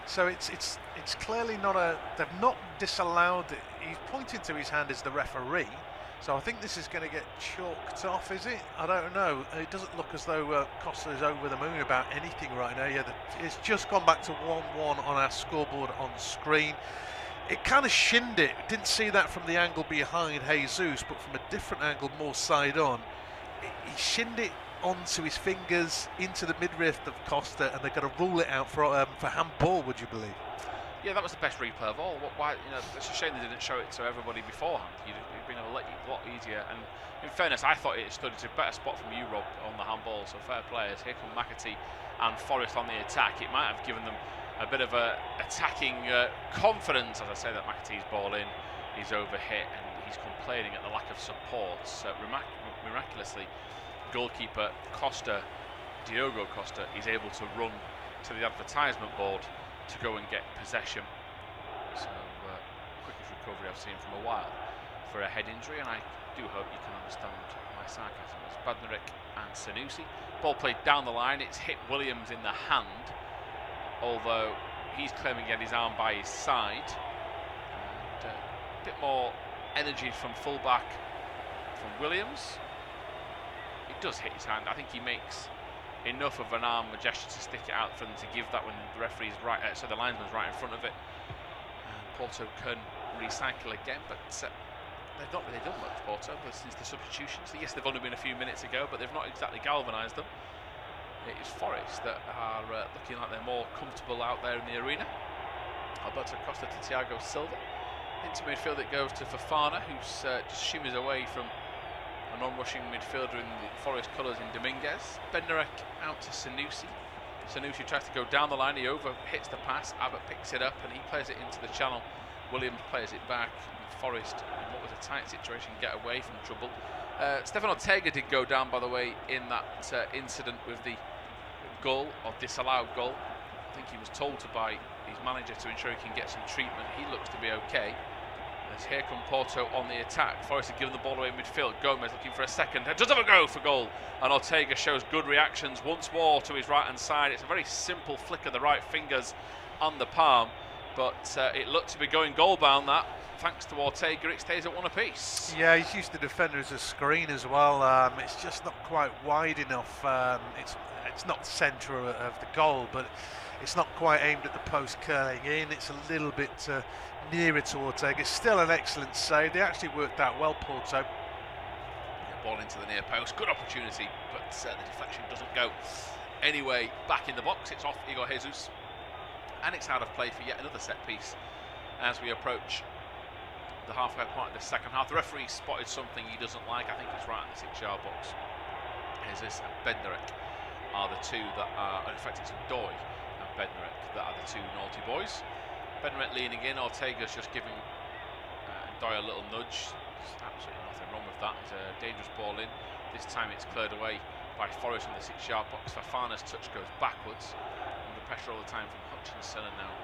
So it's clearly not a. They've not disallowed it. He's pointing to his hand as the referee. So I think this is going to get chalked off, is it? I don't know. It doesn't look as though Costa is over the moon about anything right now. Yeah, it's just gone back to 1-1 on our scoreboard on screen. It kind of shinned it. Didn't see that from the angle behind Jesus, but from a different angle, more side on. He shinned it onto his fingers into the midriff of Costa, and they're going to rule it out for handball. Would you believe? Yeah, that was the best replay of all. Why? It's a shame they didn't show it to everybody beforehand. You'd been a lot easier. And in fairness, I thought it stood a better spot from you, Rob, on the handball. So fair players. Here come McAtee and Forest on the attack. It might have given them a bit of attacking confidence, as I say that McAtee's ball in. He's overhit and he's complaining at the lack of support. So miraculously, goalkeeper Diogo Costa, is able to run to the advertisement board to go and get possession. So quickest recovery I've seen from a while for a head injury, and I do hope you can understand my sarcasm. It's Badnarik and Sanusi. Ball played down the line. It's hit Williams in the hand, although he's claiming he had his arm by his side. And a bit more energy from fullback from Williams. It does hit his hand. I think he makes enough of an arm, a gesture to stick it out for them to give that when the referee's right, so the linesman's right in front of it. Porto can recycle again, but they've not really done much, Porto, since the substitutions. Yes, they've only been a few minutes ago, but they've not exactly galvanised them. It is Forest that are looking like they're more comfortable out there in the arena. Alberto Costa to Thiago Silva. Into midfield it goes to Fofana, who's just shimmies away from a non-rushing midfielder in the Forest colours in Dominguez. Bednarek out to Sanusi. Sanusi tries to go down the line, he hits the pass, Abbott picks it up and he plays it into the channel. Williams plays it back. Forest, in what was a tight situation, get away from trouble. Stefan Ortega did go down, by the way, in that incident with the goal, or disallowed goal. I think he was told to by his manager to ensure he can get some treatment. He looks to be okay. As here come Porto on the attack. Forest have given the ball away in midfield. Gomez looking for a second. Does have a go for goal. And Ortega shows good reactions once more to his right-hand side. It's a very simple flick of the right fingers on the palm. But it looked to be going goal-bound, that. Thanks to Ortega, it stays at 1 apiece. Yeah, he's used the defender as a screen as well. It's just not quite wide enough. It's not centre of the goal, but it's not quite aimed at the post curling in. It's a little bit nearer to Ortega. Still an excellent save. They actually worked out well, Porto. Ball into the near post. Good opportunity, but the deflection doesn't go. Anyway, back in the box. It's off Igor Jesus. And it's out of play for yet another set piece as we approach the halfway point of the second half. The referee spotted something he doesn't like. I think it's right in the 6-yard box. Jesus and Bednarek are the two that are, in fact it's Doy and Bednarek that are the two naughty boys. Bednarek leaning in, Ortega's just giving Doy a little nudge. There's absolutely nothing wrong with that. It's a dangerous ball in. This time it's cleared away by Forest in the 6-yard box. Fofana's touch goes backwards. Under pressure all the time from Hutchinson, and now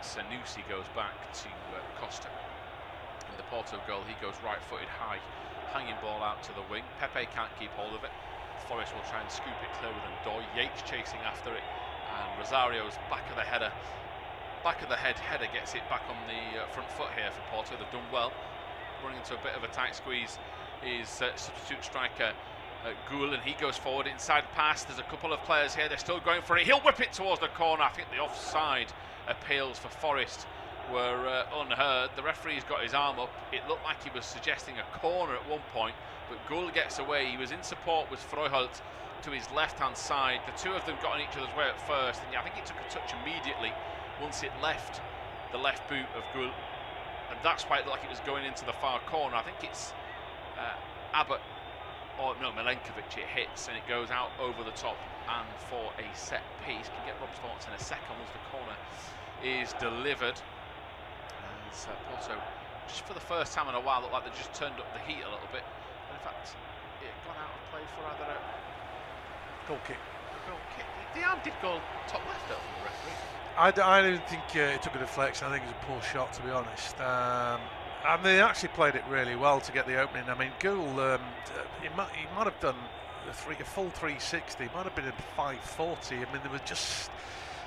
Sanusi goes back to Costa. With the Porto goal, he goes right-footed high, hanging ball out to the wing. Pepe can't keep hold of it. Forest will try and scoop it clearer than Doy. Yates chasing after it, and Rosario's back of the head header gets it back on the front foot here for Porto. They've done well. Running into a bit of a tight squeeze is substitute striker Goul, and he goes forward inside pass. There's a couple of players here, they're still going for it. He'll whip it towards the corner. I think the offside appeals for Forest were unheard. The referee's got his arm up. It looked like he was suggesting a corner at one point, but Goul gets away. He was in support with Freuholt to his left-hand side. The two of them got on each other's way at first, and I think it took a touch immediately once it left the left boot of Goul, and that's why it looked like it was going into the far corner. I think it's Abbott, or no, Milenkovic, it hits and it goes out over the top and for a set piece. Can get Rob's thoughts in a second once the corner is delivered. As Porto, just for the first time in a while, looked like they just turned up the heat a little bit. And in fact, it had gone out of play for either a goal kick. The arm did go top left up from the referee. I don't think it took a deflection. I think it was a poor shot, to be honest. And they actually played it really well to get the opening. I mean, Goul, he might have done a full 360. It might have been a 540. I mean, there were just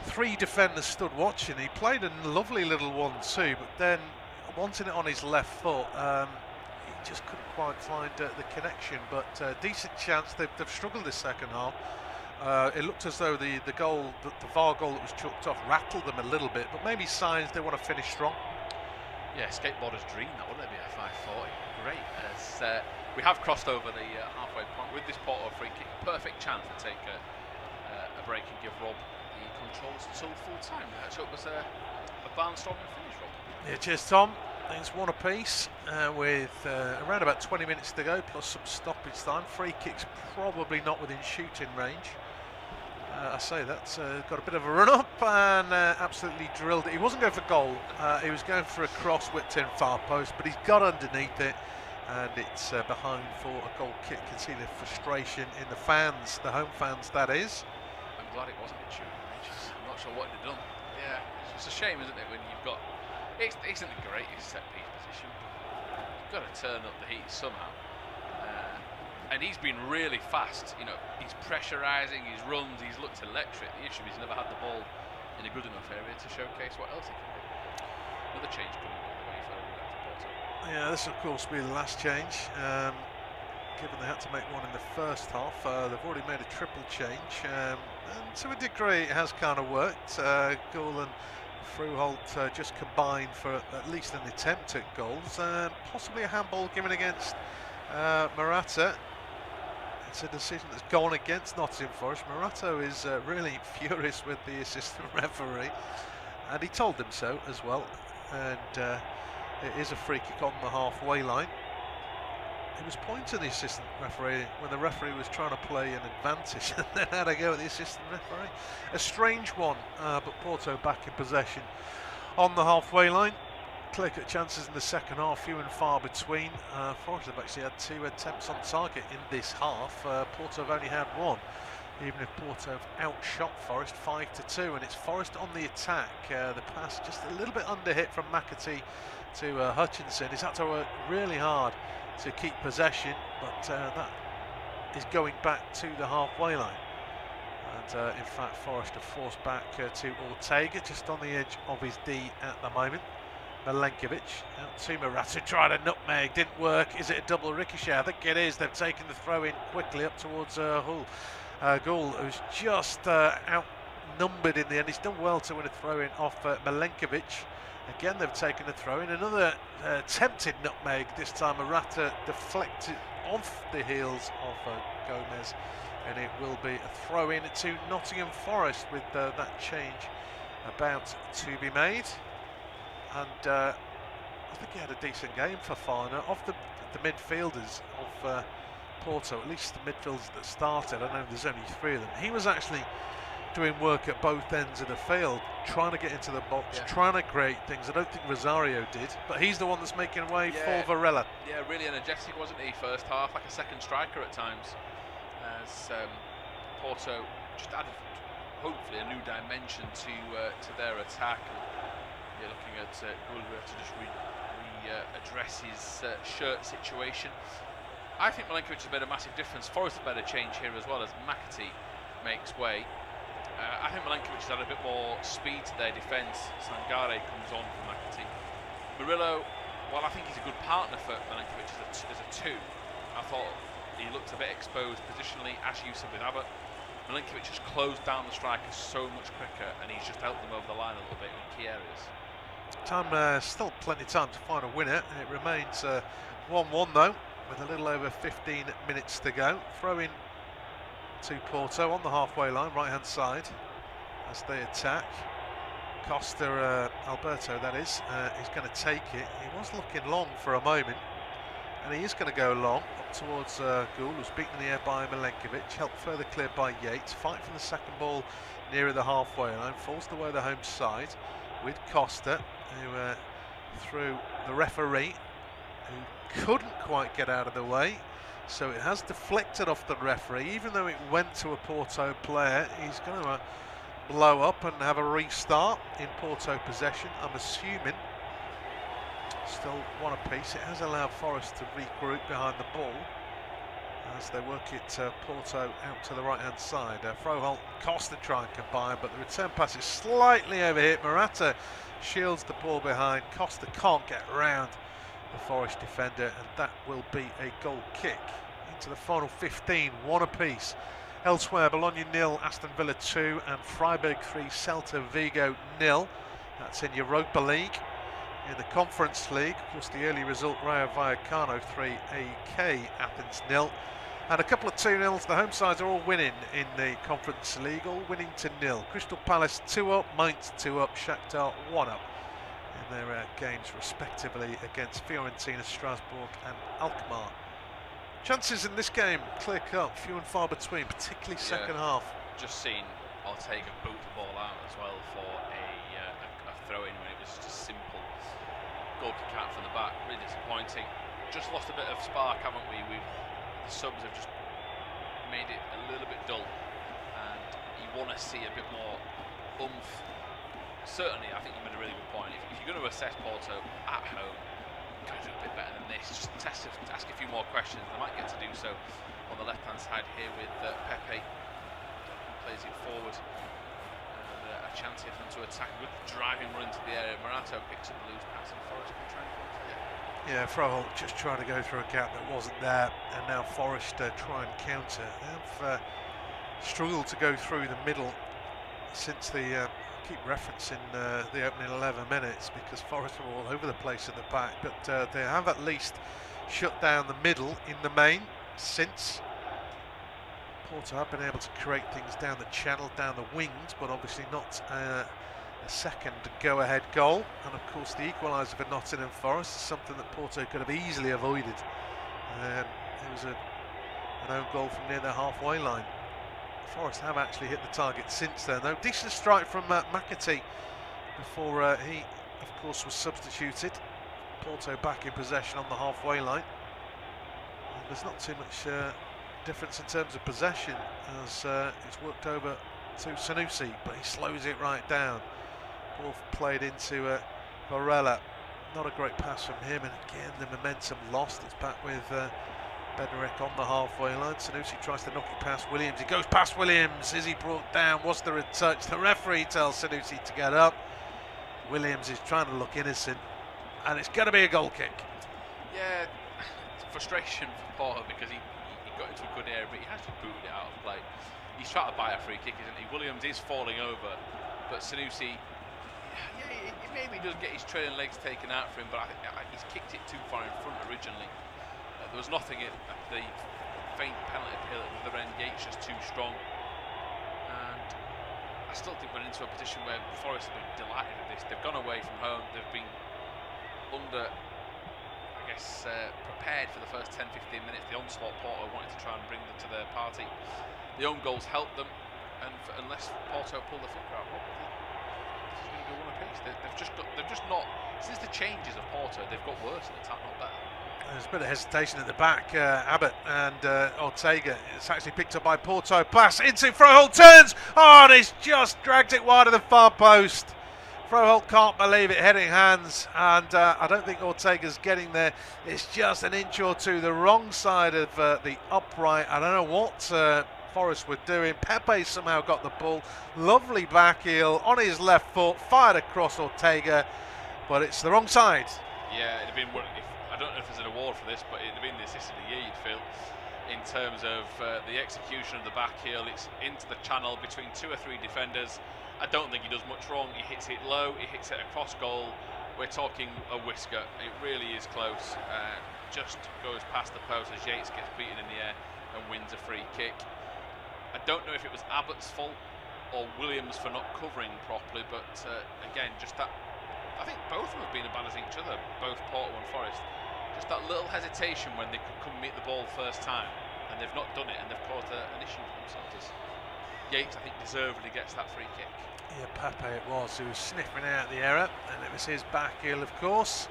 3 defenders stood watching. He played a lovely little 1-2, but then wanting it on his left foot, he just couldn't quite find the connection. But decent chance. They've struggled this second half. It looked as though the goal, the VAR goal that was chucked off, rattled them a little bit, but maybe signs they want to finish strong. Yeah, skateboarder's dream, that wouldn't it be a 540? Great. As we have crossed over the halfway point with this Porto free kick. Perfect chance to take a break and give Rob the controls until full time. So it was a barnstorming finish, Rob. Yeah, cheers, Tom. It's 1 apiece with around about 20 minutes to go, plus some stoppage time. Free kicks probably not within shooting range. I say that's got a bit of a run up and absolutely drilled it. He wasn't going for goal, he was going for a cross whipped in far post, but he's got underneath it and it's behind for a goal kick. You can see the frustration in the fans, the home fans that is. I'm glad it wasn't in shooting range. I'm not sure what it had done. Yeah, it's a shame, isn't it, when you've got, it isn't the greatest set piece position, but you've got to turn up the heat somehow. And he's been really fast, you know, he's pressurising, his runs, he's looked electric. The issue is he's never had the ball in a good enough area to showcase what else he can do. Another change coming by the way for Porto. Yeah, this will of course be the last change, given they had to make one in the first half. They've already made a triple change, and to a degree it has kind of worked. Goul and Freuholt just combined for at least an attempt at goals, possibly a handball given against Morata. It's a decision that's gone against Nottingham Forest. Morato is really furious with the assistant referee, and he told them so as well. And It is a free kick on the halfway line. He was pointing the assistant referee when the referee was trying to play an advantage and then had a go at the assistant referee. A strange one, but Porto back in possession on the halfway line. Clear-cut chances in the second half, few and far between. Forest have actually had 2 attempts on target in this half. Porto have only had 1, even if Porto have outshot Forest 5-2, and it's Forest on the attack. The pass just a little bit under hit from McAtee to Hutchinson. He's had to work really hard to keep possession, but that is going back to the halfway line. And in fact, Forest are forced back to Ortega, just on the edge of his D at the moment. Milenkovic out to Morata, tried a nutmeg, didn't work. Is it a double ricochet? I think it is. They've taken the throw in quickly up towards Hull. Goal, who's just outnumbered in the end. He's done well to win a throw in off Milenkovic. Again, they've taken the throw in. Another attempted nutmeg. This time, Morata deflected off the heels of Gomez, and it will be a throw in to Nottingham Forest with that change about to be made. And I think he had a decent game for Fana. Of the midfielders of Porto, at least the midfielders that started, I know there's only 3 of them, he was actually doing work at both ends of the field, trying to get into the box, trying to create things. I don't think Rosario did, but he's the one that's making way for Varela. Yeah, really energetic, wasn't he, first half, like a second striker at times, as Porto just added hopefully a new dimension to their attack. You're looking at Gulliver to just address his shirt situation. I think Milenkovic has made a massive difference. Forest a better change here as well as McAtee makes way. I think Milenkovic has had a bit more speed to their defence. Sangare comes on for McAtee. Murillo, while I think he's a good partner for Milenkovic as a 2, I thought he looked a bit exposed positionally, as you said with Abbott. Milenkovic has closed down the strikers so much quicker, and he's just helped them over the line a little bit in key areas. Still plenty of time to find a winner. It remains 1-1 though, with a little over 15 minutes to go. Throw in to Porto on the halfway line, right hand side, as they attack. Costa, Alberto that is going to take it. He was looking long for a moment, and he is going to go long up towards Gould, who's beaten in the air by Milenkovic, helped further cleared by Yates. Fight for the second ball nearer the halfway line, falls the way the home side with Costa, who threw the referee, who couldn't quite get out of the way. So it has deflected off the referee, even though it went to a Porto player. He's going to blow up and have a restart in Porto possession, I'm assuming. Still 1 apiece. It has allowed Forest to regroup behind the ball as they work it Porto out to the right hand side. Froholt, Costa try and combine, but the return pass is slightly overhit. Morata shields the ball behind. Costa can't get around the Forest defender, and that will be a goal kick into the final 15, 1 apiece. Elsewhere, Bologna 0, Aston Villa 2, and Freiburg 3, Celta Vigo 0. That's in Europa League. In the Conference League, of course, the early result, Rayo Vallecano 3, AK Athens 0. And a couple of 2-0s. The home sides are all winning in the Conference League, all winning to 0. Crystal Palace 2 up, Mainz 2 up, Shakhtar 1 up in their games respectively against Fiorentina, Strasbourg and Alkmaar. Chances in this game clear cut, few and far between, particularly second half. Just seen Ortega boot the ball out as well for a throw-in when it was just a simple goal kick out from the back. Really disappointing. Just lost a bit of spark, haven't we? The subs have just made it a little bit dull, and you want to see a bit more oomph. Certainly, I think you made a really good point. If you're going to assess Porto at home, you've got to do a bit better than this. Just ask a few more questions. They might get to do so on the left-hand side here with Pepe, who plays it forward. And a chance here for them to attack. Good driving run into the area. Morata picks up the loose pass, and Forest can try and close it. Yeah, Froholt just trying to go through a gap that wasn't there, and now Forest try and counter. They've struggled to go through the middle since the keep referencing the opening 11 minutes, because Forest are all over the place at the back, but they have at least shut down the middle in the main since. Porto have been able to create things down the channel, down the wings, but obviously not a second go-ahead goal, and of course the equaliser for Nottingham Forest is something that Porto could have easily avoided. It was an own goal from near the halfway line. Forest have actually hit the target since then, though. Decent strike from McAtee before he, of course, was substituted. Porto back in possession on the halfway line. And there's not too much difference in terms of possession as it's worked over to Sanusi, but he slows it right down. Ball played into Varela. Not a great pass from him, and again the momentum lost. It's back with Bednarek on the halfway line. Sanusi tries to knock it past Williams. He goes past Williams. Is he brought down? Was there a touch? The referee tells Sanusi to get up. Williams is trying to look innocent, and it's going to be a goal kick. Yeah, it's frustration for Porto because he got into a good area, but he actually booted it out of play. He's trying to buy a free kick, isn't he? Williams is falling over, but Sanusi, yeah, he maybe does get his trailing legs taken out for him, but I think he's kicked it too far in front originally. There was nothing at the faint penalty appeal at the other end. Yates just too strong, and I still think we're into a position where Forest have been delighted with this. They've gone away from home. They've been under, I guess, prepared for the first 10-15 minutes. The onslaught Porto wanted to try and bring them to their party. The own goals helped them, and unless Porto pull the finger out, this is going to be one apiece. They've just not, since the changes of Porto, they've got worse in attack, not better. There's a bit of hesitation at the back. Abbott and Ortega. It's actually picked up by Porto. Pass into Froholt, turns. Oh, and he's just dragged it wide of the far post. Froholt can't believe it, heading hands, and I don't think Ortega's getting there. It's just an inch or two the wrong side of the upright. I don't know what Forest were doing. Pepe somehow got the ball. Lovely back heel on his left foot, fired across Ortega, but it's the wrong side. Yeah, it'd have been. I don't know if there's an award for this, but it'd have been the assist of the year, you'd feel, in terms of the execution of the back heel. It's into the channel between 2 or 3 defenders. I don't think he does much wrong. He hits it low, he hits it across goal. We're talking a whisker. It really is close. Just goes past the post as Yates gets beaten in the air and wins a free kick. I don't know if it was Abbott's fault or Williams for not covering properly, but again, just that. I think both of them have been as bad as each other, both Porto and Forest. Just that little hesitation when they could come meet the ball first time, and they've not done it, and they've caused an issue for themselves. Yates, I think, deservedly gets that free kick. Yeah, Pepe it was who was sniffing out the error, and it was his back heel, of course.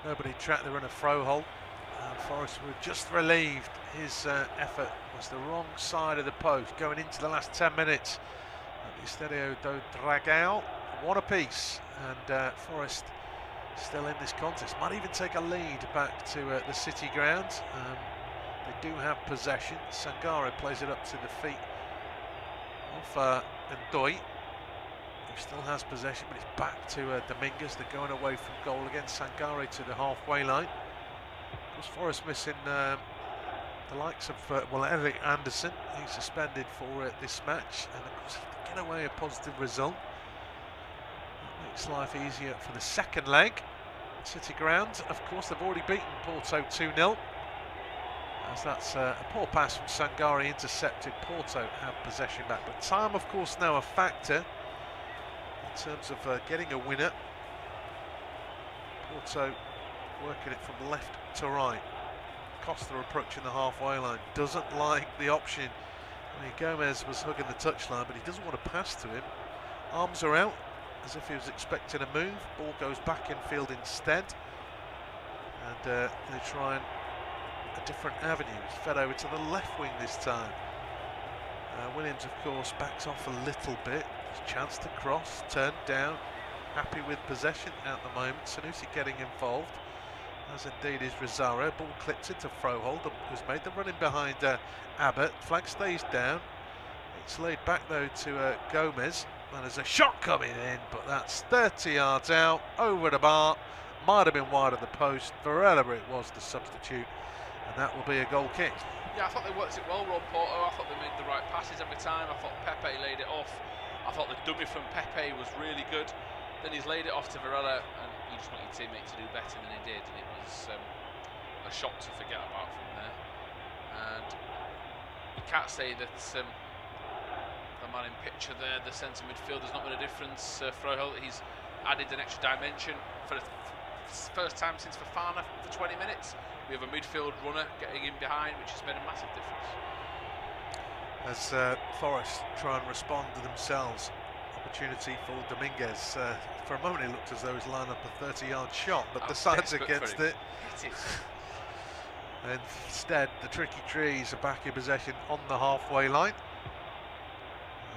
Nobody tracked the run of Froholt, and Forest were just relieved. His effort was the wrong side of the post going into the last 10 minutes. Estadio do Dragão, one apiece, and Forest still in this contest. Might even take a lead back to the City ground. They do have possession. Sangare plays it up to the feet of Ndoi, who still has possession, but it's back to Dominguez. They're going away from goal again. Sangare to the halfway line. Of course, Forest missing the likes of Eric Anderson. He's suspended for this match, and of course, if they get away a positive result, that makes life easier for the second leg. City ground, of course, they've already beaten Porto 2-0. As that's a poor pass from Sangare intercepted. Porto have possession back, but time, of course, now a factor in terms of getting a winner. Porto working it from left to right. Costa approaching the halfway line, doesn't like the option. I mean, Gomez was hugging the touchline, but he doesn't want to pass to him. Arms are out as if he was expecting a move. Ball goes back in field instead, and they try and a different avenue. It's fed over to the left wing this time. Williams, of course, backs off a little bit. There's a chance to cross, turned down. Happy with possession at the moment. Sanusi getting involved, as indeed is Rosario. Ball clipped into Froholt, who's made the running behind Abbott. Flag stays down. It's laid back though to Gomez, and there's a shot coming in, but that's 30 yards out, over the bar. Might have been wide of the post. Varela it was the substitute, and that will be a goal kick. Yeah, I thought they worked it well, Rob Porto. I thought they made the right passes every time. I thought Pepe laid it off. I thought the dummy from Pepe was really good. Then he's laid it off to Varela, and you just want your teammate to do better than he did, and it was a shot to forget about from there. And you can't say that the a man in picture there. The centre midfielder's not made a difference. Froholt, he's added an extra dimension for the first time since Fofana for 20 minutes. We have a midfield runner getting in behind, which has made a massive difference. As Forest try and respond to themselves, opportunity for Dominguez. For a moment it looked as though he's lined up a 30-yard shot, but decides against it. And instead, the Tricky Trees are back in possession on the halfway line.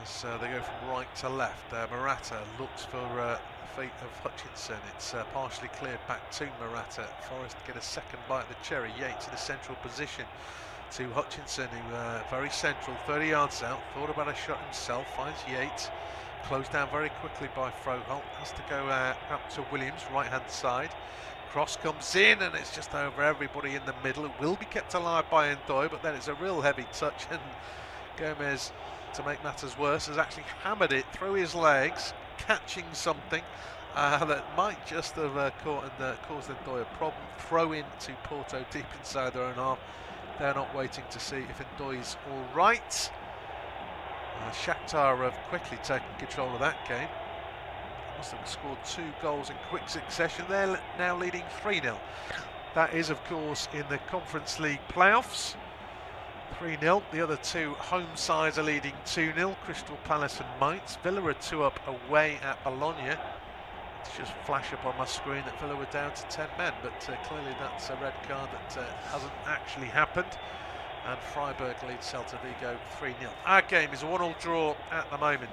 As they go from right to left, Morata looks for the feet of Hutchinson. It's partially cleared back to Morata. Forest get a second bite of the cherry. Yates in a central position to Hutchinson, who very central, 30 yards out, thought about a shot himself, finds Yates, closed down very quickly by Froholt, has to go up to Williams, right hand side. Cross comes in and it's just over everybody in the middle. It will be kept alive by Ndoye, but then it's a real heavy touch, and Gomez, to make matters worse, has actually hammered it through his legs, catching something that might just have caught and caused Ndoye a problem. Throw in to Porto deep inside their own half. They're not waiting to see if Ndoye's all right. Shakhtar have quickly taken control of that game. Must have scored 2 goals in quick succession. They're now leading 3-0. That is, of course, in the Conference League playoffs. 3-0. The other 2 home sides are leading 2-0. Crystal Palace and Mainz. Villa are 2 up away at Bologna. It's just flash up on my screen that Villa were down to 10 men, but clearly that's a red card that hasn't actually happened. And Freiburg leads Celta Vigo 3-0. Our game is a 1-1 draw at the moment.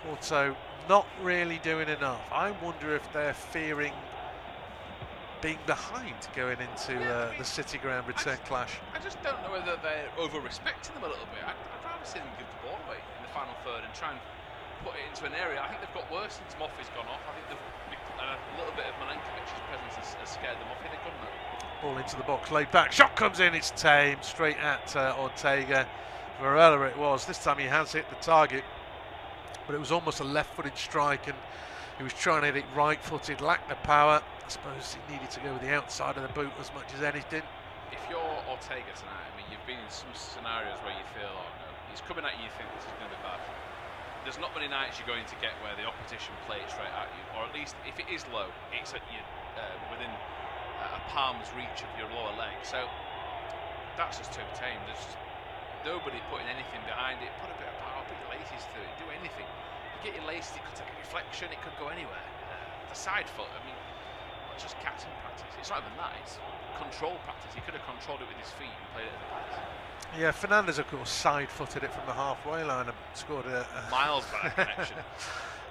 Porto not really doing enough. I wonder if they're fearing being behind going into the City Ground return clash. I just don't know whether they're over-respecting them a little bit. I'd rather see them give the ball away in the final third and try and put it into an area. I think they've got worse since Moffi's gone off. I think a little bit of Milenkovic's presence has scared them off. They've gone now. Ball into the box, laid back, shot comes in, it's tame, straight at Ortega. Varela it was. This time he has hit the target, but it was almost a left-footed strike, and he was trying to hit it right-footed, lacked the power. I suppose he needed to go with the outside of the boot as much as anything. If you're Ortega tonight, I mean, you've been in some scenarios where you feel, oh no, he's coming at you, you think this is going to be bad. There's not many nights you're going to get where the opposition play it straight at you, or at least if it is low, it's at you within a palm's reach of your lower leg. So that's just too tame. There's just nobody putting anything behind it. Put a bit of power, put your laces through it, do anything. You get your laces, it could take a deflection, it could go anywhere. The side foot, I mean, it's just catching practice. It's not even that, it's control practice. He could have controlled it with his feet and played it in the pass. Yeah, Fernandez, of course, side-footed it from the halfway line and scored a miles back connection.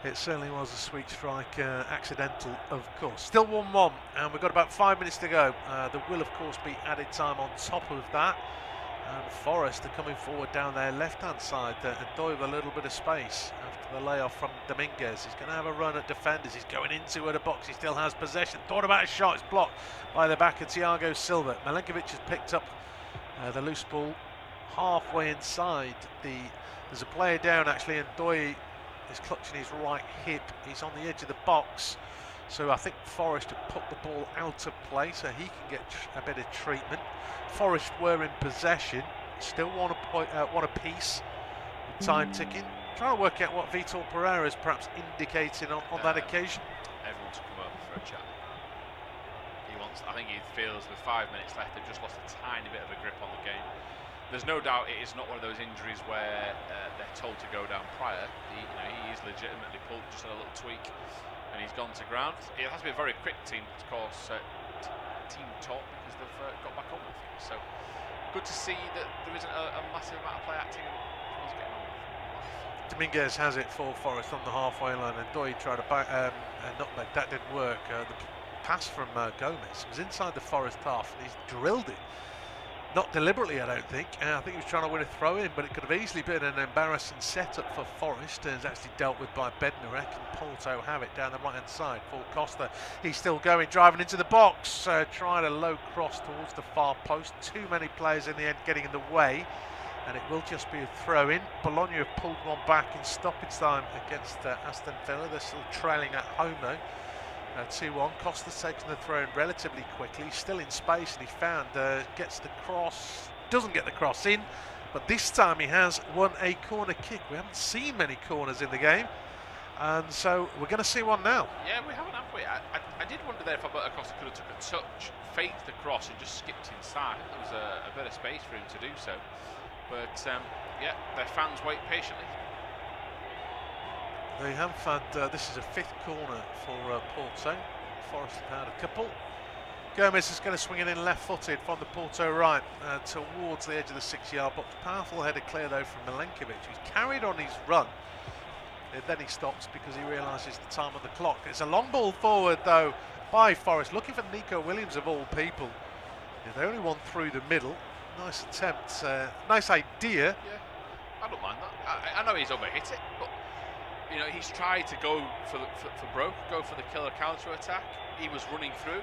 It certainly was a sweet strike, accidental, of course. Still 1-1, and we've got about 5 minutes to go. There will, of course, be added time on top of that. And Forest are coming forward down their left-hand side, and Ndoye with a little bit of space after the layoff from Dominguez. He's going to have a run at defenders. He's going into the box. He still has possession. Thought about a shot. It's blocked by the back of Thiago Silva. Milenkovic has picked up the loose ball halfway inside. There's a player down, actually, and Ndoye is clutching his right hip. He's on the edge of the box. So I think Forest have put the ball out of play so he can get a bit of treatment. Forest were in possession, still one apiece, with time ticking. Trying to work out what Vitor Pereira is perhaps indicating on that occasion. Everyone to come over for a chat. I think he feels with 5 minutes left they've just lost a tiny bit of a grip on the game. There's no doubt it is not one of those injuries where they're told to go down prior. He is legitimately pulled, just had a little tweak, and he's gone to ground. It has to be a very quick team, of course, team talk, because they've got back on with things. So good to see that there isn't a massive amount of play acting. Everyone's getting on with it. Dominguez has it for Forest on the halfway line, and Ndoye tried to nutmeg. That didn't work. The pass from Gomez was inside the Forest half, and he's drilled it. Not deliberately, I don't think. I think he was trying to win a throw in, but it could have easily been an embarrassing setup for Forest. It's actually dealt with by Bednarek, and Porto have it down the right-hand side for Costa. He's still going, driving into the box, trying a low cross towards the far post. Too many players in the end getting in the way, and it will just be a throw in. Bologna have pulled one back in stoppage time against Aston Villa. They're still trailing at home though. 2-1. Costa's taken the throw in relatively quickly. He's still in space, and he found gets the cross, doesn't get the cross in, but this time he has won a corner kick. We haven't seen many corners in the game, and so we're going to see one now. Yeah, we haven't, have we? I did wonder there if Alberto Costa could have took a touch, faked the cross and just skipped inside. There was a bit of space for him to do so. But yeah, their fans wait patiently. They have had, this is a 5th corner for Porto. Forest have had a couple. Gomez is going to swing it in left-footed from the Porto right towards the edge of the 6-yard box. Powerful header clear though from Milenkovic, who's carried on his run. And then he stops because he realises the time of the clock. It's a long ball forward though by Forest, looking for Nico Williams of all people. Yeah, they only one through the middle. Nice attempt, nice idea. Yeah, I don't mind that. I know he's overhit it, but you know, he's tried to go for broke, go for the killer counter attack. He was running through.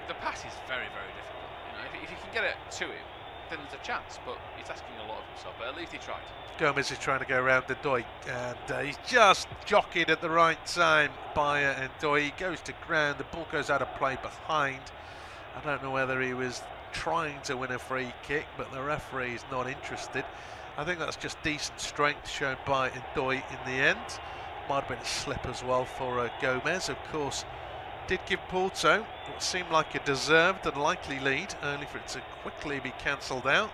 The pass is very, very difficult. You know, if you can get it to him, then there's a chance. But he's asking a lot of himself. But at least he tried. Gomez is trying to go around Ndoye, and he's just jockeyed at the right time by Ndoye. He goes to ground. The ball goes out of play behind. I don't know whether he was trying to win a free kick, but the referee is not interested. I think that's just decent strength shown by Ndoye in the end. Might have been a slip as well for Gomez. Of course, did give Porto what seemed like a deserved and likely lead, only for it to quickly be cancelled out.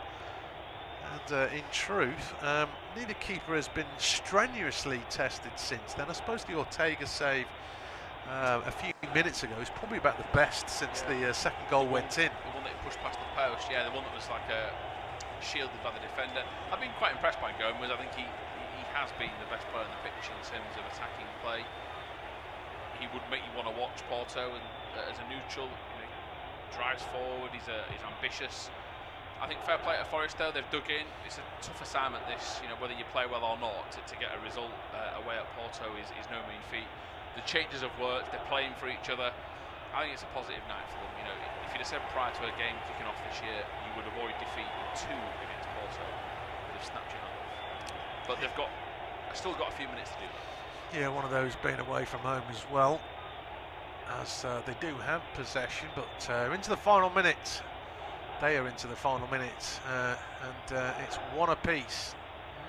And in truth, neither keeper has been strenuously tested since then. I suppose the Ortega save a few minutes ago is probably about the best since the second goal went in. The one that he pushed past the post, yeah, the one that was like shielded by the defender. I've been quite impressed by Gomez. I think he has been the best player on the pitch in terms of attacking play. He would make you want to watch Porto, and as a neutral, you know, drives forward. He's ambitious. I think fair play to Forest though. They've dug in. It's a tough assignment this, you know, whether you play well or not. To get a result away at Porto is no mean feat. The changes have worked. They're playing for each other. I think it's a positive night for them. You know, if you'd have said prior to a game kicking off this year, you would avoid defeat in 2 against Porto. They've snapped your hand off. But they've still got a few minutes to do that. Yeah, one of those being away from home as well, as they do have possession, but into the final minute. They are into the final minute, and it's one apiece.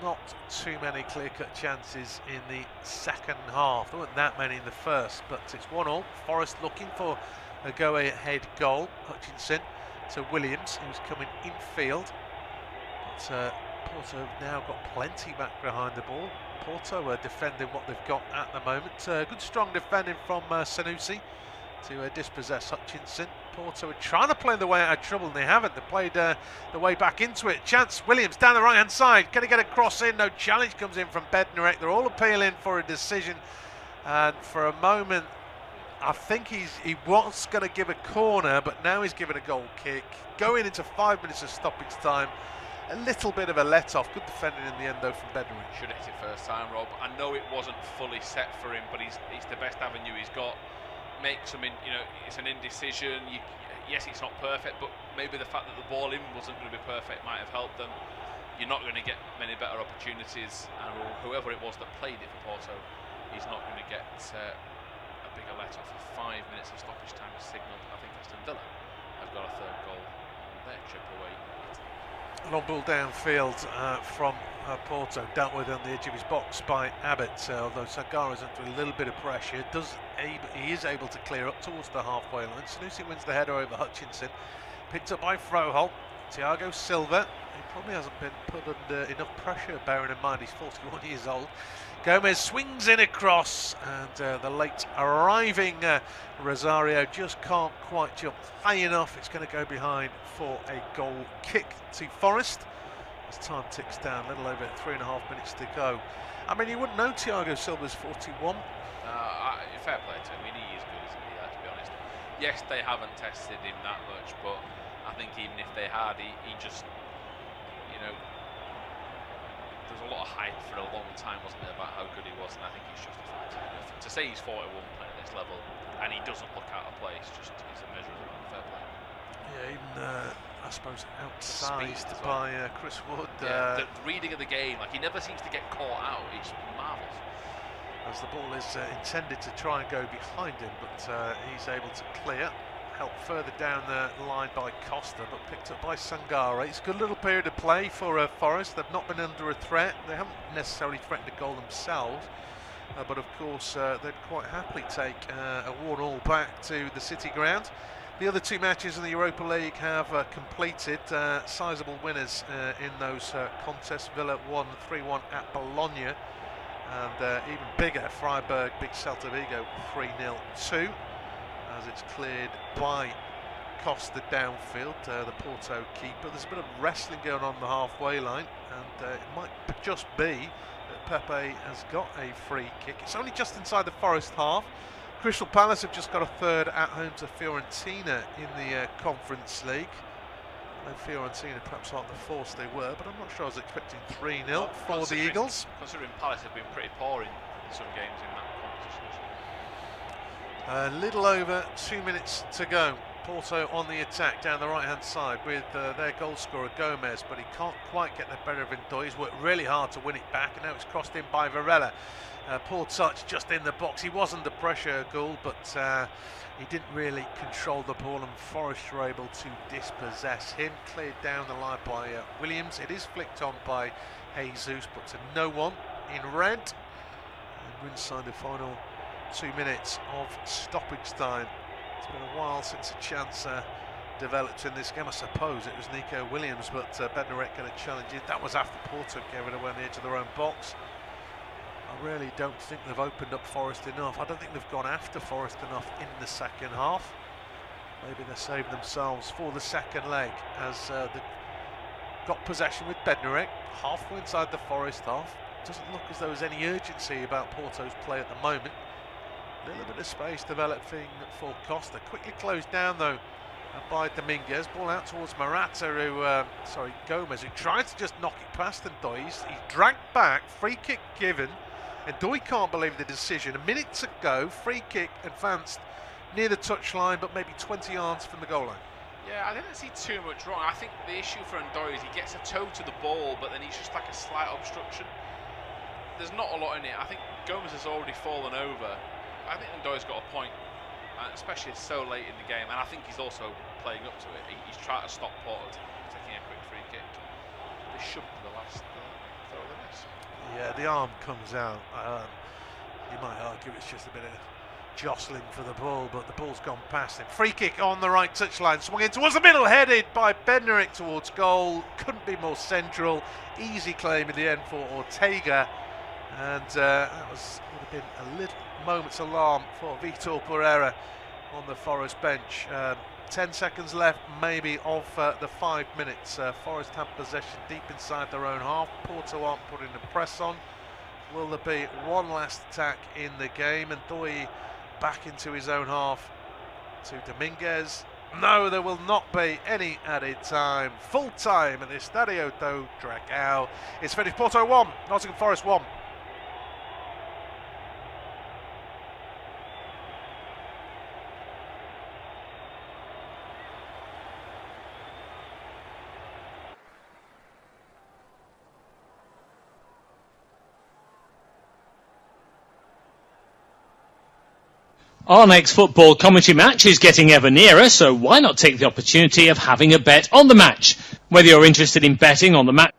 Not too many clear-cut chances in the second half. There weren't that many in the first, but it's 1-1. Forest looking for a go-ahead goal. Hutchinson to Williams, who's coming infield. But Porto have now got plenty back behind the ball. Porto are defending what they've got at the moment. Good strong defending from Sanusi to dispossess Hutchinson. Porto are trying to play the way out of trouble, and they haven't. They played the way back into it. Chance Williams down the right-hand side. Can he get a cross in? No challenge comes in from Bednarek. They're all appealing for a decision. And for a moment, I think he was going to give a corner, but now he's given a goal kick. Going into 5 minutes of stoppage time. A little bit of a let-off. Good defending in the end, though, from Bednarek. Should have hit it first time, Rob. I know it wasn't fully set for him, but he's the best avenue he's got. Makes them, you know, it's an indecision. Yes, it's not perfect, but maybe the fact that the ball in wasn't going to be perfect might have helped them. You're not going to get many better opportunities, and whoever it was that played it for Porto, he's not going to get a bigger let-off. 5 minutes of stoppage time is signalled. I think Aston Villa have got a third goal on their trip away. Long ball downfield from Porto, dealt with on the edge of his box by Abbott, although Sangara's under a little bit of pressure. He is able to clear up towards the halfway line. Sanusi wins the header over Hutchinson, picked up by Froholt. Thiago Silva, he probably hasn't been put under enough pressure, bearing in mind he's 41 years old. Gomez swings in across, and the late arriving Rosario just can't quite jump high enough. It's going to go behind for a goal kick to Forest. As time ticks down, a little over 3.5 minutes to go. I mean, you wouldn't know Thiago Silva's 41. Fair play to him. I mean, he is good, isn't he? To be honest. Yes, they haven't tested him that much, but I think even if they had, he just, you know, there was a lot of hype for a long time, wasn't there, about how good he was, and I think he's justified. To say he's 41 playing at this level and he doesn't look out of place, it's a measure of fair play. Yeah, even I suppose outsized by Chris Wood. Yeah, the reading of the game, like he never seems to get caught out. It's marvellous. As the ball is intended to try and go behind him, but he's able to clear. helped further down the line by Costa, but picked up by Sangare. It's a good little period of play for Forest. They've not been under a threat. They haven't necessarily threatened a goal themselves, but of course they'd quite happily take a 1-1 back to the City ground. The other two matches in the Europa League have completed. Sizable winners in those contests. Villa won 3-1 at Bologna, and even bigger, Freiburg beat Celta Vigo 3-0 too, as it's cleared by Costa downfield, the Porto keeper. There's a bit of wrestling going on the halfway line, and it might just be that Pepe has got a free kick. It's only just inside the Forest half. Crystal Palace have just got a third at home to Fiorentina in the Conference League. And Fiorentina perhaps aren't the force they were, but I'm not sure I was expecting 3-0 for the Eagles. Considering Palace have been pretty poor in some games in that competition. A little over 2 minutes to go. Porto on the attack down the right hand side with their goal scorer Gomez, but he can't quite get the better of Ndoye. He's worked really hard to win it back, and now it's crossed in by Varela. Poor touch just in the box. He was under pressure, Gould, but he didn't really control the ball, and Forest were able to dispossess him. Cleared down the line by Williams. It is flicked on by Jesus, but to no one in red. And we're inside the final 2 minutes of stoppage time. It's been a while since a chance developed in this game. I suppose it was Nico Williams, but Bednarek going to challenge it. That was after Porto gave it away on the edge of their own box. I really don't think they've opened up Forest enough. I don't think they've gone after Forest enough in the second half. Maybe they're saving themselves for the second leg, as they got possession with Bednarek halfway inside the Forest half. Doesn't look as though there's any urgency about Porto's play at the moment. A little bit of space developing for Costa. Quickly closed down though by Dominguez. Ball out towards Gomez, who tried to just knock it past Ndoye. He's dragged back, free kick given. Ndoye can't believe the decision. A minute to go, free kick advanced near the touchline, but maybe 20 yards from the goal line. Yeah, I didn't see too much wrong. I think the issue for Ndoye is he gets a toe to the ball, but then he's just like a slight obstruction. There's not a lot in it. I think Gomez has already fallen over. I think Ndoye's got a point, especially so late in the game, and I think he's also playing up to it. He's trying to stop Porto taking a quick free kick. They shoved to the last throw of the miss. Yeah, the arm comes out. You might argue it's just a bit of jostling for the ball, but the ball's gone past him. Free kick on the right touchline, swung in towards the middle, headed by Bednarek towards goal. Couldn't be more central. Easy claim in the end for Ortega, and that would have been a little moment's alarm for Vitor Pereira on the Forest bench. 10 seconds left maybe of the 5 minutes. Forest have possession deep inside their own half. Porto aren't putting the press on. Will there be one last attack in the game? And Ndoye back into his own half to Dominguez. No, there will not be any added time. Full time at the Estadio do Dragão. It's finished. Porto 1, Nottingham Forest 1. Our next football commentary match is getting ever nearer, so why not take the opportunity of having a bet on the match? Whether you're interested in betting on the match...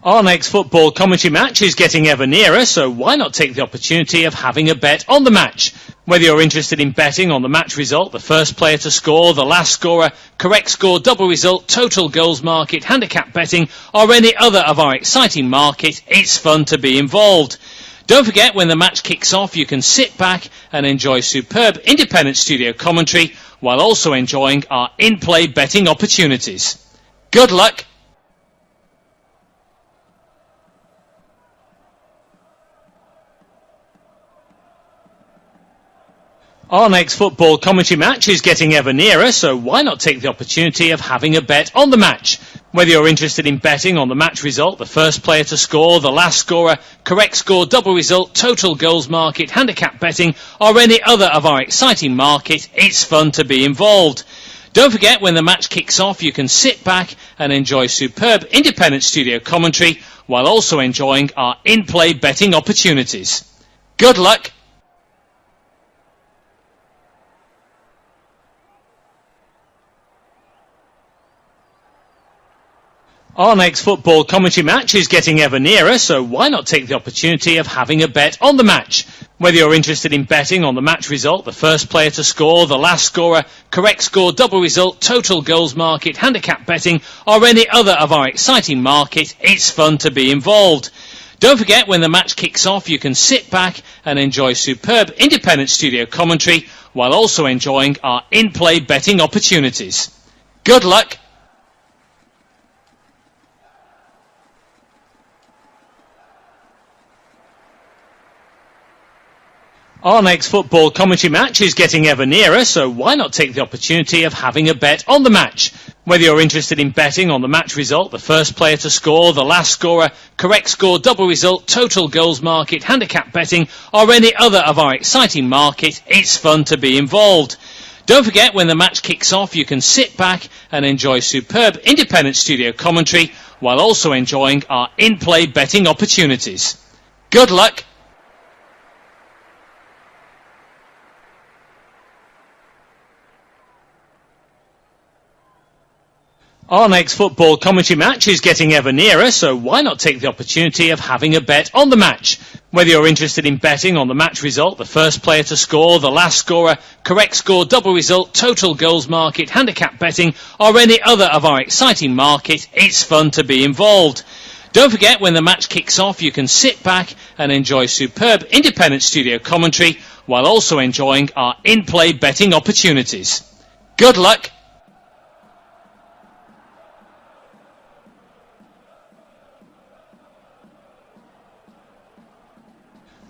Our next football commentary match is getting ever nearer, so why not take the opportunity of having a bet on the match? Whether you're interested in betting on the match result, the first player to score, the last scorer, correct score, double result, total goals market, handicap betting, or any other of our exciting markets, it's fun to be involved. Don't forget, when the match kicks off, you can sit back and enjoy superb independent studio commentary while also enjoying our in-play betting opportunities. Good luck! Our next football commentary match is getting ever nearer, so why not take the opportunity of having a bet on the match? Whether you're interested in betting on the match result, the first player to score, the last scorer, correct score, double result, total goals market, handicap betting, or any other of our exciting markets, it's fun to be involved. Don't forget, when the match kicks off, you can sit back and enjoy superb independent studio commentary while also enjoying our in-play betting opportunities. Good luck! Our next football commentary match is getting ever nearer, so why not take the opportunity of having a bet on the match? Whether you're interested in betting on the match result, the first player to score, the last scorer, correct score, double result, total goals market, handicap betting, or any other of our exciting market, it's fun to be involved. Don't forget, when the match kicks off, you can sit back and enjoy superb independent studio commentary while also enjoying our in-play betting opportunities. Good luck! Our next football commentary match is getting ever nearer, so why not take the opportunity of having a bet on the match? Whether you're interested in betting on the match result, the first player to score, the last scorer, correct score, double result, total goals market, handicap betting, or any other of our exciting market, it's fun to be involved. Don't forget, when the match kicks off, you can sit back and enjoy superb independent studio commentary while also enjoying our in-play betting opportunities. Good luck! Our next football commentary match is getting ever nearer, so why not take the opportunity of having a bet on the match? Whether you're interested in betting on the match result, the first player to score, the last scorer, correct score, double result, total goals market, handicap betting, or any other of our exciting market, it's fun to be involved. Don't forget, when the match kicks off, you can sit back and enjoy superb independent studio commentary while also enjoying our in-play betting opportunities. Good luck!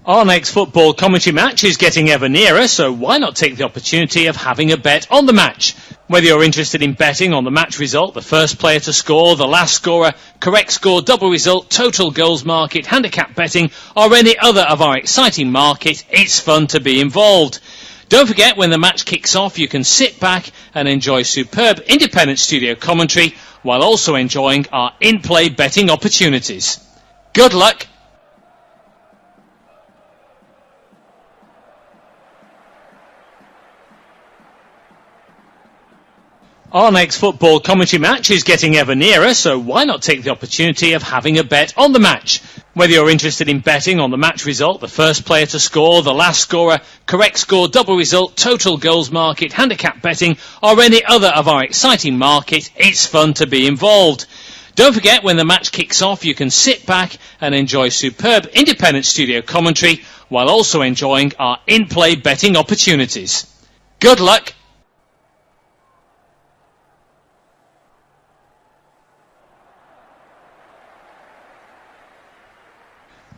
Our next football commentary match is getting ever nearer, so why not take the opportunity of having a bet on the match? Whether you're interested in betting on the match result, the first player to score, the last scorer, correct score, double result, total goals market, handicap betting, or any other of our exciting market, it's fun to be involved. Don't forget, when the match kicks off, you can sit back and enjoy superb independent studio commentary while also enjoying our in-play betting opportunities. Good luck! Our next football commentary match is getting ever nearer, so why not take the opportunity of having a bet on the match? Whether you're interested in betting on the match result, the first player to score, the last scorer, correct score, double result, total goals market, handicap betting, or any other of our exciting market, it's fun to be involved. Don't forget, when the match kicks off, you can sit back and enjoy superb independent studio commentary while also enjoying our in-play betting opportunities. Good luck!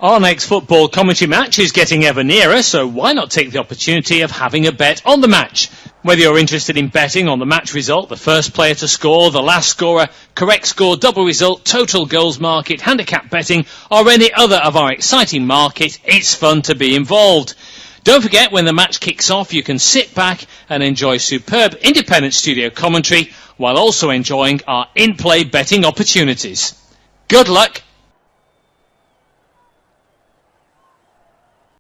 Our next football commentary match is getting ever nearer, so why not take the opportunity of having a bet on the match? Whether you're interested in betting on the match result, the first player to score, the last scorer, correct score, double result, total goals market, handicap betting, or any other of our exciting market, it's fun to be involved. Don't forget, when the match kicks off, you can sit back and enjoy superb independent studio commentary while also enjoying our in-play betting opportunities. Good luck!